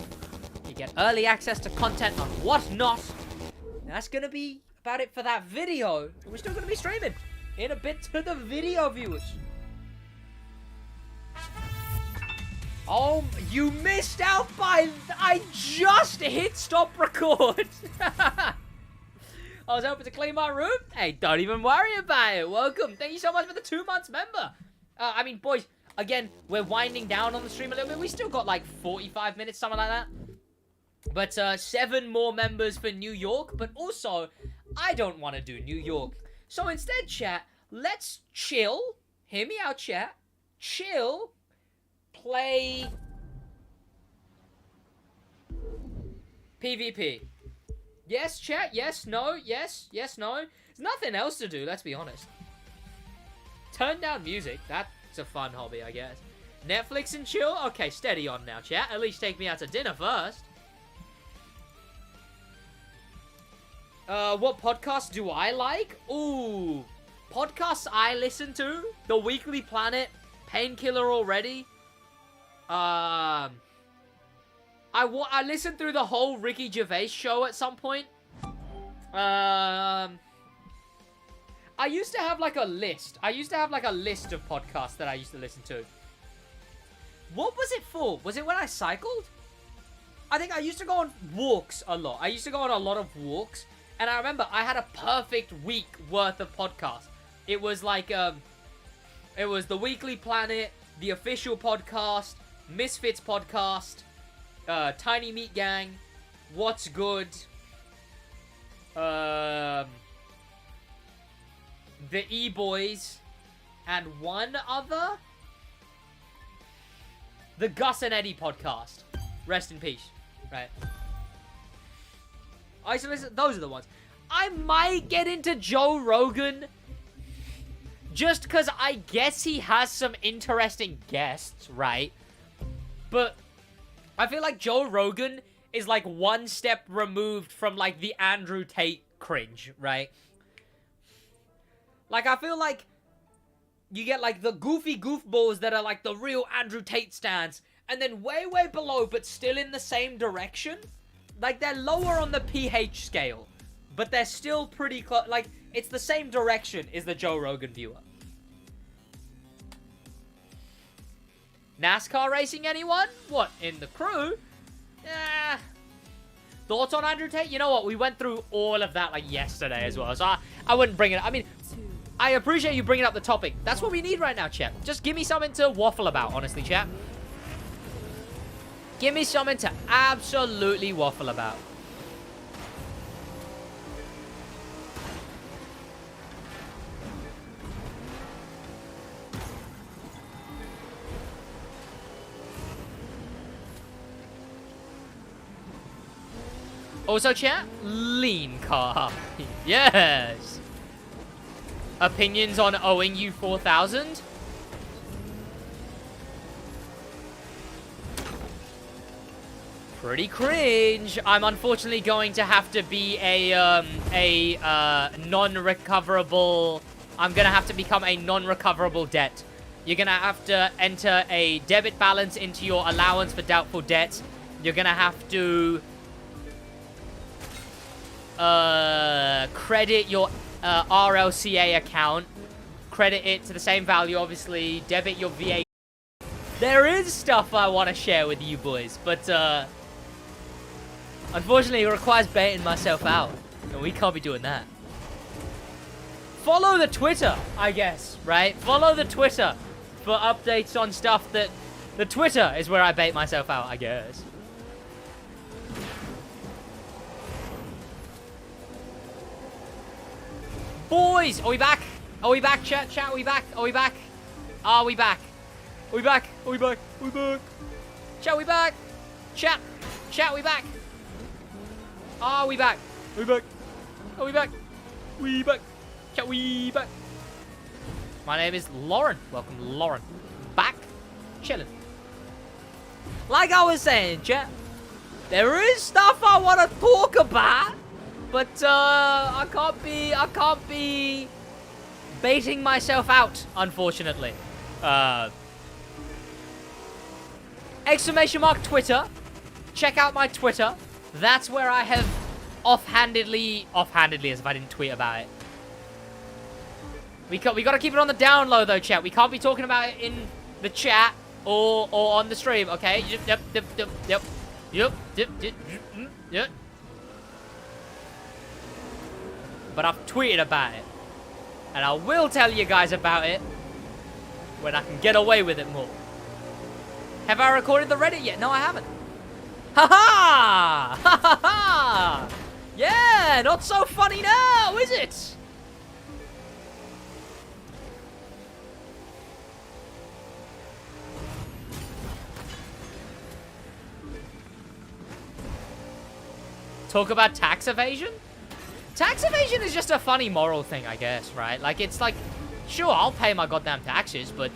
you get early access to content on whatnot. That's gonna be about it for that video. We're still gonna be streaming in a bit to the video viewers. Oh, you missed out by... I just hit stop record. I was hoping to clean my room. Hey, don't even worry about it. Welcome. Thank you so much for the 2 months member. I mean, boys, Again, we're winding down on the stream a little bit. We still got like 45 minutes, something like that. But 7 more members for New York. But also, I don't want to do New York. So instead, chat, let's chill. Hear me out, chat. Chill. Play PvP. Yes, chat. Yes, no. Yes, yes, no. There's nothing else to do, let's be honest. Turn down music. That's a fun hobby, I guess. Netflix and chill? Okay, steady on now, chat. At least take me out to dinner first. What podcasts do I like? Ooh. Podcasts I listen to? The Weekly Planet. Painkiller Already. I listened through the whole Ricky Gervais show at some point. I used to have like a list. I used to have like a list of podcasts that I used to listen to. What was it for? Was it when I cycled? I think I used to go on walks a lot. I used to go on a lot of walks. And I remember I had a perfect week worth of podcasts. It was like, it was The Weekly Planet, The Official Podcast, Misfits Podcast, Tiny Meat Gang, What's Good, The E-Boys, and one other? The Gus and Eddie podcast. Rest in peace. Right. I used to listen, those are the ones. I might get into Joe Rogan just because I guess he has some interesting guests, right? But I feel like Joe Rogan is like one step removed from like the Andrew Tate cringe, right? Like, I feel like you get, like, the goofy goofballs that are, like, the real Andrew Tate stance, and then way, way below, but still in the same direction. Like, they're lower on the pH scale, but they're still pretty close. Like, it's the same direction as the Joe Rogan viewer. NASCAR racing, anyone? What, in the crew? Thoughts on Andrew Tate? You know what? We went through all of that, like, yesterday as well, so I wouldn't bring it up. I mean, I appreciate you bringing up the topic. That's what we need right now, chat. Just give me something to waffle about, honestly, chat. Give me something to absolutely waffle about. Also, chat, lean car. Yes. Opinions on owing you 4,000? Pretty cringe. I'm unfortunately going to have to be a non-recoverable... I'm gonna have to become a non-recoverable debt. You're gonna have to enter a debit balance into your allowance for doubtful debts. You're gonna have to... credit your... RLCA account, credit it to the same value, obviously, debit your VA. There is stuff I want to share with you boys, but unfortunately it requires baiting myself out, and we can't be doing that. Follow the Twitter, I guess, right? Follow the Twitter for updates on stuff that... The Twitter is where I bait myself out, I guess. Boys, are we back? Are we back, chat? Chat, are we back? Are we back? Are we back? Are we back? Are we back? Are we back? Chat, we back? Chat. Chat, we back? Are we back? Are we back? Are we back? We back. Chat, we back. My name is Lauren. Welcome, Lauren. Back. Chilling. Like I was saying, chat, there is stuff I want to talk about. But, I can't be baiting myself out, unfortunately. Exclamation mark Twitter. Check out my Twitter. That's where I have offhandedly as if I didn't tweet about it. We gotta keep it on the down low though, chat. We can't be talking about it in the chat or on the stream, okay? Yep. But I've tweeted about it. And I will tell you guys about it. when I can get away with it more. Have I recorded the Reddit yet? No, I haven't. Ha-ha! Ha-ha-ha! Yeah, not so funny now, is it? Talk about tax evasion? Tax evasion is just a funny moral thing, I guess, right? Like, it's like, sure, I'll pay my goddamn taxes, but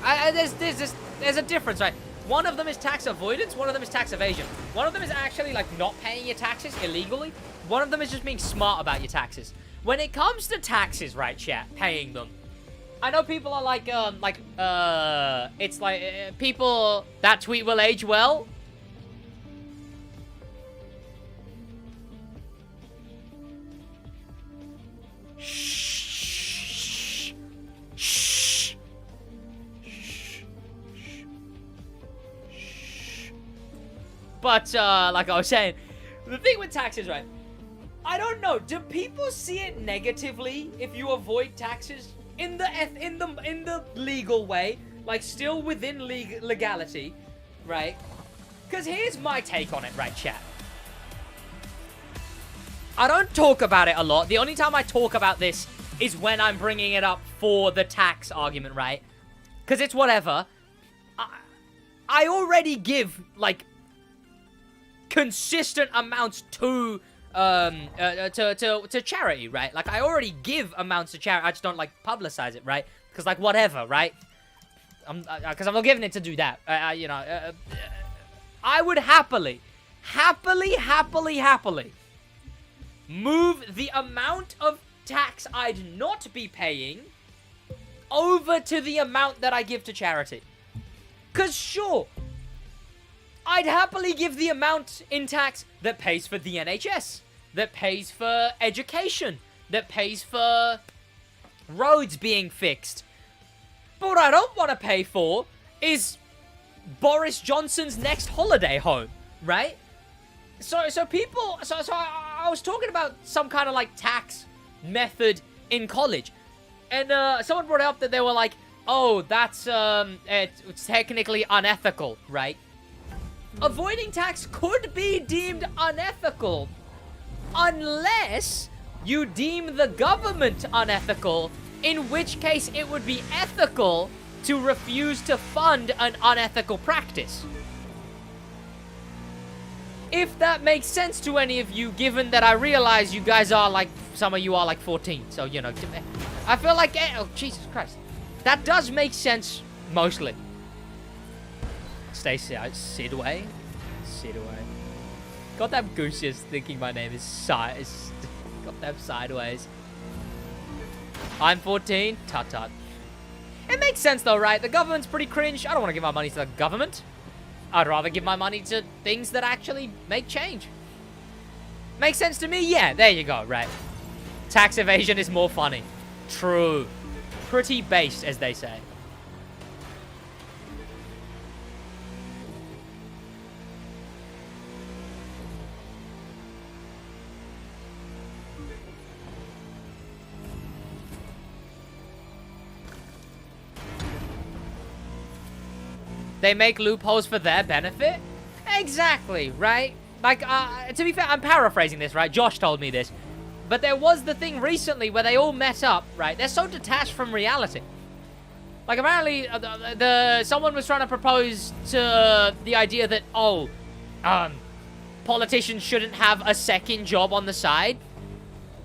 there's a difference, right? One of them is tax avoidance, one of them is tax evasion. One of them is actually, like, not paying your taxes illegally. One of them is just being smart about your taxes. When it comes to taxes, right, chat, paying them, I know people are like, it's like, people, that tweet will age well. Shh. Shh. Shh. But, like I was saying, the thing with taxes, right? I don't know. Do people see it negatively if you avoid taxes in the legal way, like still within legality, right? Because here's my take on it, right, chat? I don't talk about it a lot. The only time I talk about this is when I'm bringing it up for the tax argument, right? Because it's whatever. I already give, like, consistent amounts to charity, right? Like, I already give amounts to charity. I just don't, like, publicize it, right? Because, like, whatever, right? Because I'm not giving it to do that. You know, I would happily move the amount of tax I'd not be paying over to the amount that I give to charity. Because, sure, I'd happily give the amount in tax that pays for the NHS, that pays for education, that pays for roads being fixed. But what I don't want to pay for is Boris Johnson's next holiday home, right? So I was talking about some kind of, like, tax method in college. And someone brought up that they were like, oh, that's it's technically unethical, right? Avoiding tax could be deemed unethical unless you deem the government unethical, in which case it would be ethical to refuse to fund an unethical practice. If that makes sense to any of you, given that I realize you guys are, like, some of you are, like, 14. So, you know, I feel like, oh, Jesus Christ. That does make sense, mostly. Stacey, SidWaj. Goddamn Goose is thinking my name is goddamn sideways. I'm 14. Tut. It makes sense, though, right? The government's pretty cringe. I don't want to give my money to the government. I'd rather give my money to things that actually make change. Makes sense to me? Yeah, there you go, right. Tax evasion is more funny. True. Pretty base, as they say. They make loopholes for their benefit? Exactly, right? Like, to be fair, I'm paraphrasing this, right? Josh told me this. But there was the thing recently where they all met up, right? They're so detached from reality. Like, apparently, someone was trying to propose to the idea that, oh, politicians shouldn't have a second job on the side.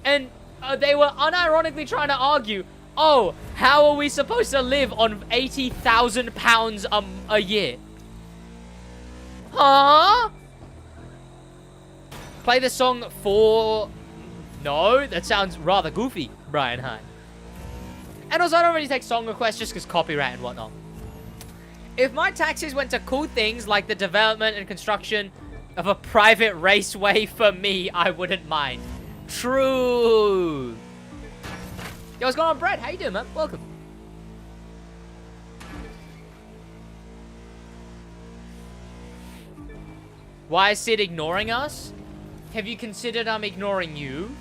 And they were unironically trying to argue, oh, how are we supposed to live on £80,000 a year? Huh? Play the song for... No, that sounds rather goofy, Brian Hine. And also, I don't really take song requests just because copyright and whatnot. If my taxes went to cool things like the development and construction of a private raceway for me, I wouldn't mind. True. Yo, what's going on, Brad? How you doing, man? Welcome. Why is Sid ignoring us? Have you considered I'm ignoring you?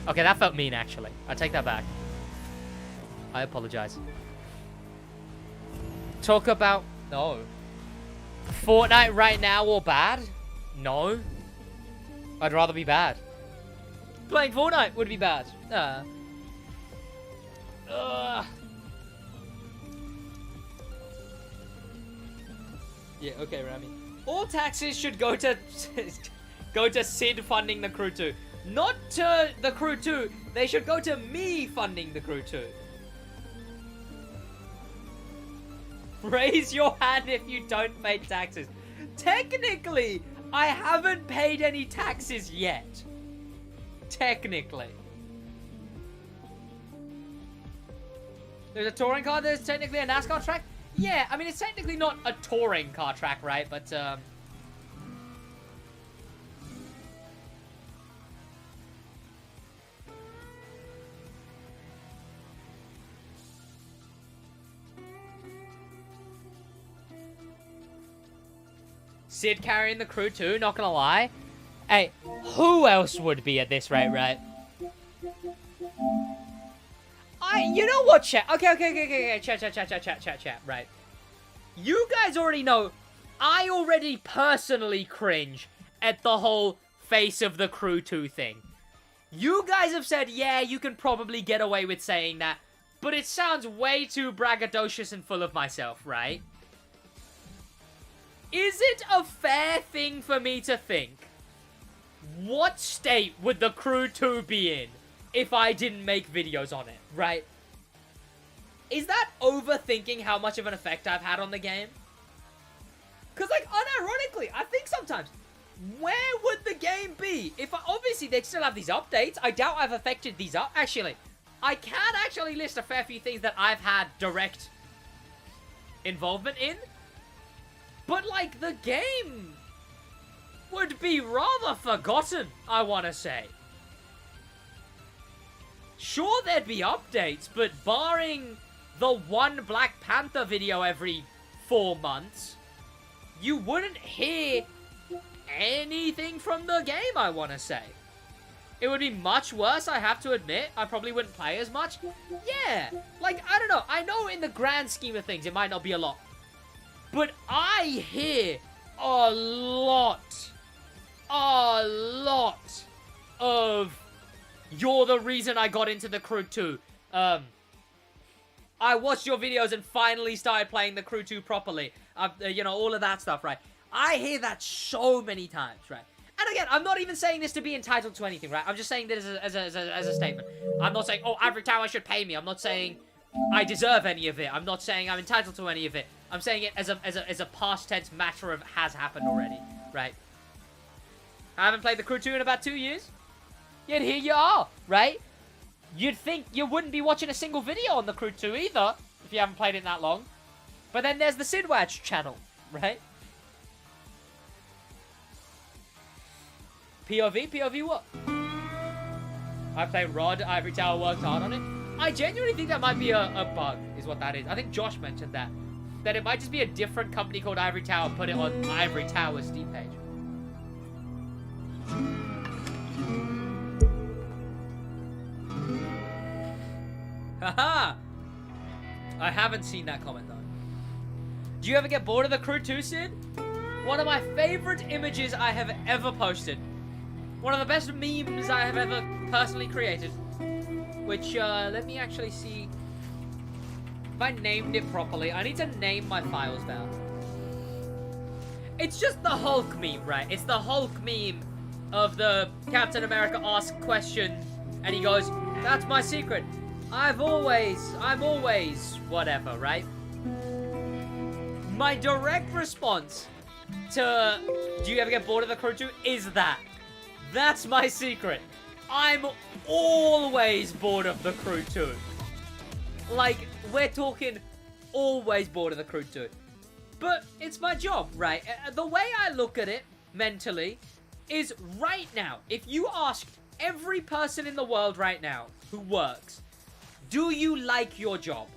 Okay, that felt mean, actually. I take that back. I apologize. Talk about... No. Fortnite right now or bad? No. I'd rather be bad. Playing Fortnite would be bad. Yeah, okay, Rami. All taxes should go to Sid funding the crew 2. Not to the crew 2. They should go to me funding the crew 2. Raise your hand if you don't pay taxes. Technically, I haven't paid any taxes yet. Technically. There's a touring car, there's technically a NASCAR track? Yeah, I mean, it's technically not a touring car track, right? But, Sid carrying the crew too, not gonna lie. Hey, who else would be at this rate, right? You know what, chat? Okay, chat, right. You guys already know, I already personally cringe at the whole face of the crew 2 thing. You guys have said, yeah, you can probably get away with saying that, but it sounds way too braggadocious and full of myself, right? Is it a fair thing for me to think, what state would the crew 2 be in if I didn't make videos on it, right? Is that overthinking how much of an effect I've had on the game? Because, like, unironically, I think sometimes, where would the game be if obviously they'd still have these updates. I doubt I've affected these up. Actually, I can actually list a fair few things that I've had direct involvement in. But, like, the game would be rather forgotten, I want to say. Sure, there'd be updates, but barring the one Black Panther video every 4 months, you wouldn't hear anything from the game, I want to say. It would be much worse, I have to admit. I probably wouldn't play as much. Yeah, like, I don't know. I know in the grand scheme of things, it might not be a lot. But I hear a lot of, you're the reason I got into the crew 2. I watched your videos and finally started playing the crew 2 properly. You know, all of that stuff, right? I hear that so many times, right? And again, I'm not even saying this to be entitled to anything, right? I'm just saying this as a statement. I'm not saying, oh, Ivory Tower should pay me. I'm not saying I deserve any of it. I'm not saying I'm entitled to any of it. I'm saying it as a past tense matter of has happened already, right? I haven't played the crew 2 in about 2 years. Yet here you are, right? You'd think you wouldn't be watching a single video on the crew 2 either, if you haven't played it that long. But then there's the SidWaj channel, right? POV what? I play Rod, Ivory Tower worked hard on it. I genuinely think that might be a bug, is what that is. I think Josh mentioned that. That it might just be a different company called Ivory Tower put it on Ivory Tower's Steam page. Haha! I haven't seen that comment though. Do you ever get bored of the crew 2, Sid? One of my favorite images I have ever posted. One of the best memes I have ever personally created. Which, let me actually see if I named it properly. I need to name my files down. It's just the Hulk meme, right? It's the Hulk meme of the Captain America asks question and he goes, that's my secret. I'm always, whatever, right? My direct response to, do you ever get bored of the crew 2? Is that. That's my secret. I'm always bored of the crew 2. Like, we're talking always bored of the crew 2. But it's my job, right? The way I look at it, mentally, is right now, if you asked every person in the world right now who works, do you like your job?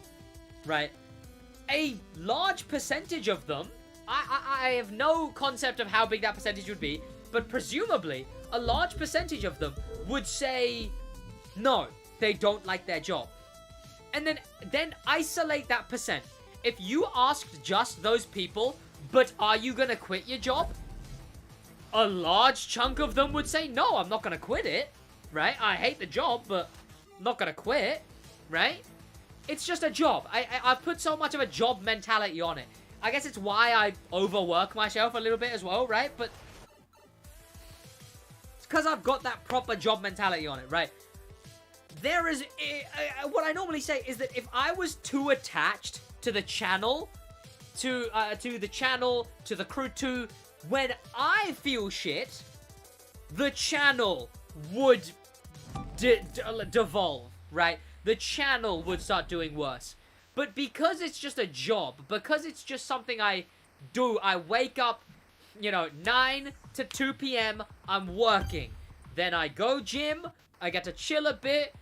Right? A large percentage of them, I have no concept of how big that percentage would be, but presumably, a large percentage of them would say, no, they don't like their job. And then isolate that percent if you asked just those people, but are you gonna quit your job? A large chunk of them would say, no, I'm not gonna quit it, right? I hate the job, but I'm not gonna quit, right? It's just a job. I've put so much of a job mentality on it. I guess it's why I overwork myself a little bit as well, right? But it's because I've got that proper job mentality on it, right? There is... what I normally say is that if I was too attached to the channel, to the crew 2, when I feel shit, the channel would devolve, right? The channel would start doing worse. But because it's just a job, because it's just something I do, I wake up, you know, 9 to 2 p.m., I'm working. Then I go gym, I get to chill a bit.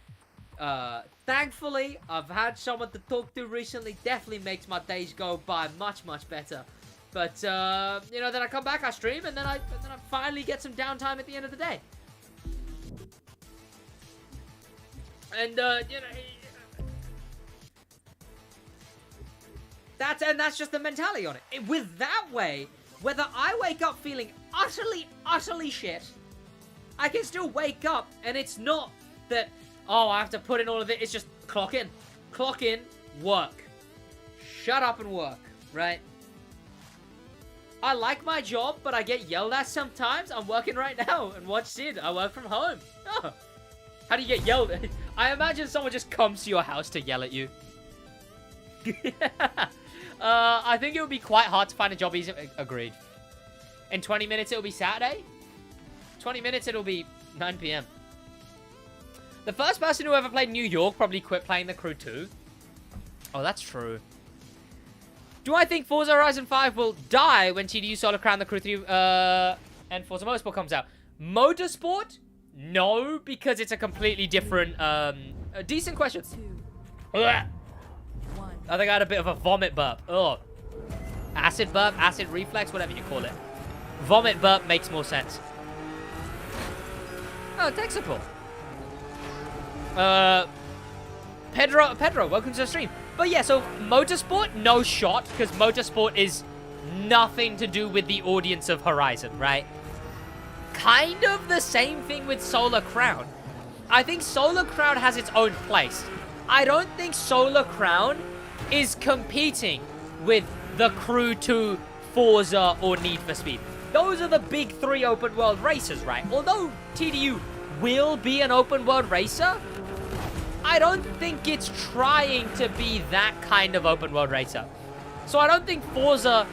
Thankfully, I've had someone to talk to recently. Definitely makes my days go by much, much better. But, you know, then I come back, I stream, and then I finally get some downtime at the end of the day. And, you know... That's just the mentality on it. With that way, whether I wake up feeling utterly shit, I can still wake up, and it's not that, oh, I have to put in all of it. It's just clock in, work. Shut up and work, right? I like my job, but I get yelled at sometimes. I'm working right now, and watch Sid. I work from home. Oh. How do you get yelled at? I imagine someone just comes to your house to yell at you. I think it would be quite hard to find a job easy. Agreed. In 20 minutes, it'll be Saturday. 20 minutes, it'll be 9 p.m. The first person who ever played New York probably quit playing the crew 2. Oh, that's true. Do I think Forza Horizon 5 will die when TDU Solo Crown the Crew 3 and Forza Motorsport comes out? Motorsport? No, because it's a completely different... a decent question. I think I had a bit of a vomit burp. Oh. Acid burp, acid reflex, whatever you call it. Vomit burp makes more sense. Oh, tech support. Pedro, welcome to the stream. But yeah, so Motorsport, no shot, because Motorsport is nothing to do with the audience of Horizon, right? Kind of the same thing with Solar Crown. I think Solar Crown has its own place. I don't think Solar Crown is competing with the Crew 2, Forza, or Need for Speed. Those are the big 3 open world racers, right? Although TDU will be an open world racer, I don't think it's trying to be that kind of open world racer. So I don't think Forza...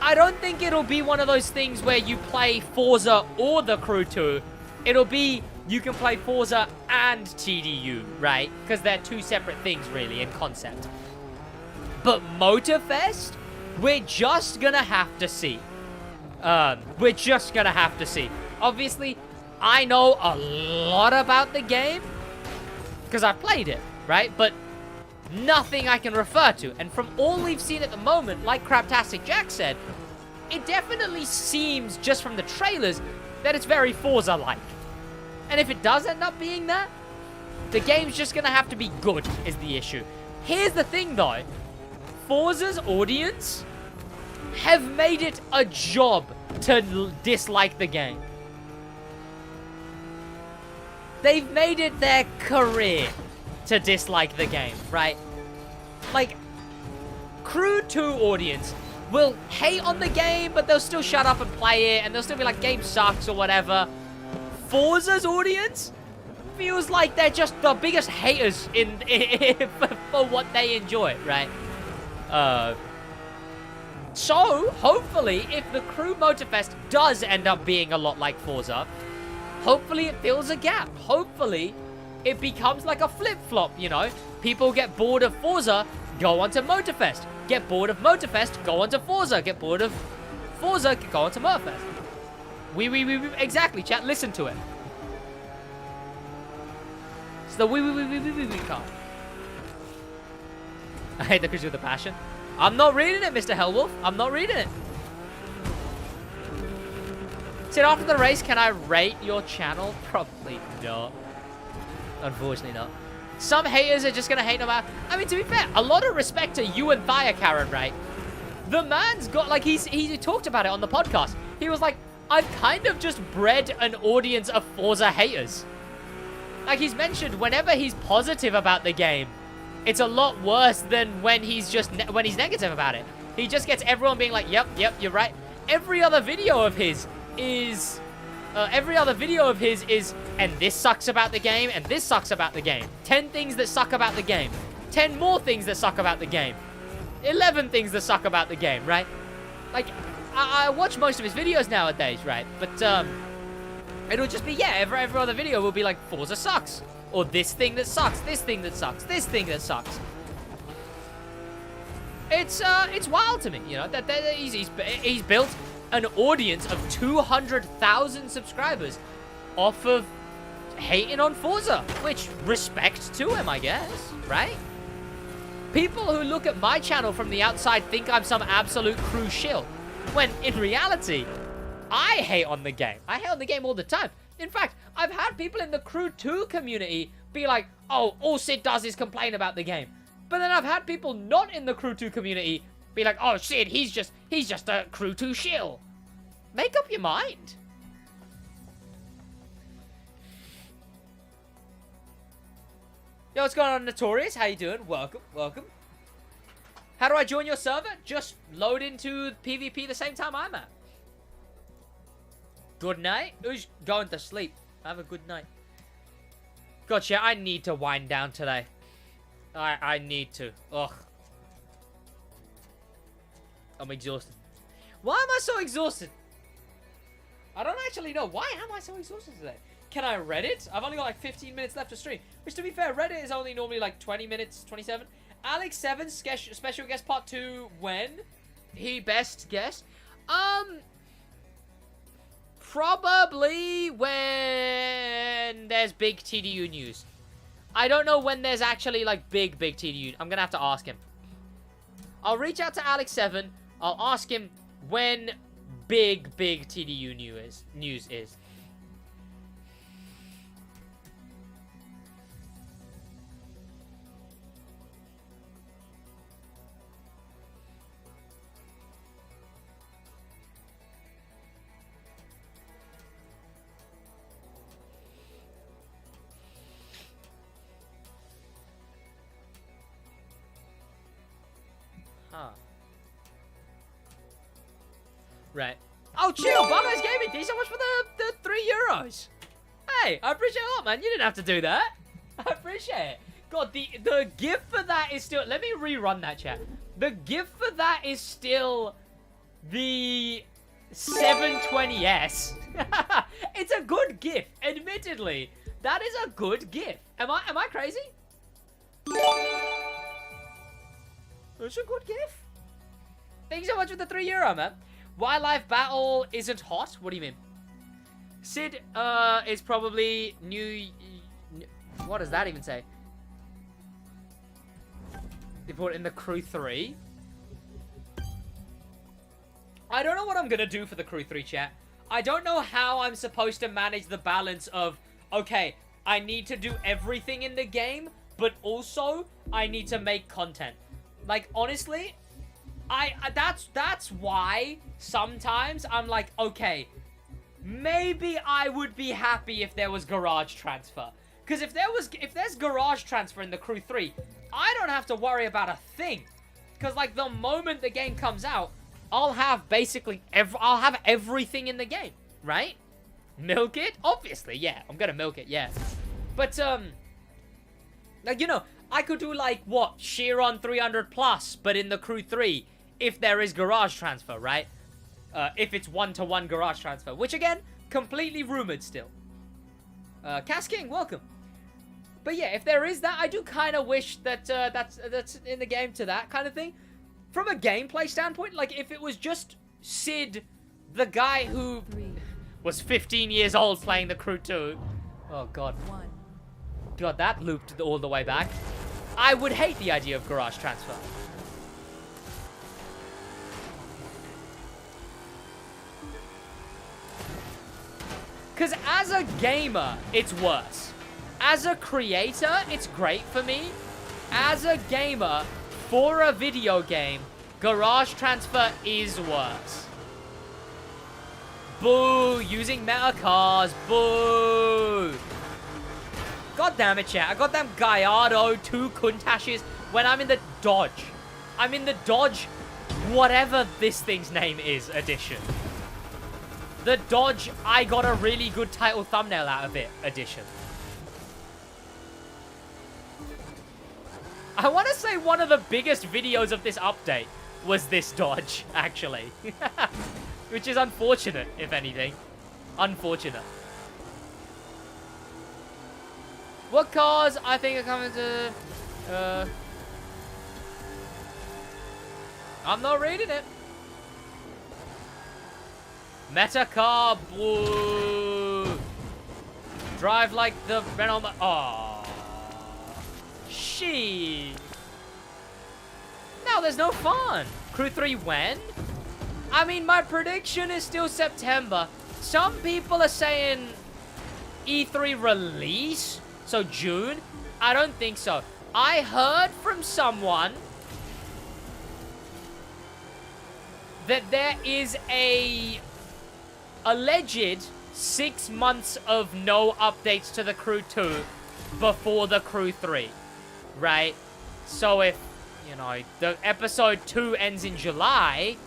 I don't think it'll be one of those things where you play Forza or the Crew 2. It'll be you can play Forza and TDU, right? Because they're two separate things, really, in concept. But Motorfest, we're just gonna have to see. We're just gonna have to see. Obviously, I know a lot about the game because I've played it, right? But nothing I can refer to. And from all we've seen at the moment, like Craptastic Jack said, it definitely seems, just from the trailers, that it's very Forza-like. And if it does end up being that, the game's just gonna have to be good, is the issue. Here's the thing, though. Forza's audience have made it a job to dislike the game. They've made it their career to dislike the game, right? Like, Crew 2 audience will hate on the game, but they'll still shut up and play it, and they'll still be like, game sucks or whatever. Forza's audience feels like they're just the biggest haters for what they enjoy, right? So, hopefully, if the Crew Motorfest does end up being a lot like Forza, hopefully it fills a gap. Hopefully it becomes like a flip-flop, you know? People get bored of Forza, go on to Motorfest. Get bored of Motorfest, go on to Forza. Get bored of Forza, go on to Motorfest. Exactly, chat, listen to it. It's the we card. I hate the creature with a passion. I'm not reading it, Mr. Hellwolf. I'm not reading it. Said after the race, can I rate your channel? Probably not. Unfortunately not. Some haters are just gonna hate no matter. I mean, to be fair, a lot of respect to you and Thia Karen, right? The man's got, like, he talked about it on the podcast. He was like, I've kind of just bred an audience of Forza haters. Like, he's mentioned whenever he's positive about the game, it's a lot worse than when he's just when he's negative about it. He just gets everyone being like, yep, you're right. Every other video of his is, and this sucks about the game, and this sucks about the game. 10 things that suck about the game. 10 more things that suck about the game. 11 things that suck about the game, right? Like, I watch most of his videos nowadays, right? But, it'll just be, yeah, every other video will be like, Forza sucks. Or this thing that sucks, this thing that sucks, this thing that sucks. It's wild to me, you know, that he's built an audience of 200,000 subscribers off of hating on Forza, which, respect to him, I guess, right? People who look at my channel from the outside think I'm some absolute crew shill, when in reality, I hate on the game. I hate on the game all the time. In fact, I've had people in the Crew 2 community be like, oh, all Sid does is complain about the game. But then I've had people not in the Crew 2 community be like, oh, Sid, he's just a Crew 2 shill. Make up your mind. Yo, what's going on, Notorious? How you doing? Welcome, welcome. How do I join your server? Just load into PvP the same time I'm at. Good night? Who's going to sleep? Have a good night. Gotcha, I need to wind down today. I need to. Ugh. I'm exhausted. Why am I so exhausted? I don't actually know. Why am I so exhausted today? Can I Reddit? I've only got like 15 minutes left to stream. Which, to be fair, Reddit is only normally like 20 minutes, 27. Alex 7, special guest part 2, when? He best guess? Probably when there's big TDU news. I don't know when there's actually, like, big TDU. I'm gonna have to ask him. I'll reach out to Alex 7. I'll ask him when big TDU news is. Huh. Right. Oh, chill! Bugguys Gaming, thank you so much for the €3. Hey, I appreciate it a lot, man. You didn't have to do that. I appreciate it. God, the gift for that is still... Let me rerun that, chat. The gift for that is still the 720S. It's a good gift, admittedly. That is a good gift. Am I crazy? It's a good gift. Thank you so much for the €3, man. Wildlife battle isn't hot? What do you mean? Sid is probably new... What does that even say? They put in the Crew 3. I don't know what I'm gonna do for the Crew 3, chat. I don't know how I'm supposed to manage the balance of, okay, I need to do everything in the game, but also I need to make content. Like, honestly, that's why sometimes I'm like, okay, maybe I would be happy if there was garage transfer. Because if there's garage transfer in the Crew 3, I don't have to worry about a thing. Because, like, the moment the game comes out, I'll have basically I'll have everything in the game, right? Milk it? Obviously, yeah. I'm gonna milk it, yeah. But, like, you know, I could do, like, what? Chiron 300 plus, but in the Crew 3, if there is garage transfer, right? If it's one-to-one garage transfer. Which, again, completely rumored still. Cass King, welcome. But yeah, if there is that, I do kind of wish that that's in the game to that kind of thing. From a gameplay standpoint, like, if it was just Sid, the guy who was 15 years old playing the Crew 2. Oh, God. God, that looped all the way back. I would hate the idea of garage transfer. Because as a gamer, it's worse. As a creator, it's great for me. As a gamer, for a video game, Garage Transfer is worse. Boo! Using meta cars. Boo! God damn it, chat. I got them Gallardo 2 Countachs when I'm in the Dodge. I'm in the Dodge, whatever this thing's name is, edition. The Dodge, I got a really good title thumbnail out of it, edition. I want to say one of the biggest videos of this update was this Dodge, actually. Which is unfortunate, if anything. Unfortunate. What cars I think are coming to... I'm not reading it. Meta car, boo. Drive like the Renault... Oh. She. No, there's no fun. Crew 3 when? I mean, my prediction is still September. Some people are saying E3 release, so June. I don't think so. I heard from someone that there is a alleged 6 months of no updates to the Crew 2 before the Crew 3, right? So if, you know, the episode 2 ends in July,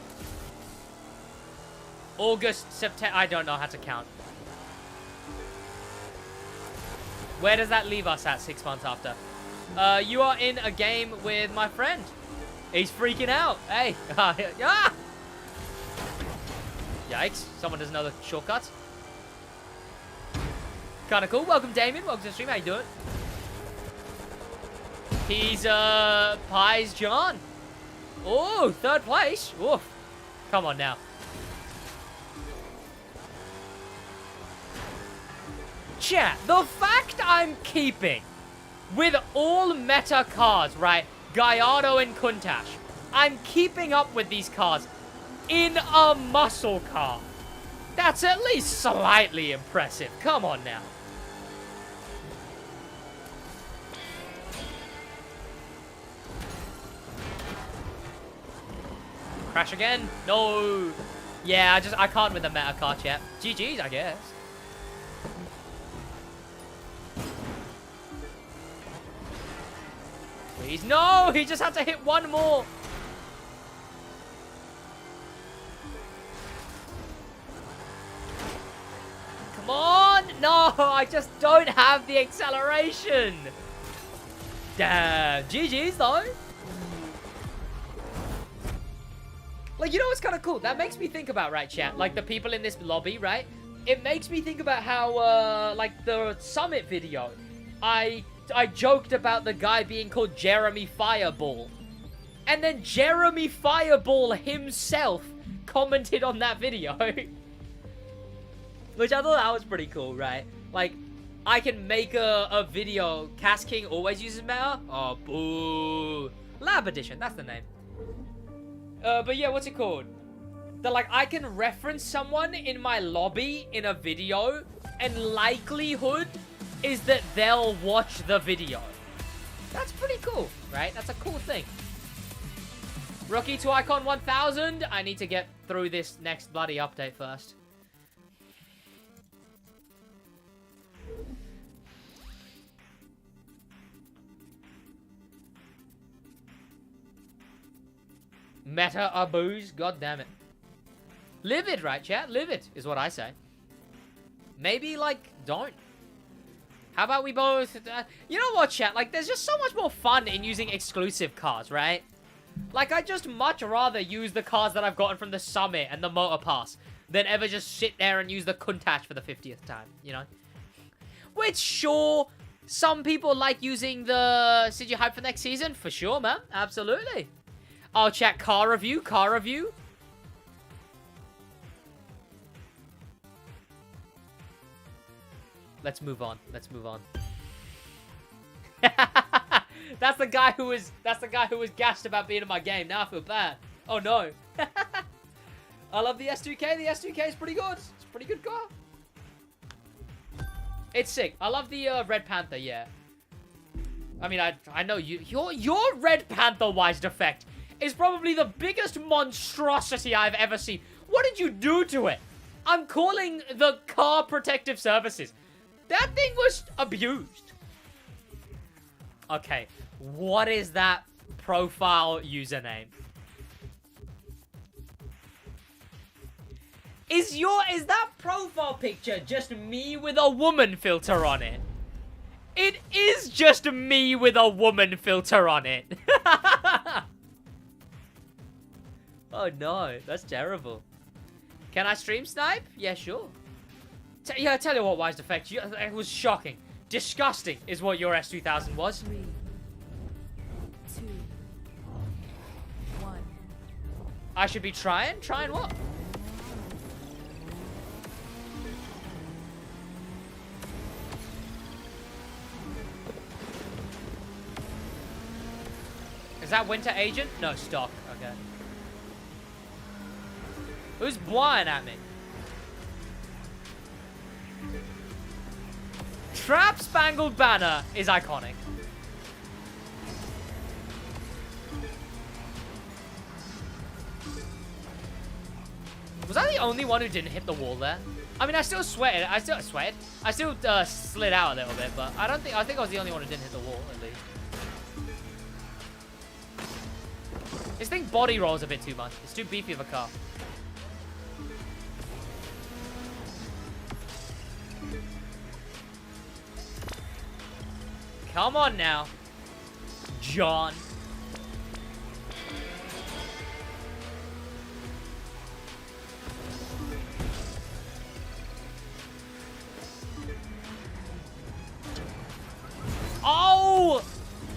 August, September, I don't know how to count. Where does that leave us at 6 months after? You are in a game with my friend. He's freaking out. Hey. Ah! Yikes. Someone doesn't know the shortcuts. Kind of cool. Welcome, Damien. Welcome to the stream. How you doing? He's, Pies John. Oh, 3rd place. Oof. Come on now. Chat, the fact I'm keeping with all meta cars, right? Gallardo and Countach. I'm keeping up with these cars in a muscle car. That's at least slightly impressive. Come on now. Crash again? No. Yeah, I can't win the meta car, chat. GG's, I guess. Please, no! He just had to hit one more. Come on! No, I just don't have the acceleration. Damn. GG's, though. Like, you know what's kind of cool? That makes me think about, right, chat? Like, the people in this lobby, right? It makes me think about how, like, the Summit video, I joked about the guy being called Jeremy Fireball. And then Jeremy Fireball himself commented on that video. Which I thought that was pretty cool, right? Like, I can make a video. Cass King always uses meta? Oh, boo. Lab Edition, that's the name. But yeah, what's it called? That, like, I can reference someone in my lobby in a video, and likelihood is that they'll watch the video. That's pretty cool, right? That's a cool thing. Rookie to Icon 1000. I need to get through this next bloody update first. Meta aboos. God damn it. Livid, right, chat? Livid is what I say. Maybe, like, don't. How about we both... you know what, chat? Like, there's just so much more fun in using exclusive cars, right? Like, I'd just much rather use the cars that I've gotten from the Summit and the Motor Pass than ever just sit there and use the Countach for the 50th time, you know? Which, sure, some people like using the SidWaj hype for next season. For sure, man. Absolutely. Oh, chat, car review, car review. Let's move on. Let's move on. That's the guy who was gassed about being in my game. Now I feel bad. Oh no. I love the S2K. The S2K is pretty good. It's a pretty good car. It's sick. I love the Red Panther, yeah. I mean, I know your Red Panther-wise defect is probably the biggest monstrosity I've ever seen. What did you do to it? I'm calling the car protective services. That thing was abused. Okay, what is that profile username? Is that profile picture just me with a woman filter on it? It is just me with a woman filter on it. Oh no, that's terrible. Can I stream snipe? Yeah, sure. Yeah, I tell you what, Wise Defect, it was shocking. Disgusting is what your S2000 was. 3, 2, 1. I should be trying? Trying what? Is that Winter Agent? No, stock. Okay. Who's blind at me? Trap Spangled Banner is iconic. Was I the only one who didn't hit the wall there? I mean, I still sweated. I still slid out a little bit, but I think I was the only one who didn't hit the wall, at least. This thing body rolls a bit too much. It's too beefy of a car. Come on now, John. Oh!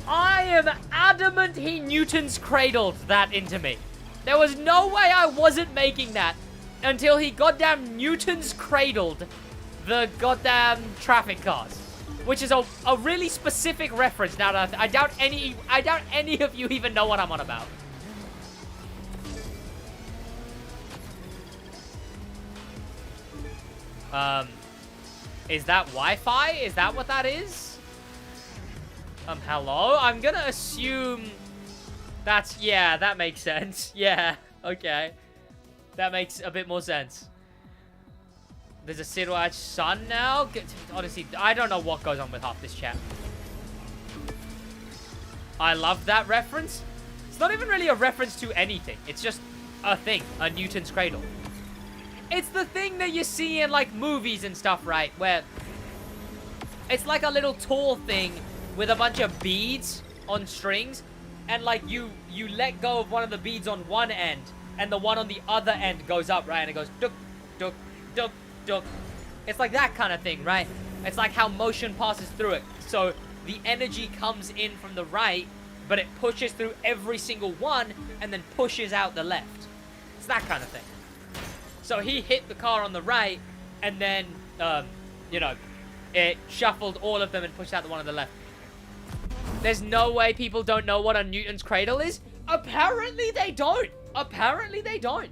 I am adamant he Newton's cradled that into me. There was no way I wasn't making that until he goddamn Newton's cradled the goddamn traffic cars. Which is a really specific reference now that I doubt any of you even know what I'm on about. Is that Wi-Fi? Is that what that is? Hello? I'm gonna assume that's, yeah, that makes sense. Yeah, okay. That makes a bit more sense. There's a SidWaj son now? Honestly, I don't know what goes on with half this chat. I love that reference. It's not even really a reference to anything. It's just a thing, a Newton's cradle. It's the thing that you see in, like, movies and stuff, right? Where it's like a little tall thing with a bunch of beads on strings. And, like, you let go of one of the beads on one end, and the one on the other end goes up, right? And it goes duk, duk, duk, duk. It's like that kind of thing, right? It's like how motion passes through it. So the energy comes in from the right, but it pushes through every single one and then pushes out the left. It's that kind of thing. So he hit the car on the right, and then, you know, it shuffled all of them and pushed out the one on the left. There's no way people don't know what a Newton's cradle is. Apparently they don't. Apparently they don't.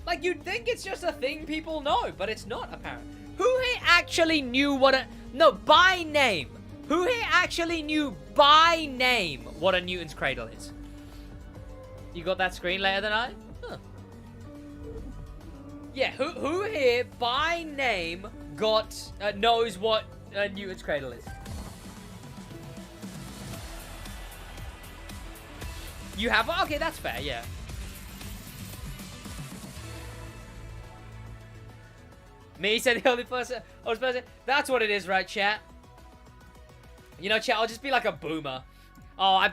Like, you'd think it's just a thing people know, but it's not, apparently. Who here actually knew what a... No, by name. Who here actually knew by name what a Newton's cradle is? You got that screen later than I? Huh. Yeah, who here by name knows what a Newton's cradle is? You have? Okay, that's fair, yeah. Me said the only person. That's what it is, right, chat? You know, chat, I'll just be like a boomer. Oh,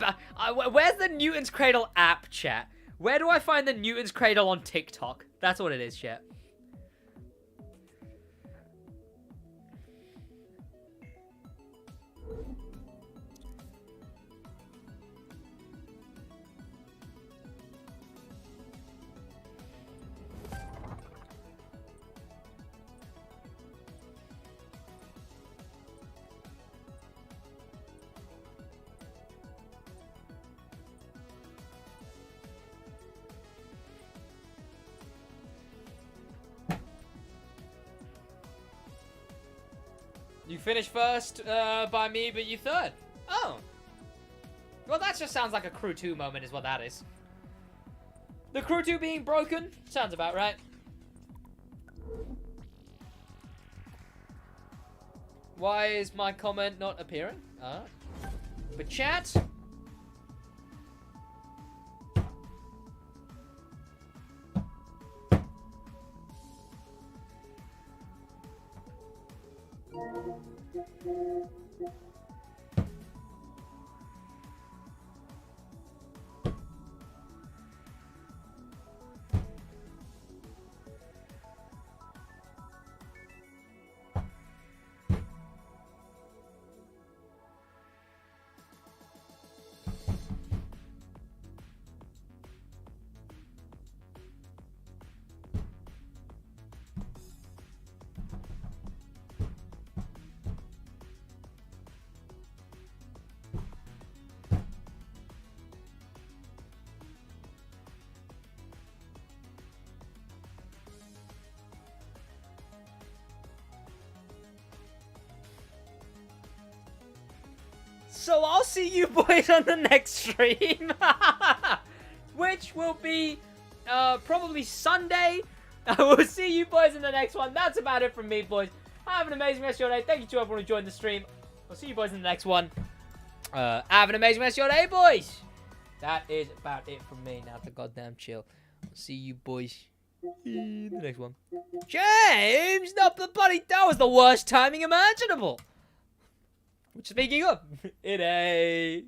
where's the Newton's Cradle app, chat? Where do I find the Newton's Cradle on TikTok? That's what it is, chat. You finished first by me, but you third. Oh. Well, that just sounds like a Crew 2 moment is what that is. The Crew 2 being broken? Sounds about right. Why is my comment not appearing? But chat... So I'll see you boys on the next stream, which will be probably Sunday. I will see you boys in the next one. That's about it from me, boys. Have an amazing rest of your day. Thank you to everyone who joined the stream. I'll see you boys in the next one. Have an amazing rest of your day, boys. That is about it from me. Now to goddamn chill. I'll see you boys in the next one. James, not the bloody. That was the worst timing imaginable. Which, speaking of, it ain't.